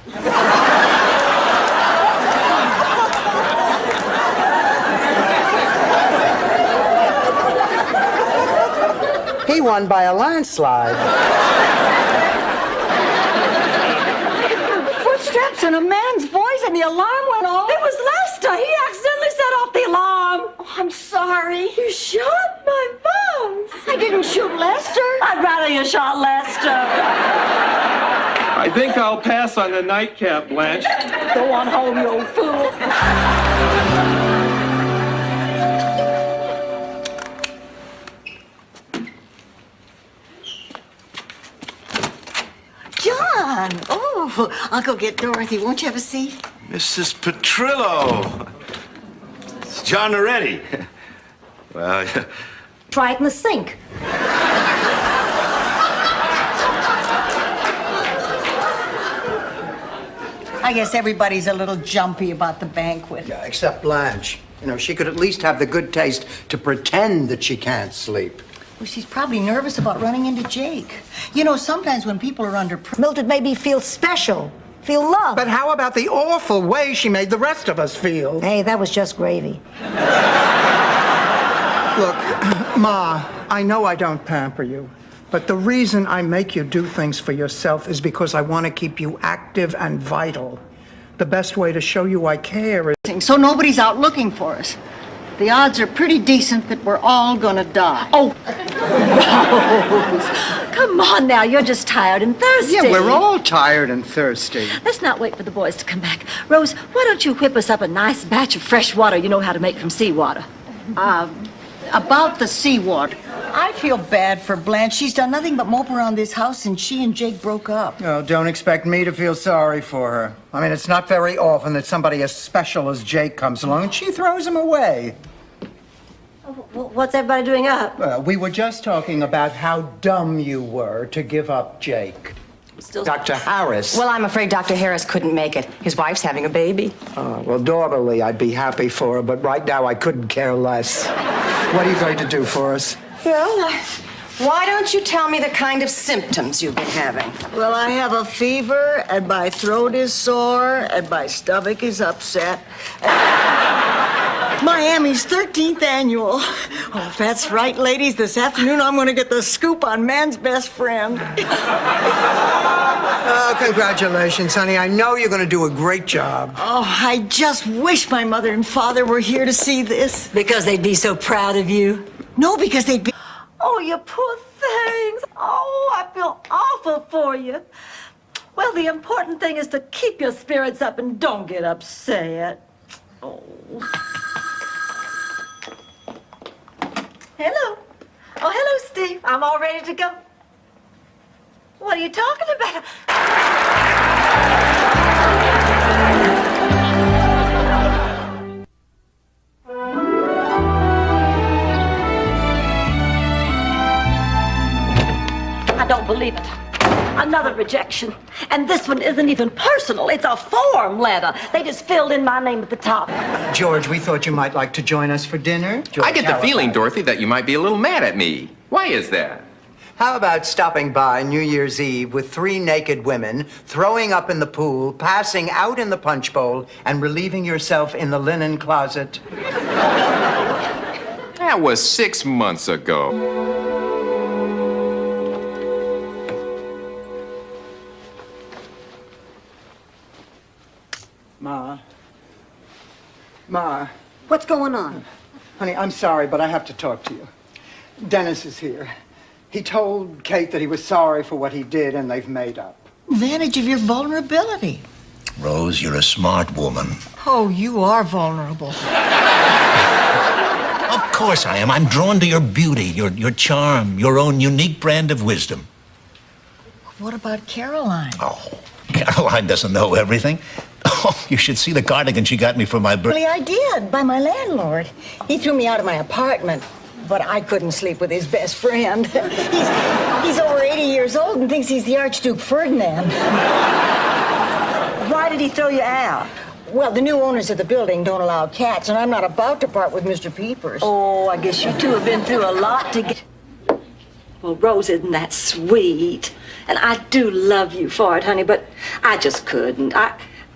He won by a landslide. Footsteps and a man's voice and the alarm went off. It was Lester. He accidentally set off the alarm. Oh, I'm sorry. You shot my bones. I didn't shoot Lester. I'd rather you shot Lester. I think I'll pass on the nightcap, Blanche. Go on home, you old fool. John! Oh, I'll go get Dorothy. Won't you have a seat? Mrs. Petrillo. It's John already. Well, Try it in the sink. I guess everybody's a little jumpy about the banquet. Yeah, except Blanche. You know, she could at least have the good taste to pretend that she can't sleep. Well, she's probably nervous about running into Jake. You know, sometimes when people are under pressure... Mildred made me feel special, feel loved. But how about the awful way she made the rest of us feel? Hey, that was just gravy. Look, Ma, I know I don't pamper you, but the reason I make you do things for yourself is because I want to keep you active and vital. The best way to show you I care is... So nobody's out looking for us. The odds are pretty decent that we're all gonna die. Oh, Rose. Come on now, you're just tired and thirsty. Yeah, we're all tired and thirsty. Let's not wait for the boys to come back. Rose, why don't you whip us up a nice batch of fresh water you know how to make from seawater? About the seawater. I feel bad for Blanche. She's done nothing but mope around this house since she and Jake broke up. Oh, don't expect me to feel sorry for her. I mean, it's not very often that somebody as special as Jake comes along and she throws him away. What's everybody doing up? Well, we were just talking about how dumb you were to give up Jake. Dr. Harris. Well, I'm afraid Dr. Harris couldn't make it. His wife's having a baby. Well, normally I'd be happy for her, but right now I couldn't care less. What are you going to do for us? Well, why don't you tell me the kind of symptoms you've been having? Well, I have a fever, and my throat is sore, and my stomach is upset. Miami's 13th annual. Oh, that's right, ladies. This afternoon I'm going to get the scoop on man's best friend. Oh, congratulations, honey. I know you're going to do a great job. Oh, I just wish my mother and father were here to see this. Because they'd be so proud of you. No, because they'd be... Oh, you poor things. Oh, I feel awful for you. Well, the important thing is to keep your spirits up and don't get upset. Oh. Hello. Oh, hello, Steve. I'm all ready to go. What are you talking about? I don't believe it. Another rejection. And this one isn't even personal. It's a form letter. They just filled in my name at the top. George, we thought you might like to join us for dinner. I get the George, feeling, Dorothy, that you might be a little mad at me. Why is that? How about stopping by New Year's Eve with 3 naked women, throwing up in the pool, passing out in the punch bowl, and relieving yourself in the linen closet? That was 6 months ago. Ma. What's going on? Honey, I'm sorry, but I have to talk to you. Dennis is here. He told Kate that he was sorry for what he did, and they've made up. Advantage of your vulnerability. Rose, you're a smart woman. Oh, you are vulnerable. Of course I am. I'm drawn to your beauty, your charm, your own unique brand of wisdom. What about Caroline? Oh, Caroline doesn't know everything. Oh, you should see the cardigan she got me for my birthday. Really, I did, by my landlord. He threw me out of my apartment, but I couldn't sleep with his best friend. He's over 80 years old and thinks he's the Archduke Ferdinand. Why did he throw you out? Well, the new owners of the building don't allow cats, and I'm not about to part with Mr. Peepers. Oh, I guess you two have been through a lot to get... Well, Rose, isn't that sweet? And I do love you for it, honey, but I just couldn't.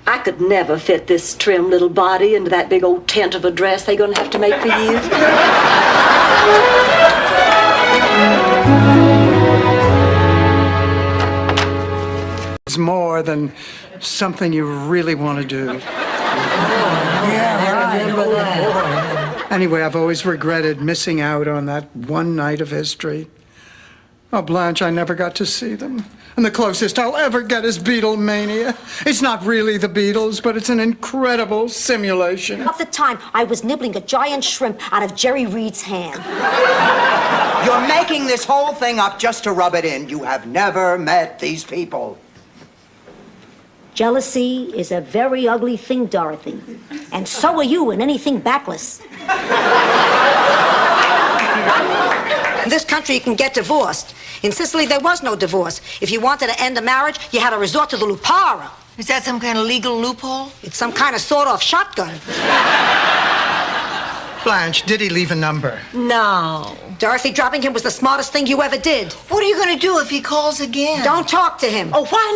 I could never fit this trim little body into that big old tent of a dress they're gonna have to make for you. It's more than something you really want to do. Yeah, I remember that. Anyway, I've always regretted missing out on that one night of history. Oh, Blanche, I never got to see them. And the closest I'll ever get is Beatlemania. It's not really the Beatles, but it's an incredible simulation. At the time, I was nibbling a giant shrimp out of Jerry Reed's hand. You're making this whole thing up just to rub it in. You have never met these people. Jealousy is a very ugly thing, Dorothy. And so are you in anything backless. In this country, you can get divorced. In Sicily, there was no divorce. If you wanted to end a marriage, you had to resort to the lupara. Is that some kind of legal loophole? It's some kind of sawed-off shotgun. Blanche, did he leave a number? No. Dorothy, dropping him was the smartest thing you ever did. What are you going to do if he calls again? Don't talk to him. Oh, why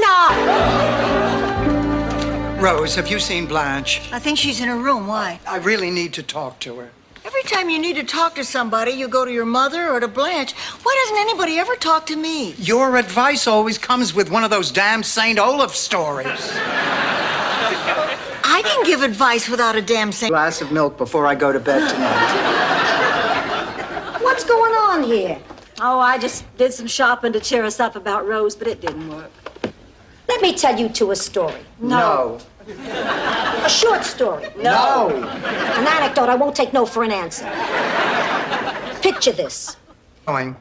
not? Rose, have you seen Blanche? I think she's in her room. Why? I really need to talk to her. Every time you need to talk to somebody, you go to your mother or to Blanche. Why doesn't anybody ever talk to me? Your advice always comes with one of those damn St. Olaf stories. I can give advice without a damn St. Glass of milk before I go to bed tonight. What's going on here? Oh, I just did some shopping to cheer us up about Rose, but it didn't work. Let me tell you two a story. No. A short story. No. An anecdote I won't take no for an answer. Picture this. Going.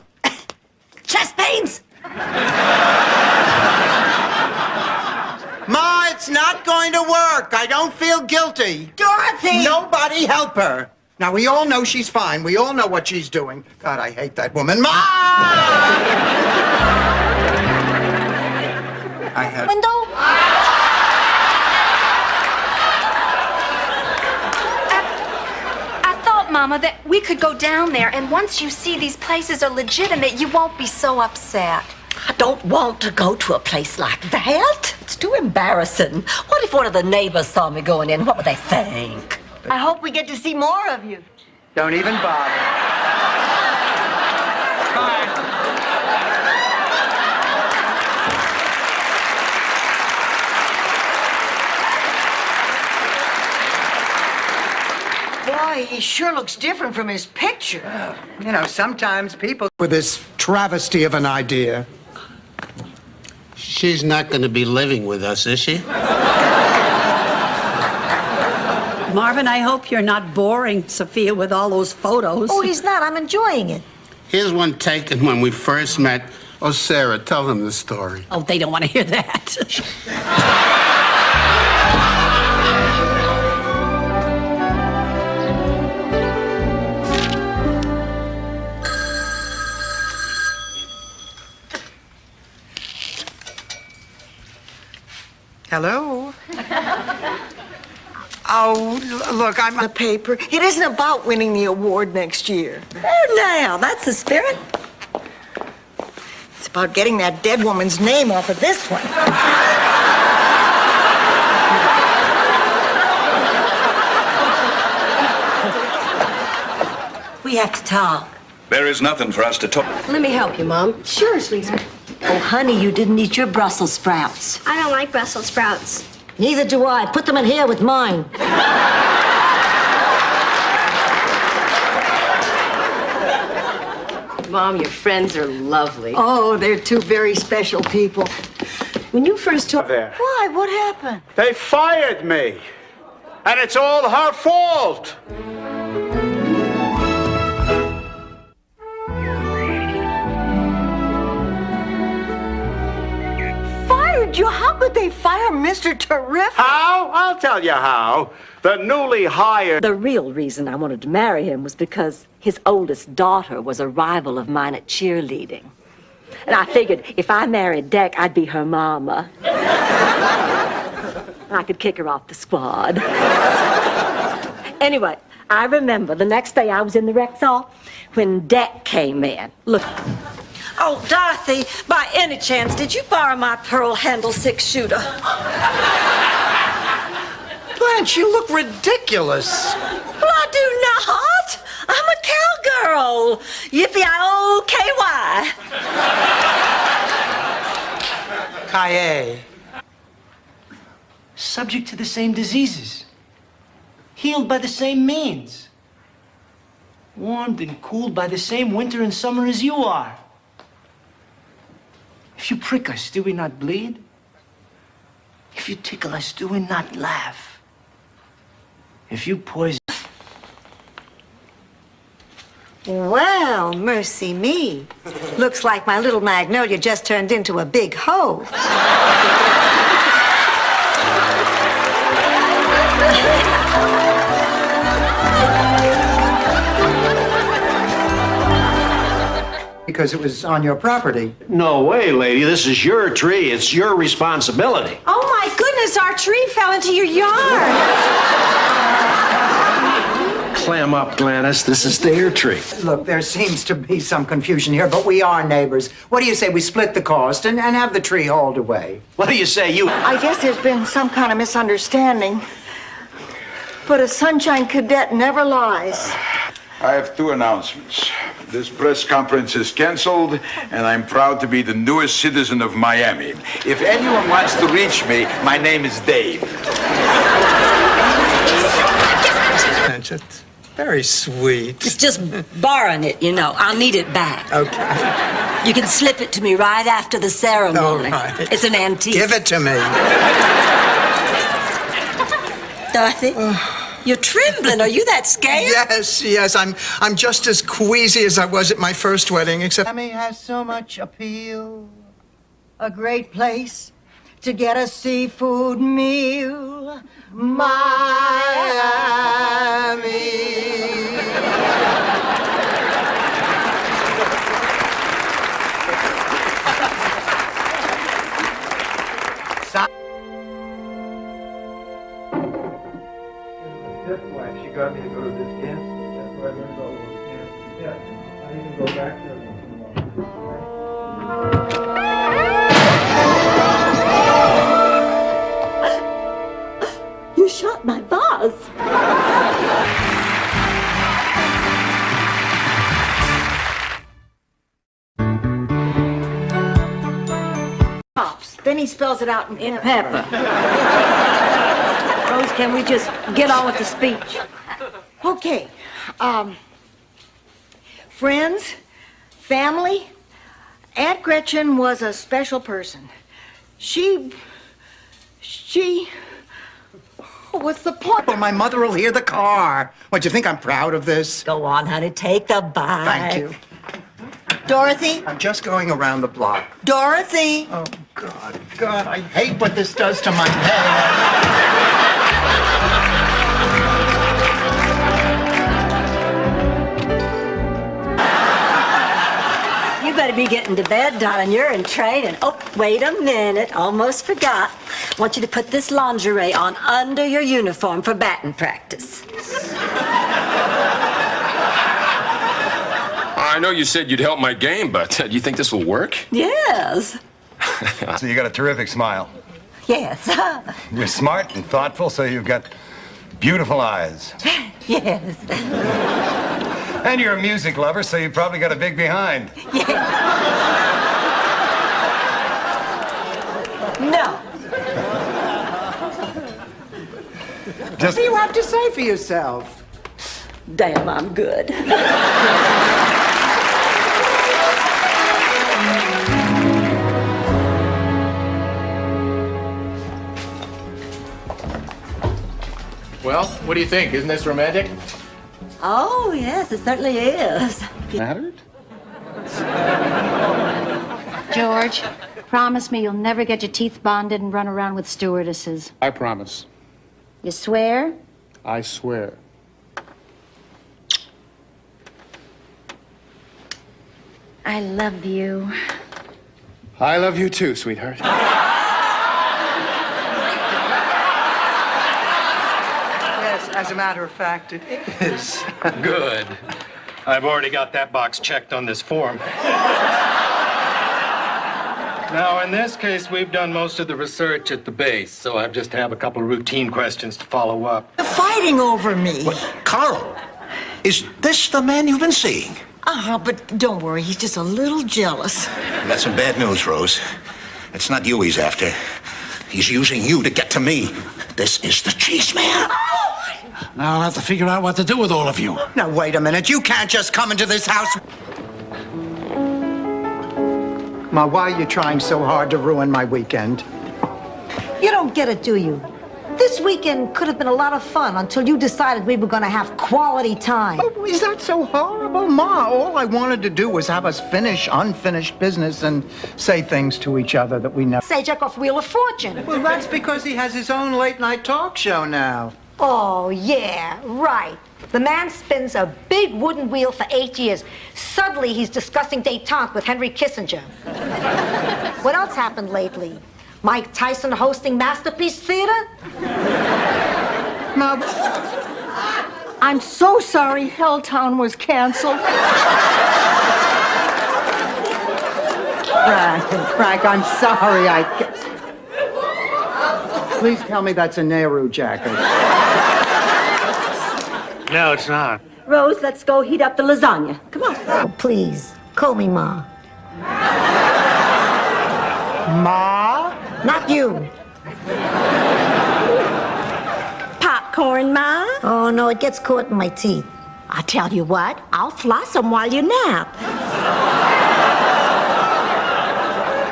Chest pains? Ma, it's not going to work. I don't feel guilty. Dorothy! Nobody help her. Now, we all know she's fine. We all know what she's doing. God, I hate that woman. Ma! I had... Window? I thought, Mama, that we could go down there, and once you see these places are legitimate, you won't be so upset. I don't want to go to a place like that. It's too embarrassing. What if one of the neighbors saw me going in? What would they think? I hope we get to see more of you. Don't even bother. Boy, he sure looks different from his picture. You know, sometimes people... With this travesty of an idea. She's not going to be living with us, is she? Marvin, I hope you're not boring Sophia with all those photos. Oh, he's not. I'm enjoying it. Here's one taken when we first met. Oh, Sarah, tell them the story. Oh, they don't want to hear that. Hello? Oh, look, I'm... The paper. It isn't about winning the award next year. Oh, now, that's the spirit. It's about getting that dead woman's name off of this one. We have to talk. There is nothing for us to talk. Let me help you, Mom. Sure, sweetheart. Oh, honey, you didn't eat your Brussels sprouts. I don't like Brussels sprouts. Neither do I. Put them in here with mine. Mom, your friends are lovely. Oh, they're two very special people. When you first told... There. Why? What happened? They fired me. And it's all her fault. Fired you? How could they fire Mr. Terrific? How? I'll tell you how. The newly hired... The real reason I wanted to marry him was because his oldest daughter was a rival of mine at cheerleading. And I figured if I married Deck, I'd be her mama. I could kick her off the squad. Anyway, I remember the next day I was in the Rexall when Deck came in. Look. Oh, Dorothy, by any chance, did you borrow my pearl handle 6-shooter? Blanche, you look ridiculous. Well, I do not. I'm a cowgirl. Yippee-I-O-K-Y. Kaye. Subject to the same diseases. Healed by the same means. Warmed and cooled by the same winter and summer as you are. If you prick us, do we not bleed? If you tickle us, do we not laugh? If you poison... Well, mercy me. Looks like my little Magnolia just turned into a big hoe. Because it was on your property. No way, lady. This is your tree. It's your responsibility. Oh, my goodness, our tree fell into your yard. Clam up, Gladys. This is their tree. Look, there seems to be some confusion here, but we are neighbors. What do you say we split the cost and have the tree hauled away? What do you say, you... I guess there's been some kind of misunderstanding. But a sunshine cadet never lies. I have two announcements. This press conference is canceled, and I'm proud to be the newest citizen of Miami. If anyone wants to reach me, my name is Dave. It's very sweet. It's just borrowing it, you know. I'll need it back. Okay. You can slip it to me right after the ceremony. All right. It's an antique. Give it to me. Dorothy, You're trembling. Are you that scared? Yes. I'm just as queasy as I was at my first wedding, except Miami has so much appeal. A great place to get a seafood meal. Miami. That's why she got me to go to this dance. That's why I learned all those dances. Yeah, I even go back there once in a while. You shot my vase. Then he spells it out in Pepper. Rose, can we just get on with the speech? Okay. Friends, family, Aunt Gretchen was a special person. She... Oh, what's the point? Oh, my mother will hear the car. What, do you think I'm proud of this? Go on, honey. Take the bite. Thank you. Dorothy? I'm just going around the block. Dorothy? Oh, God, I hate what this does to my head. You better be getting to bed, darling. You're in training. Oh, wait a minute. Almost forgot. I want you to put this lingerie on under your uniform for batting practice. I know you said you'd help my game, but do you think this will work? Yes. So you got a terrific smile. Yes. You're smart and thoughtful, so you've got beautiful eyes. Yes. And you're a music lover, so you've probably got a big behind. No. What do you have to say for yourself? Damn, I'm good. Well, what do you think? Isn't this romantic? Oh, yes, it certainly is. Mattered? George, promise me you'll never get your teeth bonded and run around with stewardesses. I promise. You swear? I swear. I love you. I love you too, sweetheart. Yes, as a matter of fact, it is. Good. I've already got that box checked on this form. Now, in this case, we've done most of the research at the base, so I just have a couple of routine questions to follow up. You're fighting over me. Carl, is this the man you've been seeing? But don't worry, he's just a little jealous. That's some bad news, Rose. It's not you he's after. He's using you to get to me. This is the cheese man. Now I'll have to figure out what to do with all of you. Now, wait a minute. You can't just come into this house. Ma, why are you trying so hard to ruin my weekend? You don't get it, do you? This weekend could have been a lot of fun until you decided we were going to have quality time. Oh, is that so horrible? Ma, all I wanted to do was have us finish unfinished business and say things to each other that we never... Say, check off Wheel of Fortune. Well, that's because he has his own late-night talk show now. Oh, yeah, right. The man spins a big wooden wheel for 8 years. Suddenly, he's discussing détente with Henry Kissinger. What else happened lately? Mike Tyson hosting Masterpiece Theater? Now, I'm so sorry Helltown was canceled. Frank, I'm sorry. Please tell me that's a Nehru jacket. No, it's not. Rose, let's go heat up the lasagna. Come on. Oh, please, call me Ma. Ma? Not you. Popcorn, Ma? Oh, no, it gets caught in my teeth. I tell you what, I'll floss them while you nap.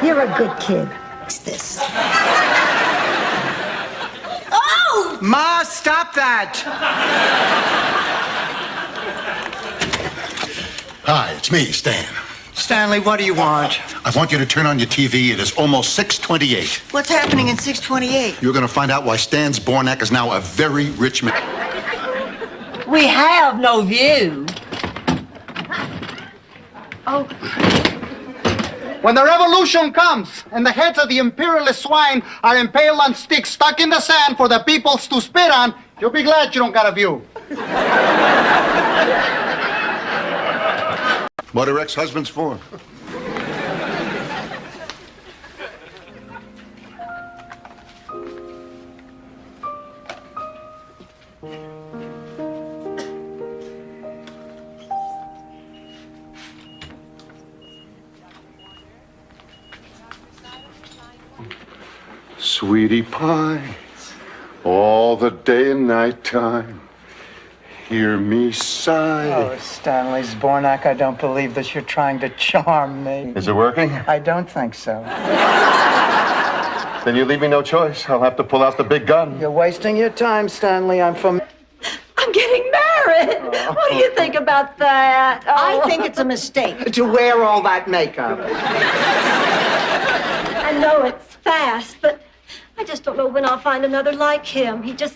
You're a good kid. What's this? Oh! Ma, stop that! Hi, it's me, Stan. Stanley, what do you want? I want you to turn on your TV. It is almost 6:28. What's happening in 628? You're going to find out why Stan Zbornak is now a very rich man. We have no view. Oh. When the revolution comes and the heads of the imperialist swine are impaled on sticks stuck in the sand for the peoples to spit on, you'll be glad you don't got a view. What are ex-husbands for? Sweetie pie, all the day and night time, hear me sigh. Oh, Stanley Zbornak, I don't believe that you're trying to charm me. Is it working? I don't think so. Then you leave me no choice. I'll have to pull out the big gun. You're wasting your time, Stanley. I'm getting married. What do you think about that? I think it's a mistake. To wear all that makeup. I know it's fast, but I just don't know when I'll find another like him. He just,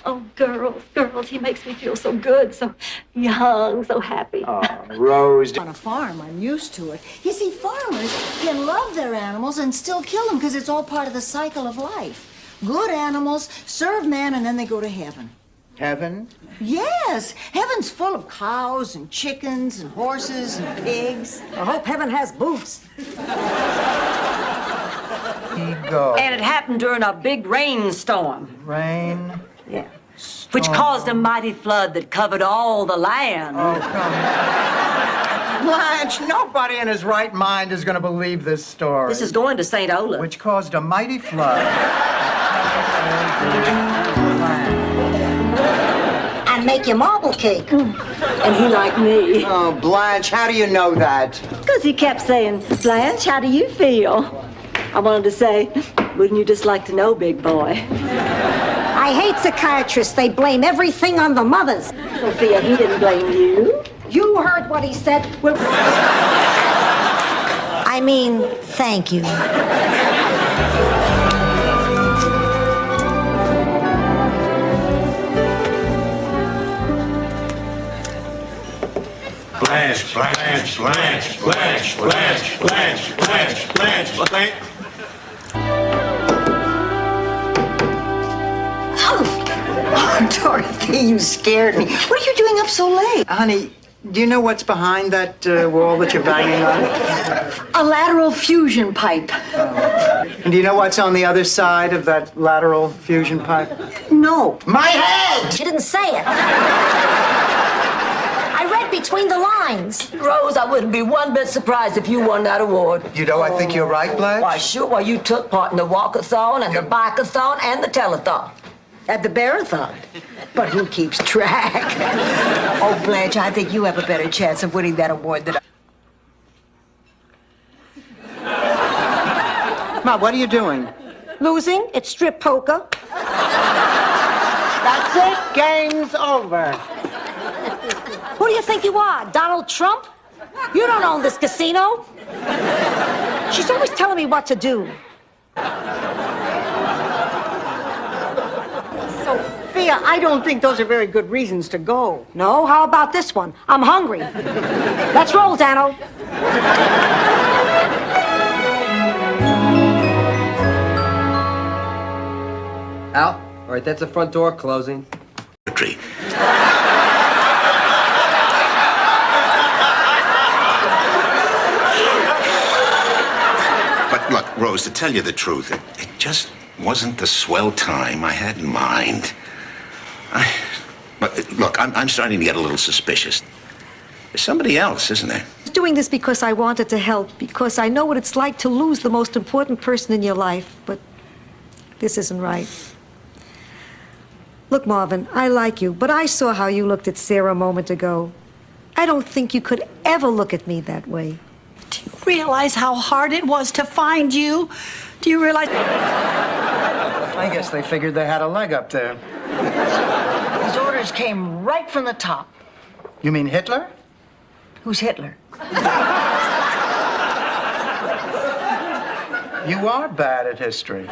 oh, girls, he makes me feel so good, so young, so happy. Oh, Rose. On a farm, I'm used to it. You see, farmers can love their animals and still kill them because it's all part of the cycle of life. Good animals serve man and then they go to heaven. Heaven? Yes, heaven's full of cows and chickens and horses and pigs. I hope heaven has boots. Ego. And it happened during a big rainstorm. Rain? Yeah. Which caused a mighty flood that covered all the land. Oh, come on. Blanche, nobody in his right mind is going to believe this story. This is going to St. Olaf. Which caused a mighty flood. And make you marble cake. And he liked me. Oh, Blanche, how do you know that? Because he kept saying, Blanche, how do you feel? I wanted to say, wouldn't you just like to know, big boy? I hate psychiatrists. They blame everything on the mothers. Sophia, he didn't blame you. You heard what he said. I mean, thank you. Blanche, Blanche, Blanche, Blanche, Blanche, Blanche, Blanche, Blanche, Blanche. Oh, Dorothy, you scared me. What are you doing up so late? Honey, do you know what's behind that wall that you're banging on? A lateral fusion pipe. And do you know what's on the other side of that lateral fusion pipe? No. My head! She didn't say it. I read between the lines. Rose, I wouldn't be one bit surprised if you won that award. You know, I think you're right, Blanche. Why, sure. Well, you took part in the walkathon and the bikeathon and the telethon. At the Bearathon. But who keeps track? Oh, Blanche, I think you have a better chance of winning that award than I. Ma, what are you doing? Losing? It's strip poker. That's it. Game's over. Who do you think you are, Donald Trump? You don't own this casino. She's always telling me what to do. Sophia, I don't think those are very good reasons to go. No? How about this one? I'm hungry. Let's roll, Dano. Al, all right, that's the front door closing. But look, Rose, to tell you the truth, it just wasn't the swell time I had in mind. But look, I'm starting to get a little suspicious. There's somebody else, isn't there? I was doing this because I wanted to help, because I know what it's like to lose the most important person in your life, but this isn't right. Look, Marvin, I like you, but I saw how you looked at Sarah a moment ago. I don't think you could ever look at me that way. Do you realize how hard it was to find you? Do you realize... I guess they figured they had a leg up there. His orders came right from the top. You mean Hitler? Who's Hitler? You are bad at history.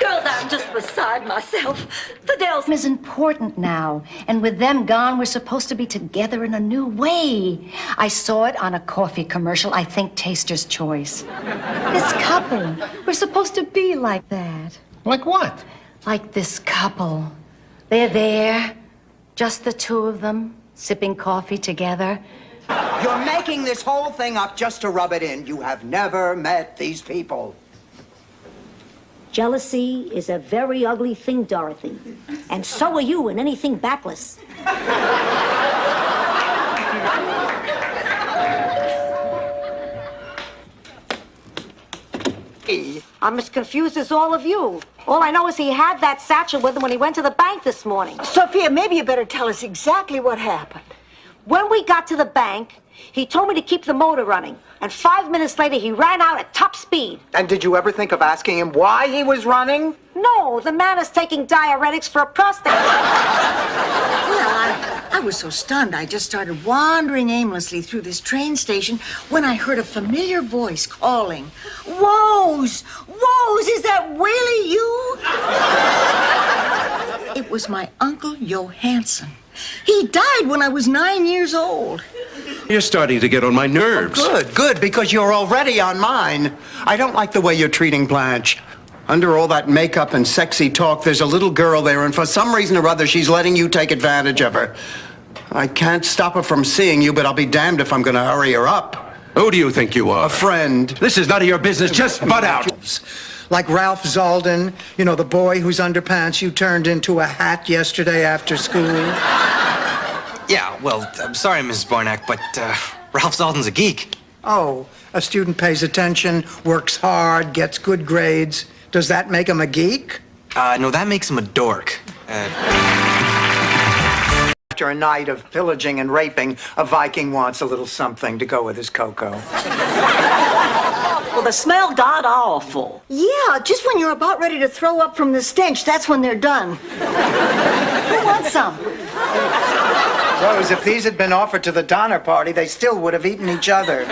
Girls, I'm just beside myself. Fidel's Is important now, and with them gone, we're supposed to be together in a new way. I saw it on a coffee commercial. I think Taster's Choice. This couple, we're supposed to be like that. Like what? Like this couple. They're there, just the two of them, sipping coffee together. You're making this whole thing up just to rub it in. You have never met these people. Jealousy is a very ugly thing, Dorothy. And so are you in anything backless. I'm as confused as all of you. All I know is he had that satchel with him when he went to the bank this morning. Sophia, maybe you better tell us exactly what happened. When we got to the bank, he told me to keep the motor running. And 5 minutes later, he ran out at top speed. And did you ever think of asking him why he was running? No, the man is taking diuretics for a prostate. Well, I was so stunned, I just started wandering aimlessly through this train station when I heard a familiar voice calling, "Wose! Wose, is that really you?" It was my Uncle Johansson. He died when I was 9 years old. You're starting to get on my nerves. Good, because you're already on mine. I don't like the way you're treating Blanche. Under all that makeup and sexy talk, there's a little girl there, and for some reason or other, she's letting you take advantage of her. I can't stop her from seeing you, but I'll be damned if I'm going to hurry her up. Who do you think you are? A friend. This is none of your business. Just butt out. Like Ralph Zalden, you know, the boy whose underpants you turned into a hat yesterday after school. Yeah, well, I'm sorry, Mrs. Barnack, but Ralph Zalden's a geek. Oh, a student pays attention, works hard, gets good grades. Does that make him a geek? No, that makes him a dork. After a night of pillaging and raping, a Viking wants a little something to go with his cocoa. Well, the smell got awful. Yeah, just when you're about ready to throw up from the stench, that's when they're done. Who wants some? Rose, if these had been offered to the Donner Party, they still would have eaten each other.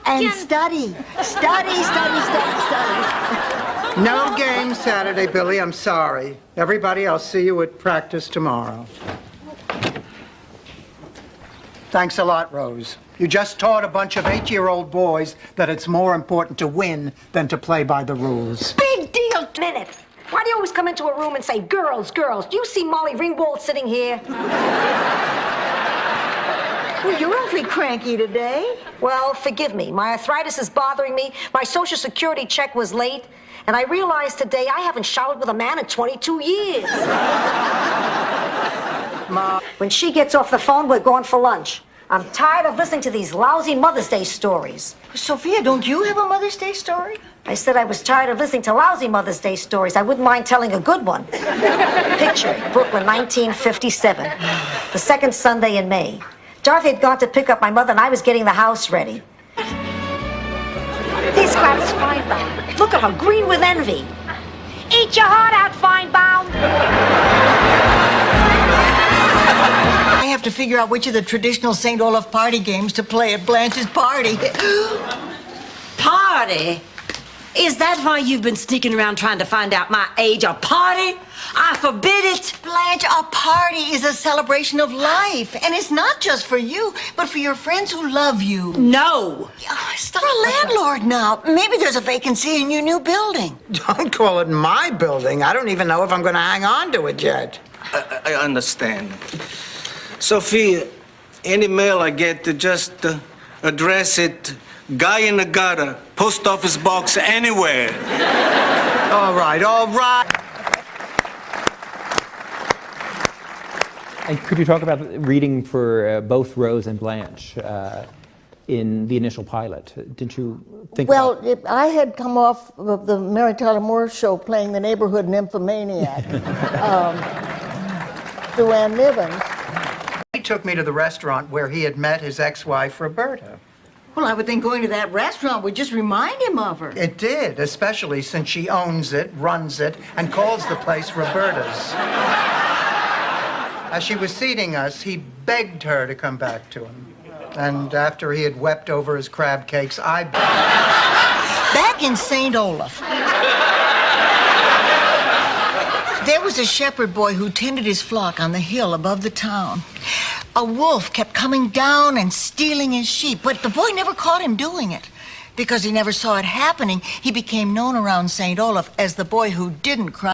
And study. Study. No game Saturday, Billy. I'm sorry. Everybody, I'll see you at practice tomorrow. Thanks a lot, Rose. You just taught a bunch of 8-year-old boys that it's more important to win than to play by the rules. Big deal. Minute. Why do you always come into a room and say, girls, girls? Do you see Molly Ringwald sitting here? Well, you're awfully cranky today. Well, forgive me. My arthritis is bothering me. My Social Security check was late. And I realized today I haven't showered with a man in 22 years. Ma, when she gets off the phone, we're going for lunch. I'm tired of listening to these lousy Mother's Day stories. Sophia, don't you have a Mother's Day story? I said I was tired of listening to lousy Mother's Day stories. I wouldn't mind telling a good one. Picture it, Brooklyn, 1957. The second Sunday in May. Dorothy had gone to pick up my mother, and I was getting the house ready. There's Gladys Feinbaum. Look at her, green with envy. Eat your heart out, Feinbaum. I have to figure out which of the traditional St. Olaf party games to play at Blanche's party. Party? Is that why you've been sneaking around trying to find out my age? A party? I forbid it. Blanche, a party is a celebration of life. And it's not just for you, but for your friends who love you. No. Stop. You're a landlord now. Maybe there's a vacancy in your new building. Don't call it my building. I don't even know if I'm going to hang on to it yet. I understand. Sophia, any mail I get, to just address it, Guy in the Gutter, Post Office Box, anywhere. All right. And could you talk about reading for both Rose and Blanche in the initial pilot? Didn't you think about... Well, I had come off of the Mary Tyler Moore show playing the neighborhood nymphomaniac through Ann Nivens. He took me to the restaurant where he had met his ex-wife, Roberta. Well, I would think going to that restaurant would just remind him of her. It did, especially since she owns it, runs it, and calls the place Roberta's. As she was seating us, he begged her to come back to him. And after he had wept over his crab cakes, Back in St. Olaf, there was a shepherd boy who tended his flock on the hill above the town. A wolf kept coming down and stealing his sheep, but the boy never caught him doing it. Because he never saw it happening, he became known around St. Olaf as the boy who didn't cry.